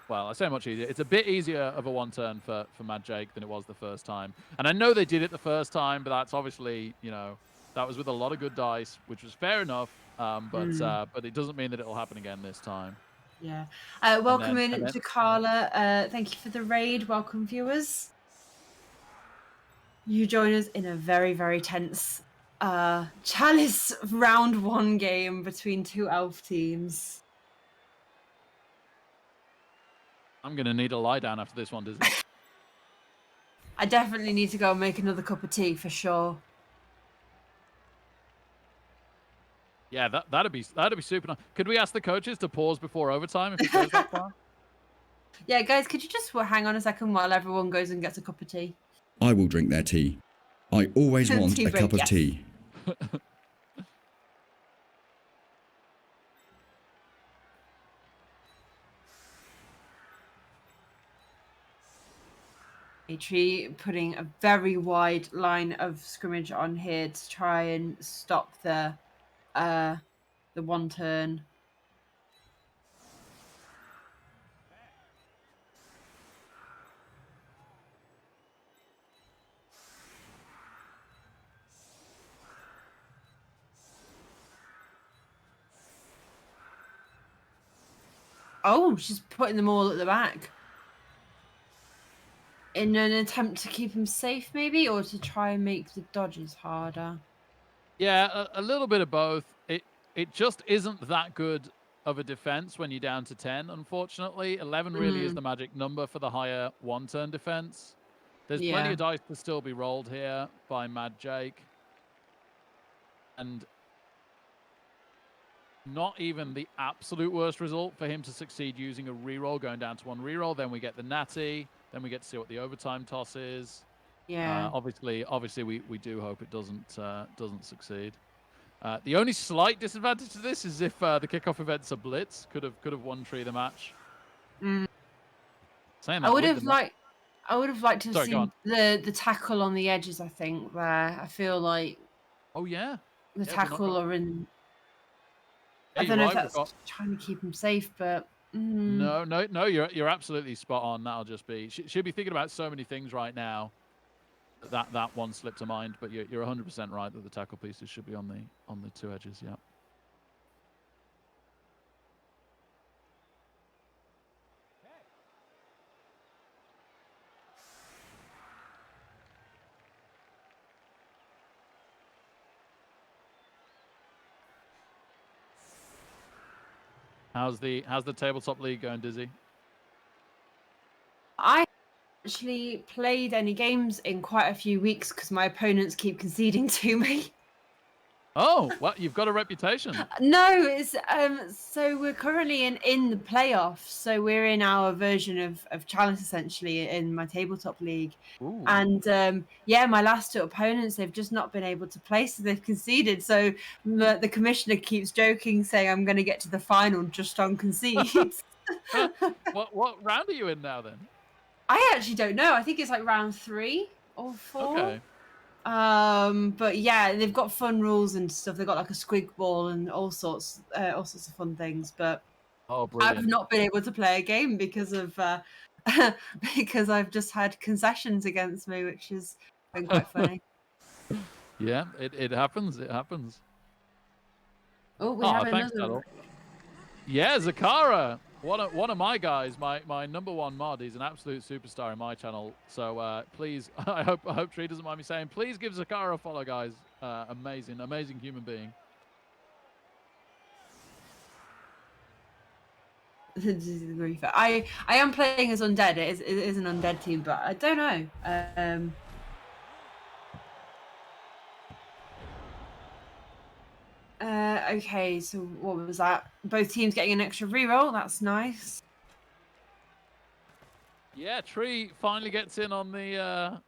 Well, I say much easier. It's a bit easier of a one turn for Madjake than it was the first time. And I know they did it the first time, but that's obviously, you know, that was with a lot of good dice, which was fair enough. But it doesn't mean that it'll happen again this time.
Yeah. Welcome in to Carla. Thank you for the raid. Welcome, viewers. You join us in a very, very tense Chalice round 1 game between 2 elf teams.
I'm going to need a lie down after this one, Dizzy.
I definitely need to go and make another cup of tea for sure.
Yeah, that'd be super nice. Could we ask the coaches to pause before overtime if it goes that far?
Yeah, guys, could you just hang on a second while everyone goes and gets a cup of tea?
I will drink their tea. I always want
Tea
a
break,
cup of
yes.
tea.
Tree putting a very wide line of scrimmage on here to try and stop the one turn. Oh, she's putting them all at the back. In an attempt to keep him safe, maybe, or to try and make the dodges harder.
Yeah, a little bit of both. It just isn't that good of a defense when you're down to 10, unfortunately. 11 really is the magic number for the higher one-turn defense. There's plenty of dice to still be rolled here by Madjake. And not even the absolute worst result for him to succeed using a reroll, going down to one reroll. Then we get the natty. Then we get to see what the overtime toss is.
Yeah.
Obviously, we do hope it doesn't succeed. The only slight disadvantage to this is if the kickoff event's a blitz, could have won Tree the match. Saying that,
I would have liked to have
Sorry, go
seen the tackle on the edges. I think there. I feel like.
Oh yeah.
The tackle or in. I don't know if that's trying to keep him safe, but.
No, you're absolutely spot on. That'll just be. She'll be thinking about so many things right now. That one slipped to mind, but you're 100% right that the tackle pieces should be on the two edges. Yeah. How's the tabletop league going, Dizzy?
I actually played any games in quite a few weeks because my opponents keep conceding to me.
Oh, well, you've got a reputation.
No, it's so we're currently in the playoffs. So we're in our version of Chalice essentially in my tabletop league.
Ooh.
And yeah, my last two opponents, they've just not been able to play, so they've conceded. So the commissioner keeps joking, saying I'm going to get to the final just on concedes.
What round are you in now then?
I actually don't know. I think it's like round 3 or 4.
Okay.
But yeah, they've got fun rules and stuff. They've got like a squig ball and all sorts of fun things. But I've not been able to play a game because of because I've just had concessions against me, which has been quite funny.
Yeah, it happens. It happens.
Oh, we have
thanks,
another.
Yeah, Zakara. One of my guys, my #1 mod. He's an absolute superstar in my channel. So please, I hope Tree doesn't mind me saying, please give Zakara a follow, guys. Amazing human being.
I am playing as undead. It is an undead team, but I don't know. Okay, so what was that? Both teams getting an extra reroll. That's nice.
Yeah, Tree finally gets in on the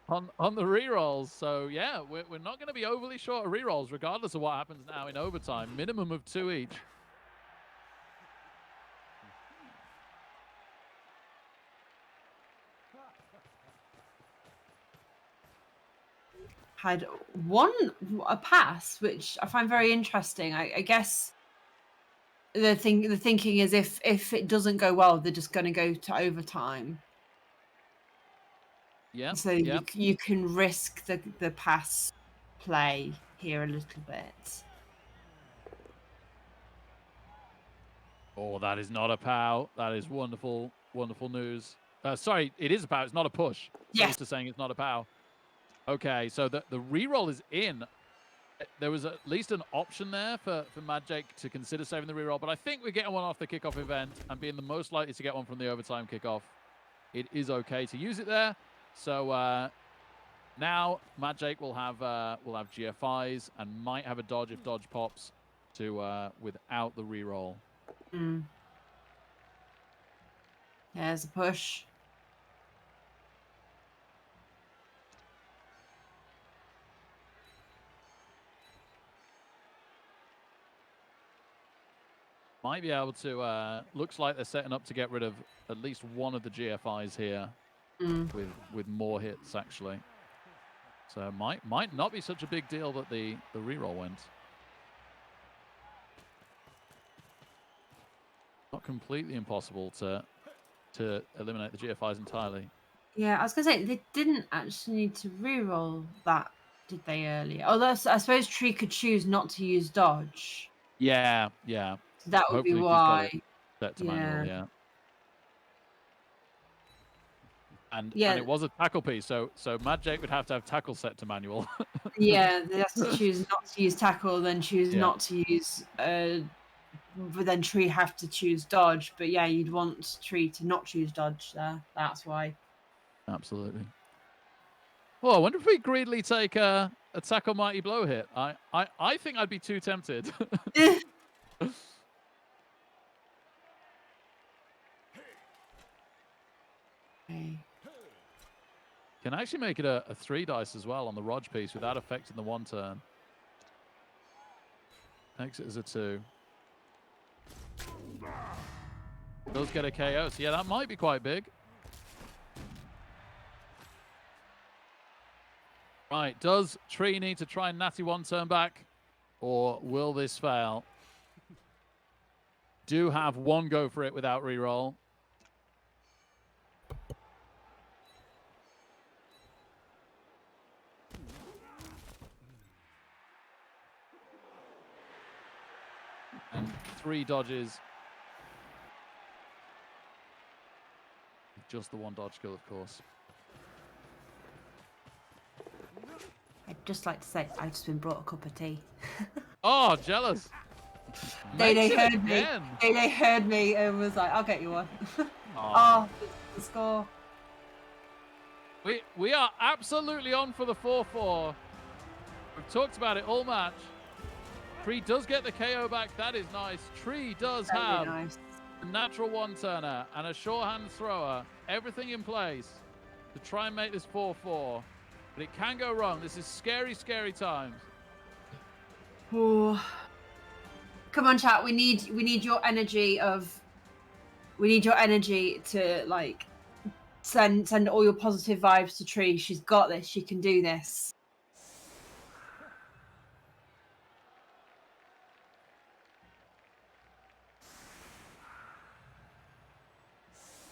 on the rerolls. So yeah, we're not going to be overly short of rerolls, regardless of what happens now in overtime. Minimum of 2 each.
Had a pass, which I find very interesting. I guess the thinking is if it doesn't go well, they're just going to go to overtime.
Yeah.
So you can risk the pass play here a little bit.
Oh, that is not a POW. That is wonderful news. Sorry, it is a POW. It's not a push.
Yes.
Used to saying it's not a POW. Okay, so the reroll is in. There was at least an option there for Madjake to consider saving the reroll, but I think we're getting one off the kickoff event and being the most likely to get one from the overtime kickoff. It is okay to use it there. So now Madjake will have GFIs and might have a dodge if dodge pops to without the reroll.
There's a push.
Might be able to, looks like they're setting up to get rid of at least one of the GFIs here. with more hits actually. So might not be such a big deal that the reroll went. Not completely impossible to eliminate the GFIs entirely.
Yeah, I was gonna say they didn't actually need to reroll that, did they earlier? Although I suppose Tree could choose not to use dodge.
Yeah.
So that would be
Hopefully she's got
why.
it set to
Yeah.
manual, yeah. And
Yeah.
it was a tackle piece, so Madjake would have to have tackle set to manual.
Yeah, they have to choose not to use tackle, then choose
Yeah.
not to use. But then Tree have to choose dodge. But yeah, you'd want Tree to not choose dodge there. That's why.
Absolutely. Well, I wonder if we greedily take a tackle mighty blow hit. I think I'd be too tempted.
Okay.
Can actually make it a 3 dice as well on the Rog piece without affecting the 1 turn. Makes it as a 2. Does get a KO, so yeah, that might be quite big. Right, does Tree need to try and natty 1 turn back? Or will this fail? Do have 1 go for it without reroll. And 3 dodges. Just the 1 dodge skill, of course.
I'd just like to say I've just been brought a cup of tea.
Oh, jealous.
They
Makes it
heard me.
again.
They heard me and was like, "I'll get you one."
Aw.
Oh, the score.
We are absolutely on for the 4-4. We've talked about it all match. Tree does get the KO back. That is nice. Tree does
Very
have
nice.
a natural 1-turner and a shorthand thrower. Everything in place to try and make this 4-4. But it can go wrong. This is scary, scary times.
Ooh. Come on, chat. We need your energy to like send all your positive vibes to Tree. She's got this. She can do this.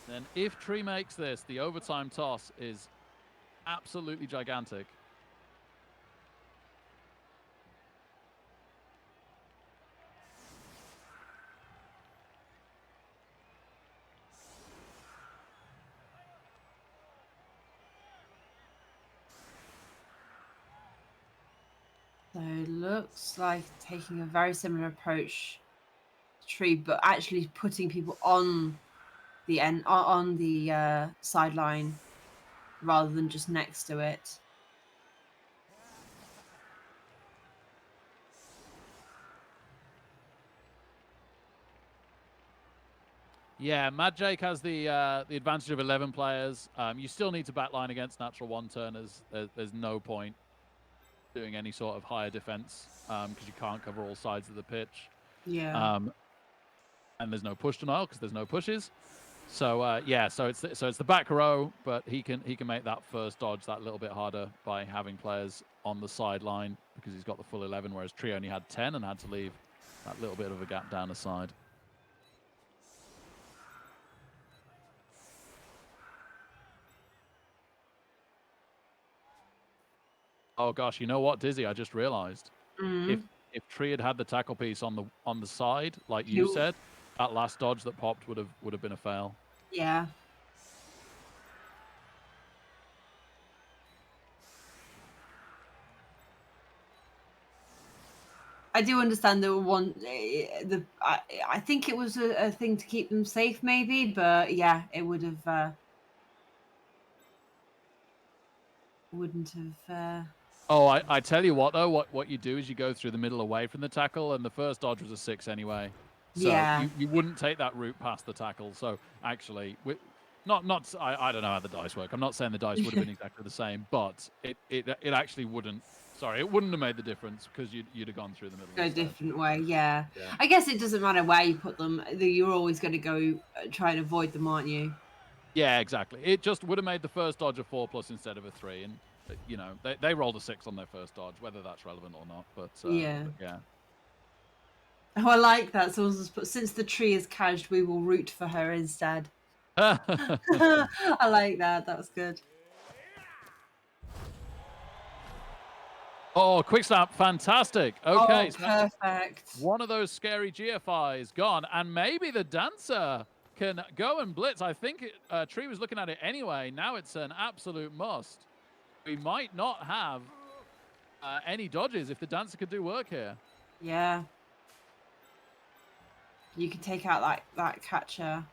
Then if Tree makes this, the overtime toss is absolutely gigantic.
So it looks like taking a very similar approach to Tree, but actually putting people on the end on the sideline rather than just next to it.
Yeah, Madjake has the advantage of 11 players. You still need to backline against natural 1-turners. There's no point doing any sort of higher defense because you can't cover all sides of the pitch.
Yeah.
And there's no push denial because there's no pushes. So yeah, so it's the back row, but he can make that first dodge that little bit harder by having players on the sideline because he's got the full 11, whereas Tree only had 10 and had to leave that little bit of a gap down the side. Oh gosh, you know what, Dizzy? I just realized if Tree had the tackle piece on the side, like you said, that last dodge that popped would have been a fail.
Yeah. I do understand I think it was a thing to keep them safe, maybe, but yeah, it would have wouldn't have.
Oh, I tell you what though, what you do is you go through the middle away from the tackle, and the first dodge was a 6 anyway. So
Yeah.
you wouldn't take that route past the tackle. So actually, I don't know how the dice work. I'm not saying the dice would have been exactly the same, but it actually wouldn't. Sorry, it wouldn't have made the difference because you'd have gone through the middle.
Go a
instead.
different way, yeah.
Yeah.
I guess it doesn't matter where you put them. You're always going to go try and avoid them, aren't you?
Yeah, exactly. It just would have made the first dodge a 4+ instead of a 3, and you know they rolled a 6 on their first dodge, whether that's relevant or not. But
Yeah.
yeah.
Oh, I like that. Someone's just put, since the tree is caged, we will root for her instead. I like that. That was good.
Oh, quick snap, fantastic. Okay,
Oh, perfect.
one of those scary GFIs gone, and maybe the dancer can go and blitz. I think Tree was looking at it anyway. Now it's an absolute must. We might not have any dodges if the dancer could do work here.
Yeah. You can take out that catcher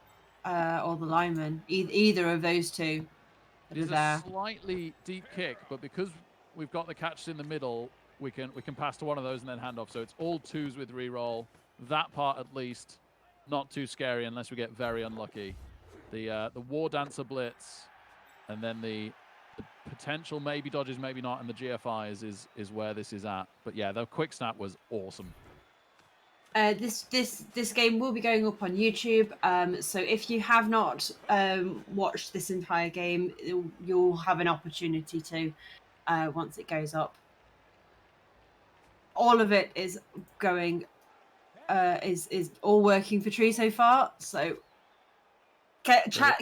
or the lineman. Either of those two.
It is a slightly deep kick, but because we've got the catch in the middle, we can pass to one of those and then hand off. So it's all 2s with reroll. That part at least not too scary unless we get very unlucky. The War Dancer blitz, and then the potential maybe dodges, maybe not, and the GFIs is where this is at. But yeah, the quick snap was awesome.
This game will be going up on YouTube. So if you have not watched this entire game, you'll have an opportunity to once it goes up. All of it is going is all working for Tree so far. So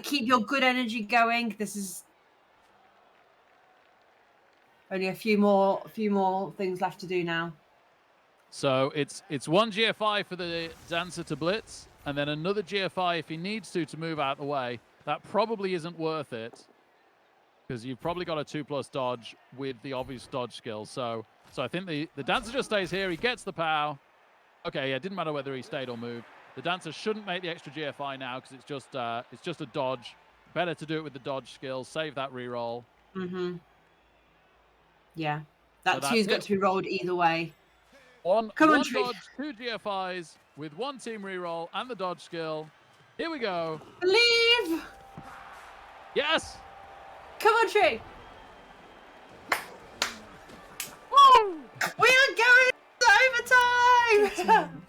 keep your good energy going. This is only a few more things left to do now.
So it's one GFI for the dancer to blitz, and then another GFI if he needs to move out of the way. That probably isn't worth it, because you've probably got a 2+ dodge with the obvious dodge skill. So I think the dancer just stays here. He gets the POW. Okay, yeah, it didn't matter whether he stayed or moved. The dancer shouldn't make the extra GFI now because it's just a dodge. Better to do it with the dodge skill. Save that reroll.
Mm-hmm. Yeah, that so 2's got to be rolled either way.
One dodge, 2 GFIs with 1 team reroll and the dodge skill. Here we go.
Believe.
Yes.
Come on, Tree. Woo! We are going to overtime.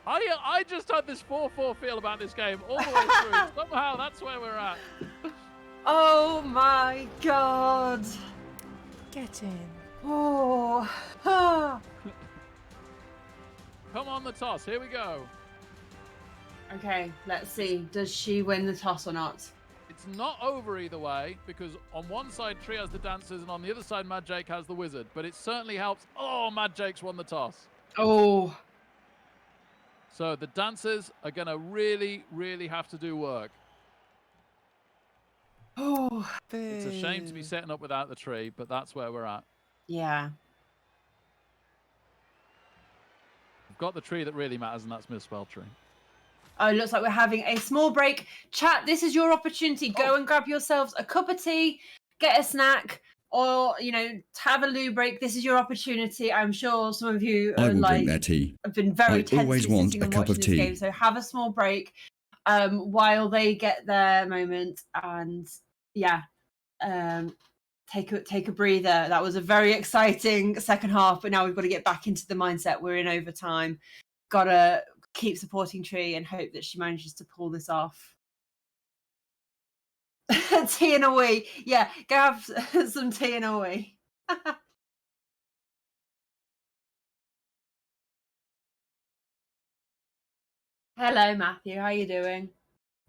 I just had this 4-4 feel about this game all the way through. Somehow that's where we're at.
Oh my god.
Get in.
Oh.
Come on, the toss. Here we go.
Okay, let's see. Does she win the toss or not?
It's not over either way, because on one side Tree has the dancers and on the other side Madjake has the wizard, but it certainly helps. Oh, Madjake's won the toss.
Oh.
So the dancers are going to really, really have to do work.
Oh.
It's a shame to be setting up without the tree, but that's where we're at.
Yeah.
We've got the tree that really matters, and that's MisspelledTree.
Oh, it looks like we're having a small break. Chat, this is your opportunity. Go and grab yourselves a cup of tea, get a snack, or, you know, have a loo break. This is your opportunity. I'm sure some of you
I will drink their tea.
have been very tense
always want a cup of tea.
Game, so have a small break while they get their moment, and yeah, take a breather. That was a very exciting second half, but now we've got to get back into the mindset. We're in overtime. Gotta keep supporting Tree and hope that she manages to pull this off. Tea and a wee. Yeah, go have some tea and a wee. Hello, Matthew. How you doing?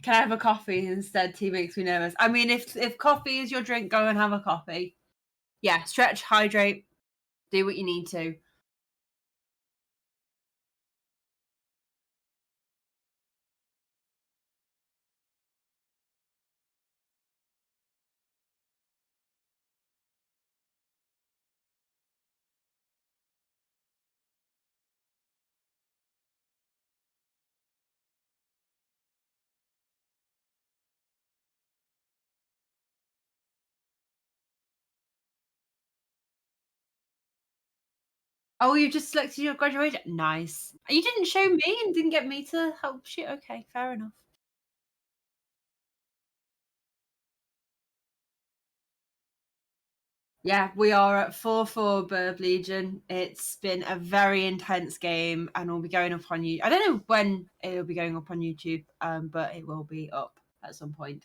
Can I have a coffee instead? Tea makes me nervous. I mean, if coffee is your drink, go and have a coffee. Yeah, stretch, hydrate, do what you need to. Oh, you just selected your graduation. Nice. You didn't show me and didn't get me to help you. Okay, fair enough. Yeah, we are at 4-4 Burb Legion. It's been a very intense game and we'll be going up on YouTube. I don't know when it'll be going up on YouTube, but it will be up. at some point.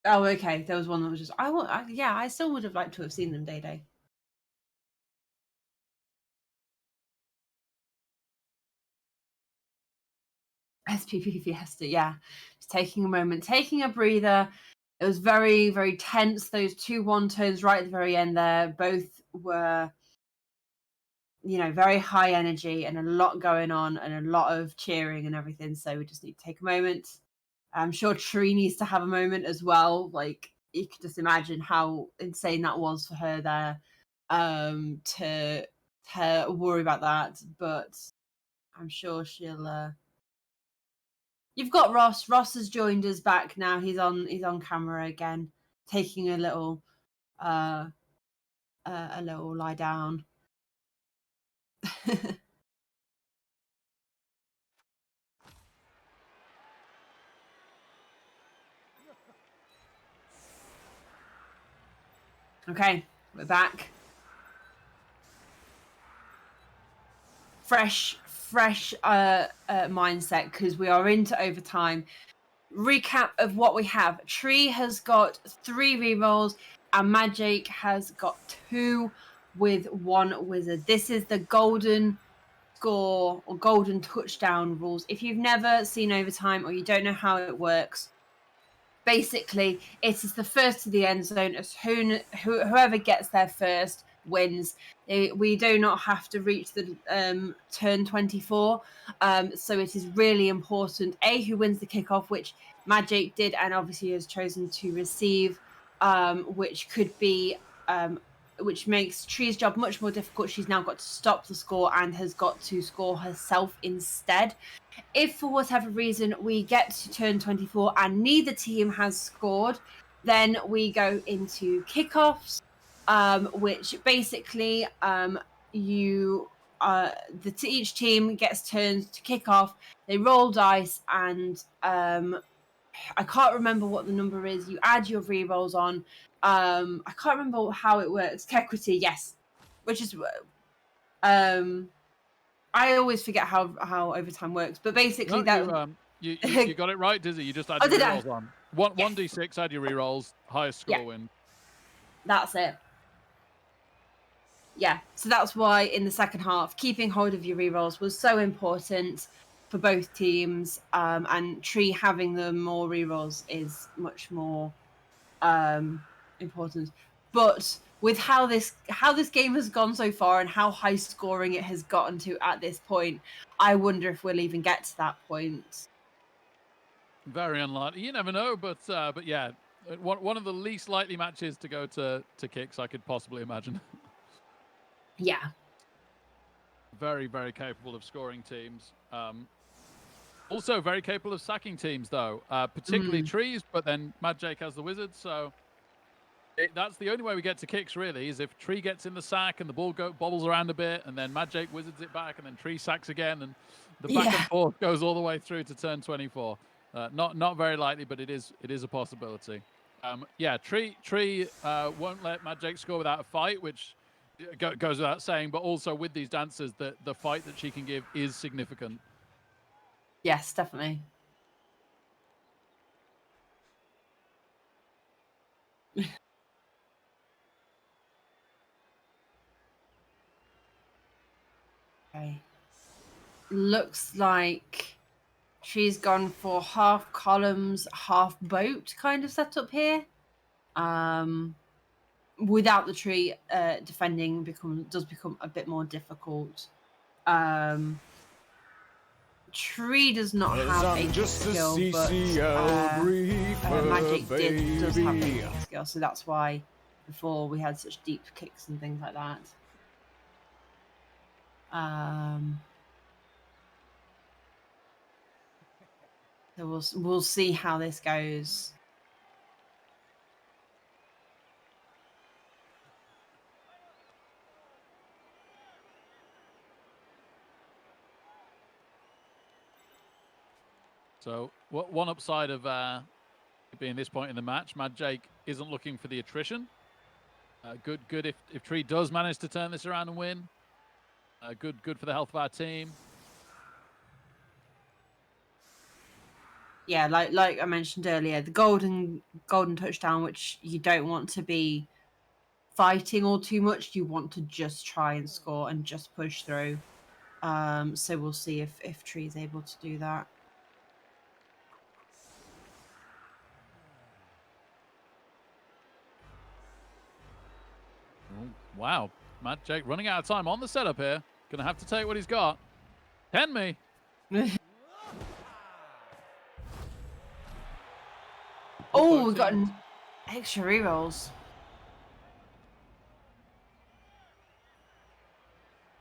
Oh, okay. There was one that was just yeah. I still would have liked to have seen them Day Day. SPP Fiesta, yeah. Just taking a moment, taking a breather. It was very, very tense. Those 2-1 turns right at the very end there. Both were, very high energy and a lot going on and a lot of cheering and everything. So we just need to take a moment. I'm sure Tree needs to have a moment as well. Like, you can just imagine how insane that was for her there, to worry about that. But I'm sure she'll... You've got Ross. Ross has joined us back now. He's on camera again, taking a little lie down. Okay, we're back. Fresh mindset, because we are into overtime. Recap of what we have. Tree has got 3 rerolls and Madjake has got 2 with 1 wizard. This is the golden score or golden touchdown rules. If you've never seen overtime or you don't know how it works, basically it is the first to the end zone. As whoever gets there first wins. We do not have to reach the turn 24, so it is really important who wins the kickoff, which Madjake did and obviously has chosen to receive, which could be which makes Tree's job much more difficult. She's now got to stop the score and has got to score herself instead. If for whatever reason we get to turn 24 and neither team has scored, then we go into kickoffs, which basically each team gets turns to kick off. They roll dice and I can't remember what the number is. You add your rerolls on. I can't remember how it works. Equity, yes, which is I always forget how overtime works, but basically
you got it right, Dizzy. You just add your rerolls on. One 1d6, add your rerolls, highest score win.
That's it. Yeah, so that's why in the second half, keeping hold of your rerolls was so important for both teams, and Tree having the more rerolls is much more important. But with how this game has gone so far and how high scoring it has gotten to at this point, I wonder if we'll even get to that point.
Very unlikely. You never know, but yeah, one of the least likely matches to go to kicks I could possibly imagine.
Yeah.
Very, very capable of scoring teams. Also very capable of sacking teams, though, particularly Trees, but then Madjake has the Wizards, so that's the only way we get to kicks, really, is if Tree gets in the sack and the ball bobbles around a bit, and then Madjake Wizards it back, and then Tree sacks again, and the back and forth goes all the way through to turn 24. Not very likely, but it is a possibility. Yeah, Tree won't let Madjake score without a fight, which goes without saying, but also with these dancers, the fight that she can give is significant.
Yes, definitely. Okay. Looks like she's gone for half columns, half boat kind of setup here. Without the Tree, defending does become a bit more difficult. Tree does not have a kick skill, but Madjake does have a kick skill, so that's why before we had such deep kicks and things like that. So we'll see how this goes.
So one upside of being this point in the match, Madjake isn't looking for the attrition. Good if Tree does manage to turn this around and win. Good for the health of our team.
Yeah, like I mentioned earlier, the golden touchdown, which you don't want to be fighting all too much. You want to just try and score and just push through. So we'll see if Tree is able to do that.
Oh, wow, Madjake running out of time on the setup here. Gonna have to take what he's got. 10 me.
Oh, we've got an extra rerolls.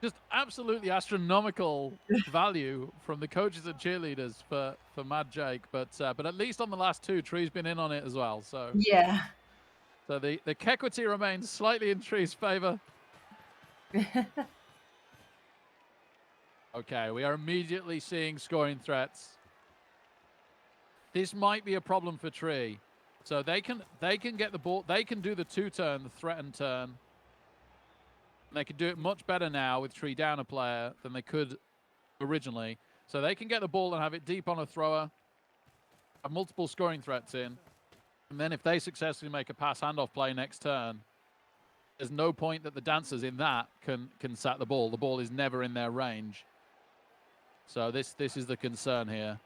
Just absolutely astronomical value from the coaches and cheerleaders for Madjake, but at least on the last two, Tree's been in on it as well. So
Yeah.
so the equity remains slightly in Tree's favor. Okay, we are immediately seeing scoring threats. This might be a problem for Tree. So they can get the ball. They can do the two-turn, the threaten turn. They can do it much better now with Tree down a player than they could originally. So they can get the ball and have it deep on a thrower, have multiple scoring threats in, and then if they successfully make a pass handoff play next turn, there's no point that the dancers in that can sack the ball. The ball is never in their range. So this is the concern here.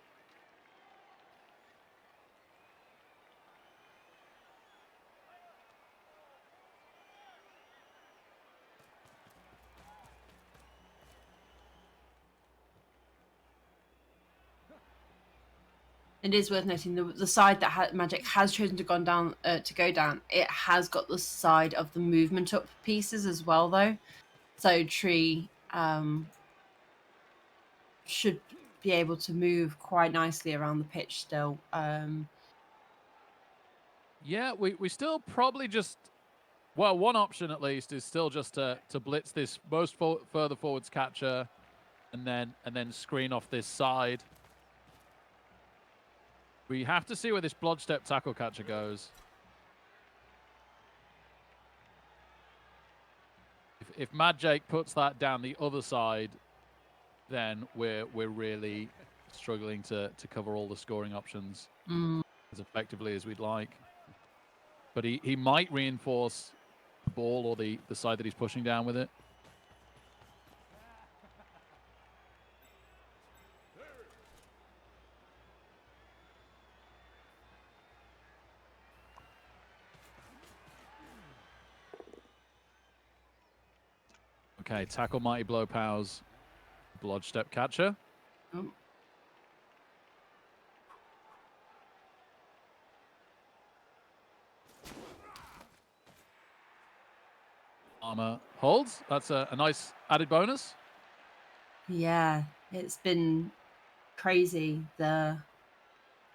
It is worth noting the side that Madjake has chosen to go down. It has got the side of the movement up pieces as well, though. So Tree should be able to move quite nicely around the pitch still.
Yeah, we still probably just, well, one option at least is still just to blitz this most further forwards catcher, and then screen off this side. We have to see where this blodge step tackle catcher goes. If Madjake puts that down the other side, then we're really struggling to cover all the scoring options as effectively as we'd like. But he might reinforce the ball or the side that he's pushing down with it. Okay, tackle Mighty Blow Powers, blodge step catcher.
Oh.
Armor holds. That's a nice added bonus.
Yeah, it's been crazy the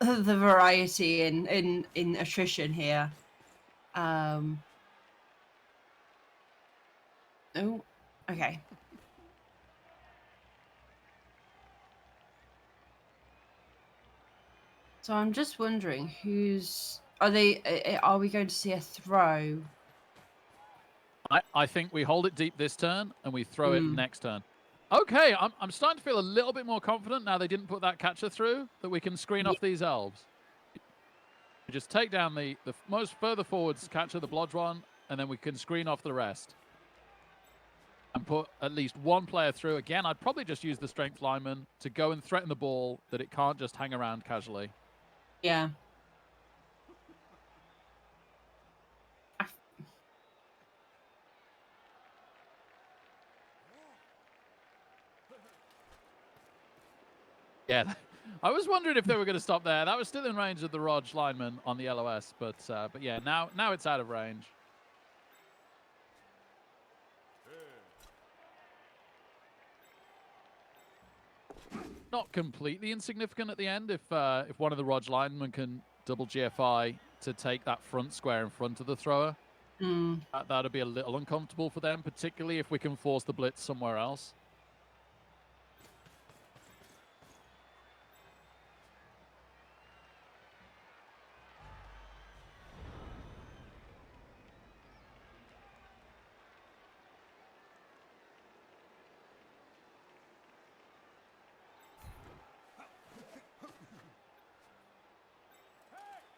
variety in attrition here. Oh, okay. So I'm just wondering are we going to see a throw?
I think we hold it deep this turn and we throw it next turn. Okay, I'm starting to feel a little bit more confident now they didn't put that catcher through, that we can screen off these elves. We just take down the most further forwards catcher, the blodge one, and then we can screen off the rest. And put at least one player through. Again, I'd probably just use the strength lineman to go and threaten the ball, that it can't just hang around casually.
Yeah.
Yeah, I was wondering if they were going to stop there. That was still in range of the Rog lineman on the LOS, but yeah, now it's out of range. Not completely insignificant at the end if one of the Rog linemen can double GFI to take that front square in front of the thrower. That'd be a little uncomfortable for them, particularly if we can force the blitz somewhere else.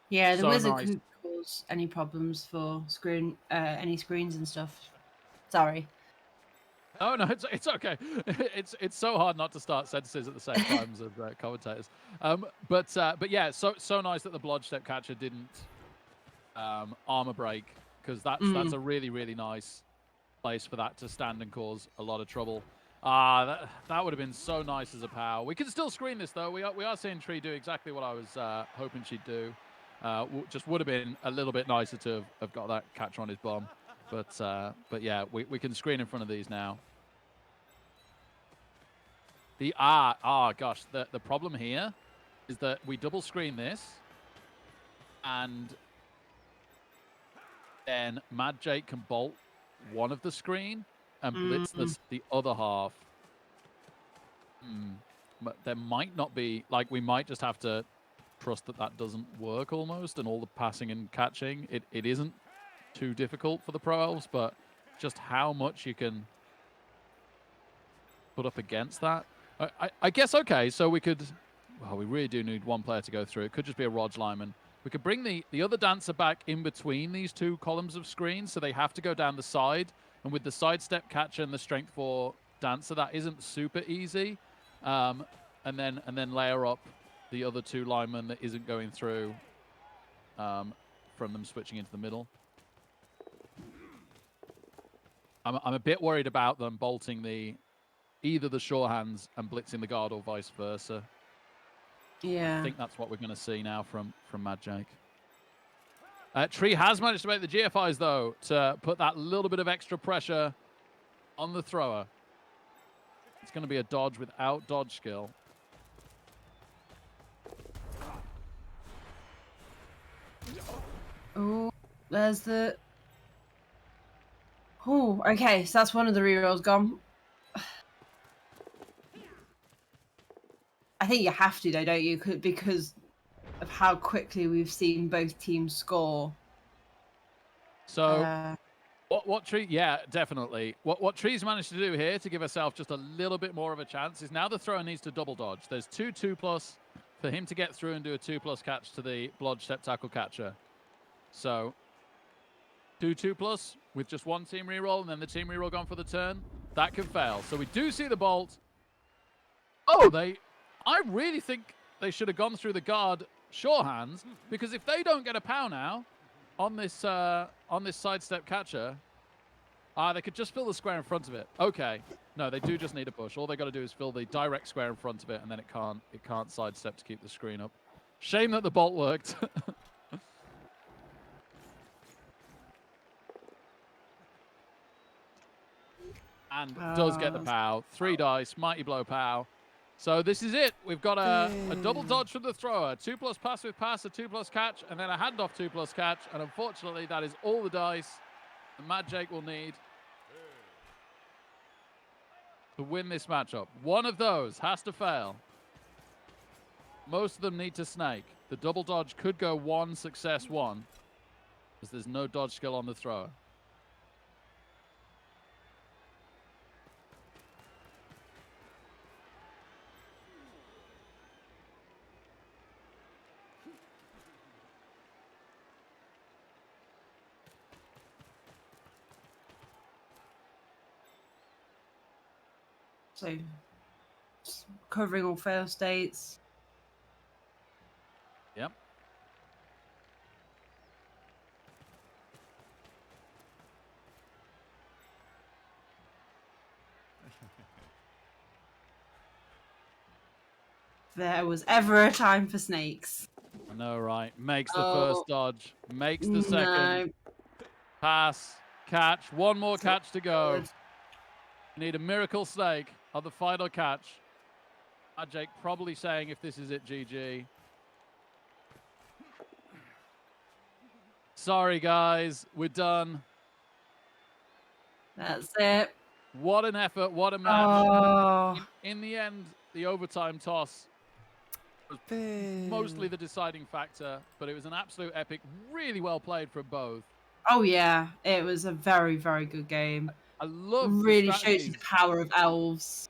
Yeah, the
So
wizard
nice.
could cause any problems for any screens and stuff. Sorry.
Oh no, it's okay. It's so hard not to start sentences at the same time as commentators. But yeah, so nice that the blodge step catcher didn't armor break, because that's a really nice place for that to stand and cause a lot of trouble. That would have been so nice as a POW. We can still screen this though. We are seeing Tree do exactly what I was hoping she'd do. Just would have been a little bit nicer to have got that catcher on his bum. But yeah, we can screen in front of these now. Gosh, the problem here is that we double screen this, and then Madjake can bolt one of the screen and blitz the other half. But there might not be, like, we might just have to trust that doesn't work almost, and all the passing and catching, it isn't too difficult for the pro elves, but just how much you can put up against that. I guess, okay, so we could, well, we really do need one player to go through. It could just be a Rog Lyman. We could bring the other dancer back in between these two columns of screens, so they have to go down the side. And with the sidestep catcher and the strength 4 dancer, that isn't super easy. And then layer up the other 2 linemen that isn't going through from them switching into the middle. I'm a bit worried about them bolting either the sure hands and blitzing the guard, or vice versa.
Yeah.
I think that's what we're going to see now from Madjake. Tree has managed to make the GFIs, though, to put that little bit of extra pressure on the thrower. It's going to be a dodge without dodge skill.
Oh, there's the... Oh, okay, so that's one of the rerolls gone. I think you have to, though, don't you? Because of how quickly we've seen both teams score.
So, what Tree? Yeah, definitely. What Tree's managed to do here to give herself just a little bit more of a chance is now the thrower needs to double dodge. There's 2+2 for him to get through and do a 2+ catch to the blodge step tackle catcher. So, 2+2 with just one team reroll and then the team reroll gone for the turn. That could fail. So we do see the bolt. Oh, I really think they should have gone through the guard sure hands, because if they don't get a POW now on this sidestep catcher, they could just fill the square in front of it. Okay, no, they do just need a push. All they got to do is fill the direct square in front of it, and then it can't sidestep to keep the screen up. Shame that the bolt worked. And does get the POW. 3 dice, mighty blow POW. So this is it. We've got a double dodge from the thrower, 2+ pass with pass, a 2+ catch, and then a handoff 2+ catch. And unfortunately, that is all the dice the Madjake will need to win this matchup. One of those has to fail. Most of them need to snake. The double dodge could go 1 success 1, because there's no dodge skill on the thrower.
So, covering all fail states.
Yep.
There was ever a time for snakes.
I know, right? Makes the first dodge. Makes the second. Pass. Catch. One more catch to go. Need a miracle snake on the final catch. Madjake probably saying, if this is it, GG. Sorry, guys. We're done.
That's it.
What an effort. What a match.
Oh.
In the end, the overtime toss was mostly the deciding factor, but it was an absolute epic. Really well played from both.
Oh, yeah. It was a very, very good game.
I love
really shows you the power of elves.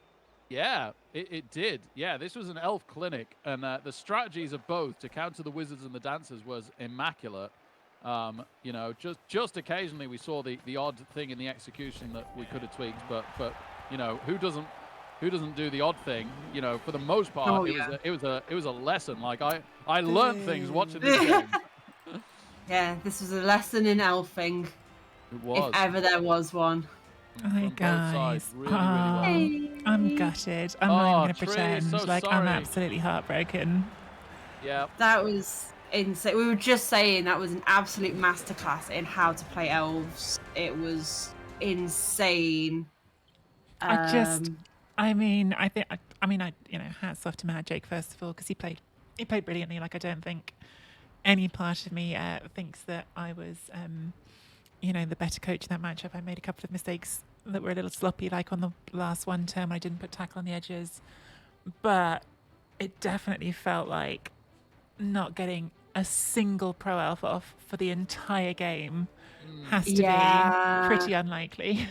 Yeah, it did. Yeah, this was an elf clinic, and the strategies of both to counter the wizards and the dancers was immaculate. You know, just occasionally we saw the odd thing in the execution that we could have tweaked, but you know, who doesn't do the odd thing? You know, for the most part,
Oh,
it was a lesson. Like I learned things watching this game.
Yeah, this was a lesson in elfing,
It was.
if ever there was one.
Hi
From both sides,
guys.
really well.
Hey.
I'm gutted. I'm not even going to
Tree,
pretend.
so
I'm
sorry.
absolutely heartbroken.
Yeah.
That was insane. We were just saying that was an absolute masterclass in how to play elves. It was insane.
I mean, hats off to Madjake first of all, because he played brilliantly. Like, I don't think any part of me thinks that I was, the better coach in that matchup. I made a couple of mistakes that were a little sloppy, like on the last one turn, I didn't put tackle on the edges, but it definitely felt like not getting a single pro elf off for the entire game has to be pretty unlikely.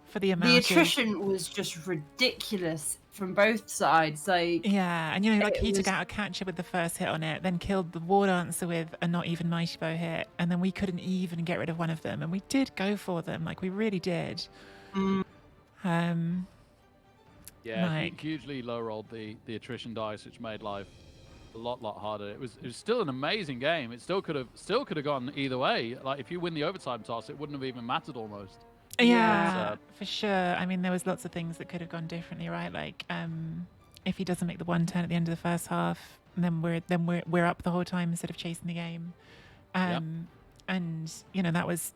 For the amount
the attrition was just ridiculous from both sides. Like,
yeah, and he took out a catcher with the first hit on it, then killed the war dancer with a not even mighty bow hit, and then we couldn't even get rid of one of them, and we did go for them, like we really did.
Yeah, hugely low rolled the attrition dice, which made life a lot harder. It was still an amazing game. It still could have gone either way. Like, if you win the overtime toss, it wouldn't have even mattered almost.
Yeah, for sure. I mean, there was lots of things that could have gone differently, right? Like, if he doesn't make the one turn at the end of the first half, then we're up the whole time instead of chasing the game. And that was,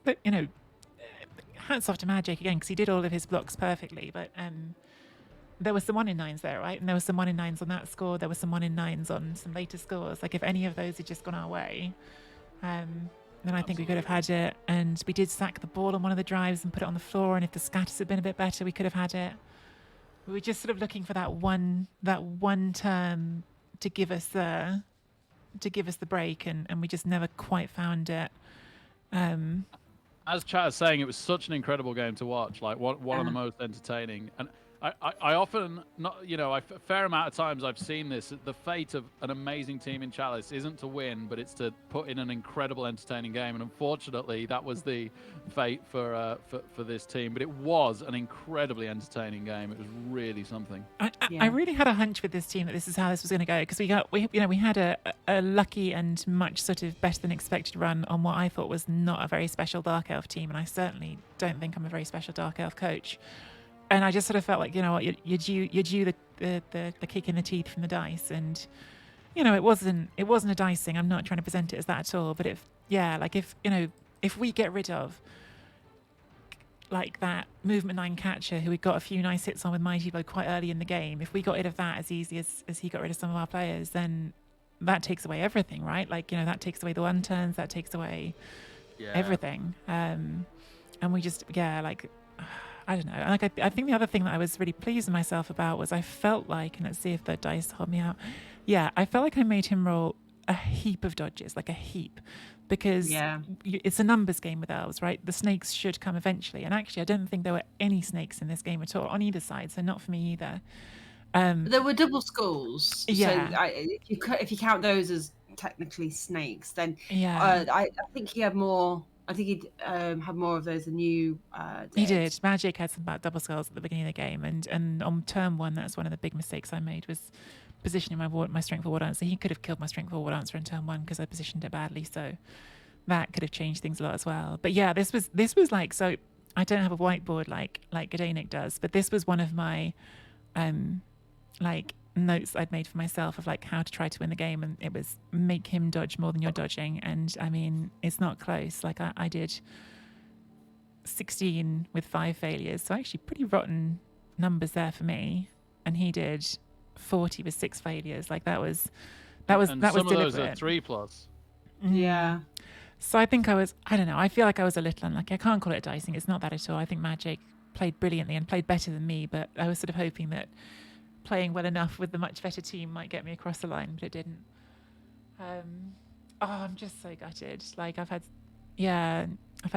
hats off to Madjake again, because he did all of his blocks perfectly. But there was some 1-in-9s there, right? And there was some 1-in-9s on that score. There was some 1-in-9s on some later scores. Like, if any of those had just gone our way, then I think we could have had it. And we did sack the ball on one of the drives and put it on the floor. And if the scatters had been a bit better, we could have had it. We were just sort of looking for that one turn to give us the break, and we just never quite found it.
As Chat is saying, it was such an incredible game to watch. Like, one of the most entertaining. And I often, a fair amount of times I've seen this. The fate of an amazing team in Chalice isn't to win, but it's to put in an incredible, entertaining game. And unfortunately, that was the fate for this team. But it was an incredibly entertaining game. It was really something.
I really had a hunch with this team that this is how this was going to go, because we had a lucky and much sort of better than expected run on what I thought was not a very special Dark Elf team, and I certainly don't think I'm a very special Dark Elf coach. And I just sort of felt like, you're due the kick in the teeth from the dice, and it wasn't a dicing. I'm not trying to present it as that at all. But if we get rid of like that movement 9 catcher who we got a few nice hits on with Mighty Blow quite early in the game, if we got rid of that as easy as he got rid of some of our players, then that takes away everything, right? Like, that takes away the one turns, that takes away everything. And we just I don't know. Like, I think the other thing that I was really pleased with myself about was I felt like, and let's see if the dice hold me out. Yeah, I felt like I made him roll a heap of dodges, like a heap, because it's a numbers game with elves, right? The snakes should come eventually. And actually, I don't think there were any snakes in this game at all on either side, so not for me either.
There were double skulls.
Yeah.
So if you count those as technically snakes, then I think he had more. I think he'd had more of those than you did.
He did. Madjake had some double skulls at the beginning of the game, and on turn 1, that's one of the big mistakes I made, was positioning my strength for war dancer. He could have killed my strength for war dancer in turn 1 because I positioned it badly, so that could have changed things a lot as well. But yeah, this was like, so I don't have a whiteboard like Gdanik does, but this was one of my notes I'd made for myself of like how to try to win the game, and it was make him dodge more than you're dodging. And I mean, it's not close. Like, I did 16 with 5 failures, so actually pretty rotten numbers there for me, and he did 40 with 6 failures. Like, that was
some
deliberate.
Of those are 3+.
Yeah.
So I think I don't know, I feel like I was a little unlucky. I can't call it dicing, it's not that at all. I think Madjake played brilliantly and played better than me, but I was sort of hoping that playing well enough with the much better team might get me across the line, but it didn't. I'm just so gutted. Like, I've had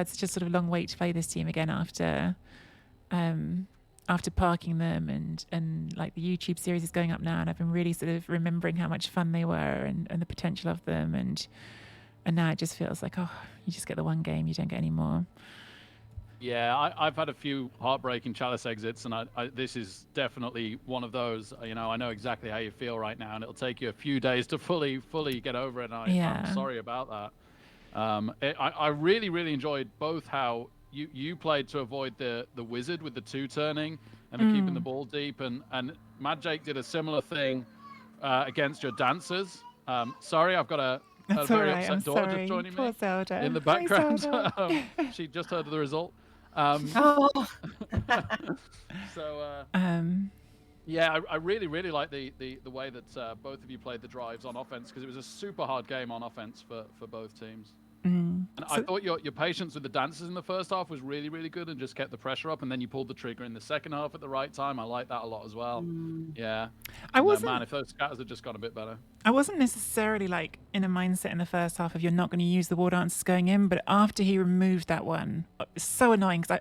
such a sort of long wait to play this team again after after parking them and like the YouTube series is going up now, and I've been really sort of remembering how much fun they were and the potential of them, and now it just feels like, oh, you just get the one game, you don't get any more.
Yeah, I've had a few heartbreaking Chalice exits, and this is definitely one of those. You know, I know exactly how you feel right now, and it'll take you a few days to fully get over it. And I'm sorry about that. I really enjoyed both how you played to avoid the wizard with the 2 turning and the keeping the ball deep, and Madjake did a similar thing against your dancers. Sorry, I've got a very upset daughter just joining me in the background. She just heard of the result. Yeah, I really like the way that both of you played the drives on offense, because it was a super hard game on offense for both teams. And I thought your patience with the dancers in the first half was really good, and just kept the pressure up, and then you pulled the trigger in the second half at the right time. I like that a lot as well. Yeah. Man, if those scatters had just got a bit better.
I wasn't necessarily like in a mindset in the first half of you're not going to use the war dances going in, but after he removed that one, it was so annoying, because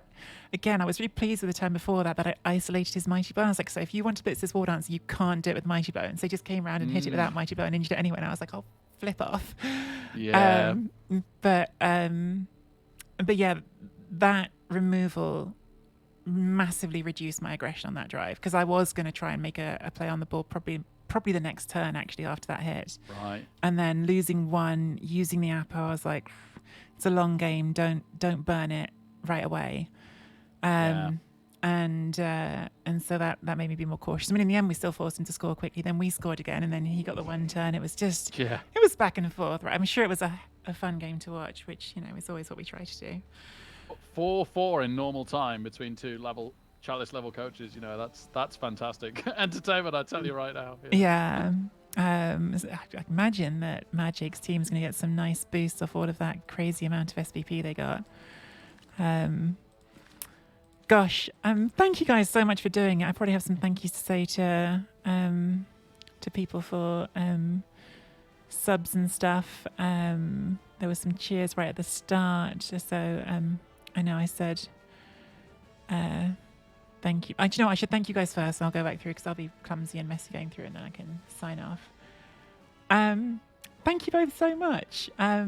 I was really pleased with the turn before that I isolated his mighty bow. I was like, so if you want to blitz this war dancer, you can't do it with mighty bow. And so he just came around and hit it without mighty bow and injured it anyway. And I was like, oh, flip off.
Yeah.
But yeah, that removal massively reduced my aggression on that drive, because I was going to try and make a play on the ball probably the next turn actually after that hit.
Right.
And then losing one, using the app, I was like, it's a long game. Don't burn it right away. And so that made me be more cautious. I mean, in the end, we still forced him to score quickly. Then we scored again, and then he got the one turn. It was just, it was back and forth. Right? I'm sure it was a fun game to watch, which, you know, is always what we try to do.
4-4 in normal time between 2 Chalice level coaches. You know, that's fantastic entertainment, I tell you right now.
Yeah. I imagine that Madjake's team is going to get some nice boosts off all of that crazy amount of SPP they got. Gosh, thank you guys so much for doing it. I probably have some thank yous to say to people for subs and stuff. There was some cheers right at the start, so I know I said thank you. You know, I should thank you guys first, and I'll go back through, because I'll be clumsy and messy going through, and then I can sign off. Thank you both so much. I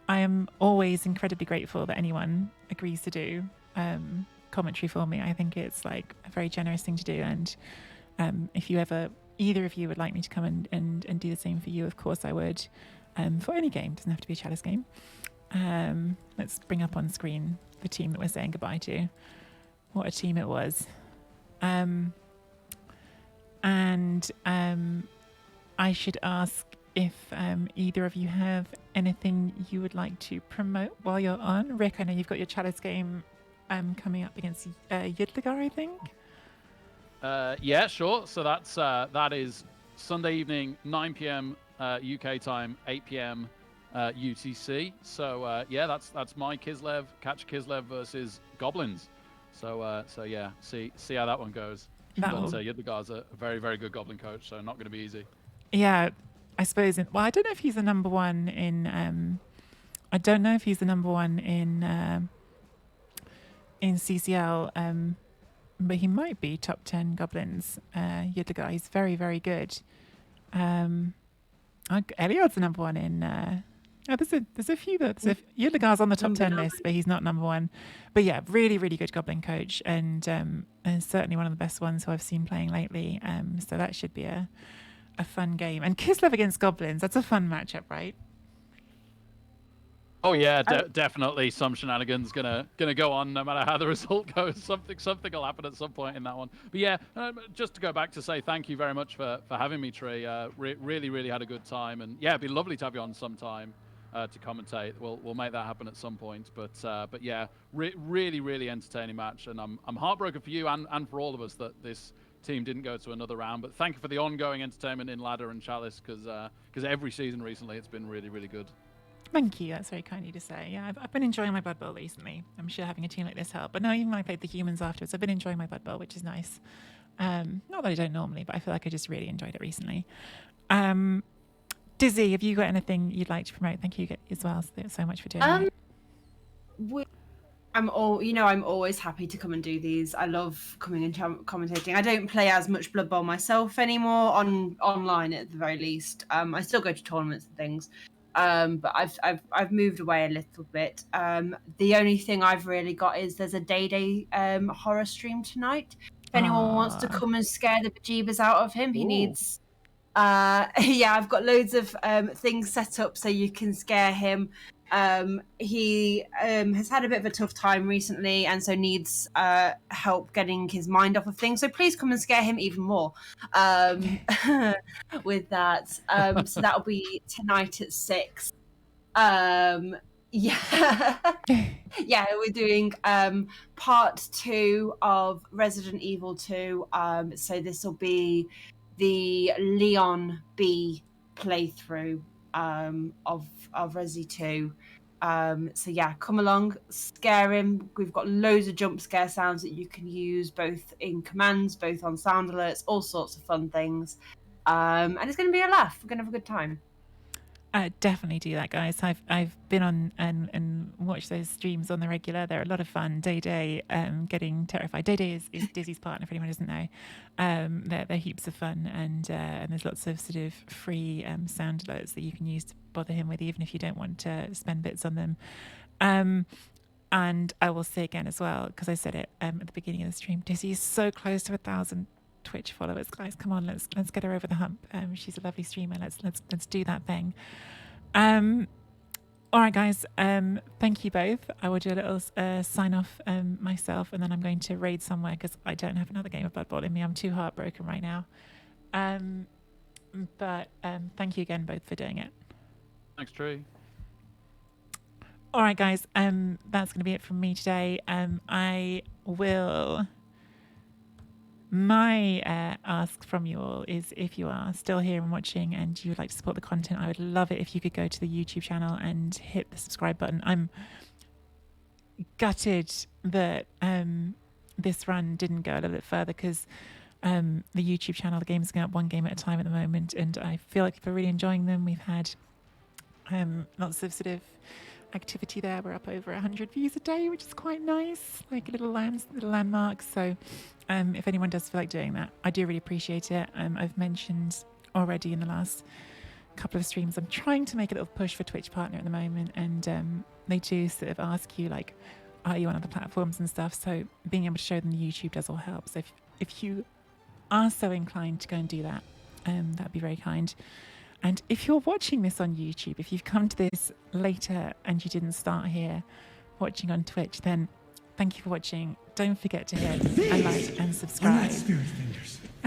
am always incredibly grateful that anyone agrees to do commentary for me. I think it's like a very generous thing to do, and if either of you would like me to come and do the same for you, of course I would. For any game, doesn't have to be a Chalice game. Let's bring up on screen the team that we're saying goodbye to. What a team it was. And I should ask if either of you have anything you would like to promote while you're on. Rick, I know you've got your Chalice game coming up against Yidligar, I think.
Yeah, sure. So that is Sunday evening, 9 p.m. UK time, 8 p.m. UTC. So yeah, that's my Kislev, Catch Kislev versus Goblins. So yeah, see how that one goes. But Yidligar's a very, very good Goblin coach, so not going to be easy.
Yeah, I suppose. Well, I don't know if he's the number one in. I don't know if he's the number one in CCL. But he might be top 10 Goblins. Yidligar, he's very, very good. Eliod's the number one in. There's a few that Yidligar's on the top 10 list, but he's not number one. But yeah, really, really good Goblin coach, and certainly one of the best ones who I've seen playing lately. So that should be a fun game. And Kislev against Goblins, that's a fun matchup, right?
Oh yeah, definitely some shenanigans gonna go on no matter how the result goes. Something will happen at some point in that one. But yeah, just to go back to say thank you very much for having me, Tree. Really had a good time, and yeah, it'd be lovely to have you on sometime to commentate. We'll make that happen at some point. But yeah, really entertaining match, and I'm heartbroken for you and for all of us that this team didn't go to another round. But thank you for the ongoing entertainment in Ladder and Chalice, because every season recently it's been really good.
Thank you. That's very kind of you to say. Yeah, I've been enjoying my Blood Bowl recently. I'm sure having a team like this helped. But no, even when I played the humans afterwards, I've been enjoying my Blood Bowl, which is nice. Not that I don't normally, but I feel like I just really enjoyed it recently. Dizzy, have you got anything you'd like to promote? Thank you as well so much for doing it.
I'm always happy to come and do these. I love coming and commentating. I don't play as much Blood Bowl myself anymore online at the very least. I still go to tournaments and things, but I've moved away a little bit. The only thing I've really got is there's a day horror stream tonight. If anyone wants to come and scare the bejeebers out of him, he needs. Yeah, I've got loads of things set up so you can scare him. He has had a bit of a tough time recently, and so needs help getting his mind off of things. So please come and scare him even more with that. So that'll be tonight at 6. Yeah, yeah, we're doing part 2 of Resident Evil 2. So this will be the Leon B playthrough of Resi 2. So yeah, come along, scare him. We've got loads of jump scare sounds that you can use both in commands, both on sound alerts, all sorts of fun things. And it's going to be a laugh. We're going to have a good time.
Definitely do that, guys. I've been on and watched those streams on the regular. They're a lot of fun. Day getting terrified. Day is Dizzy's partner, if anyone doesn't know. They're heaps of fun, and there's lots of sort of free sound alerts that you can use to bother him with, even if you don't want to spend bits on them. And I will say again as well, because I said it at the beginning of the stream, Dizzy is so close to 1,000 Twitch followers, guys. Come on, let's get her over the hump. She's a lovely streamer. Let's do that thing. All right, guys. Thank you both. I will do a little sign off myself, and then I'm going to raid somewhere because I don't have another game of Blood Bowl in me. I'm too heartbroken right now. But thank you again both for doing it.
Thanks, Tree.
All right, guys. That's going to be it from me today. I will. My ask from you all is, if you are still here and watching and you would like to support the content, I would love it if you could go to the YouTube channel and hit the subscribe button. I'm gutted that this run didn't go a little bit further because the YouTube channel, the game's going up one game at a time at the moment, and I feel like people are really enjoying them. We've had lots of sort of activity there. We're up over 100 views a day, which is quite nice, like little landmarks. So if anyone does feel like doing that, I do really appreciate it. I've mentioned already in the last couple of streams, I'm trying to make a little push for Twitch partner at the moment, and they do sort of ask you like, are you on other platforms and stuff? So being able to show them the YouTube does all help. So if you are so inclined to go and do that, that'd be very kind. And if you're watching this on YouTube, if you've come to this later and you didn't start here watching on Twitch, then thank you for watching. Don't forget to hit a like and subscribe.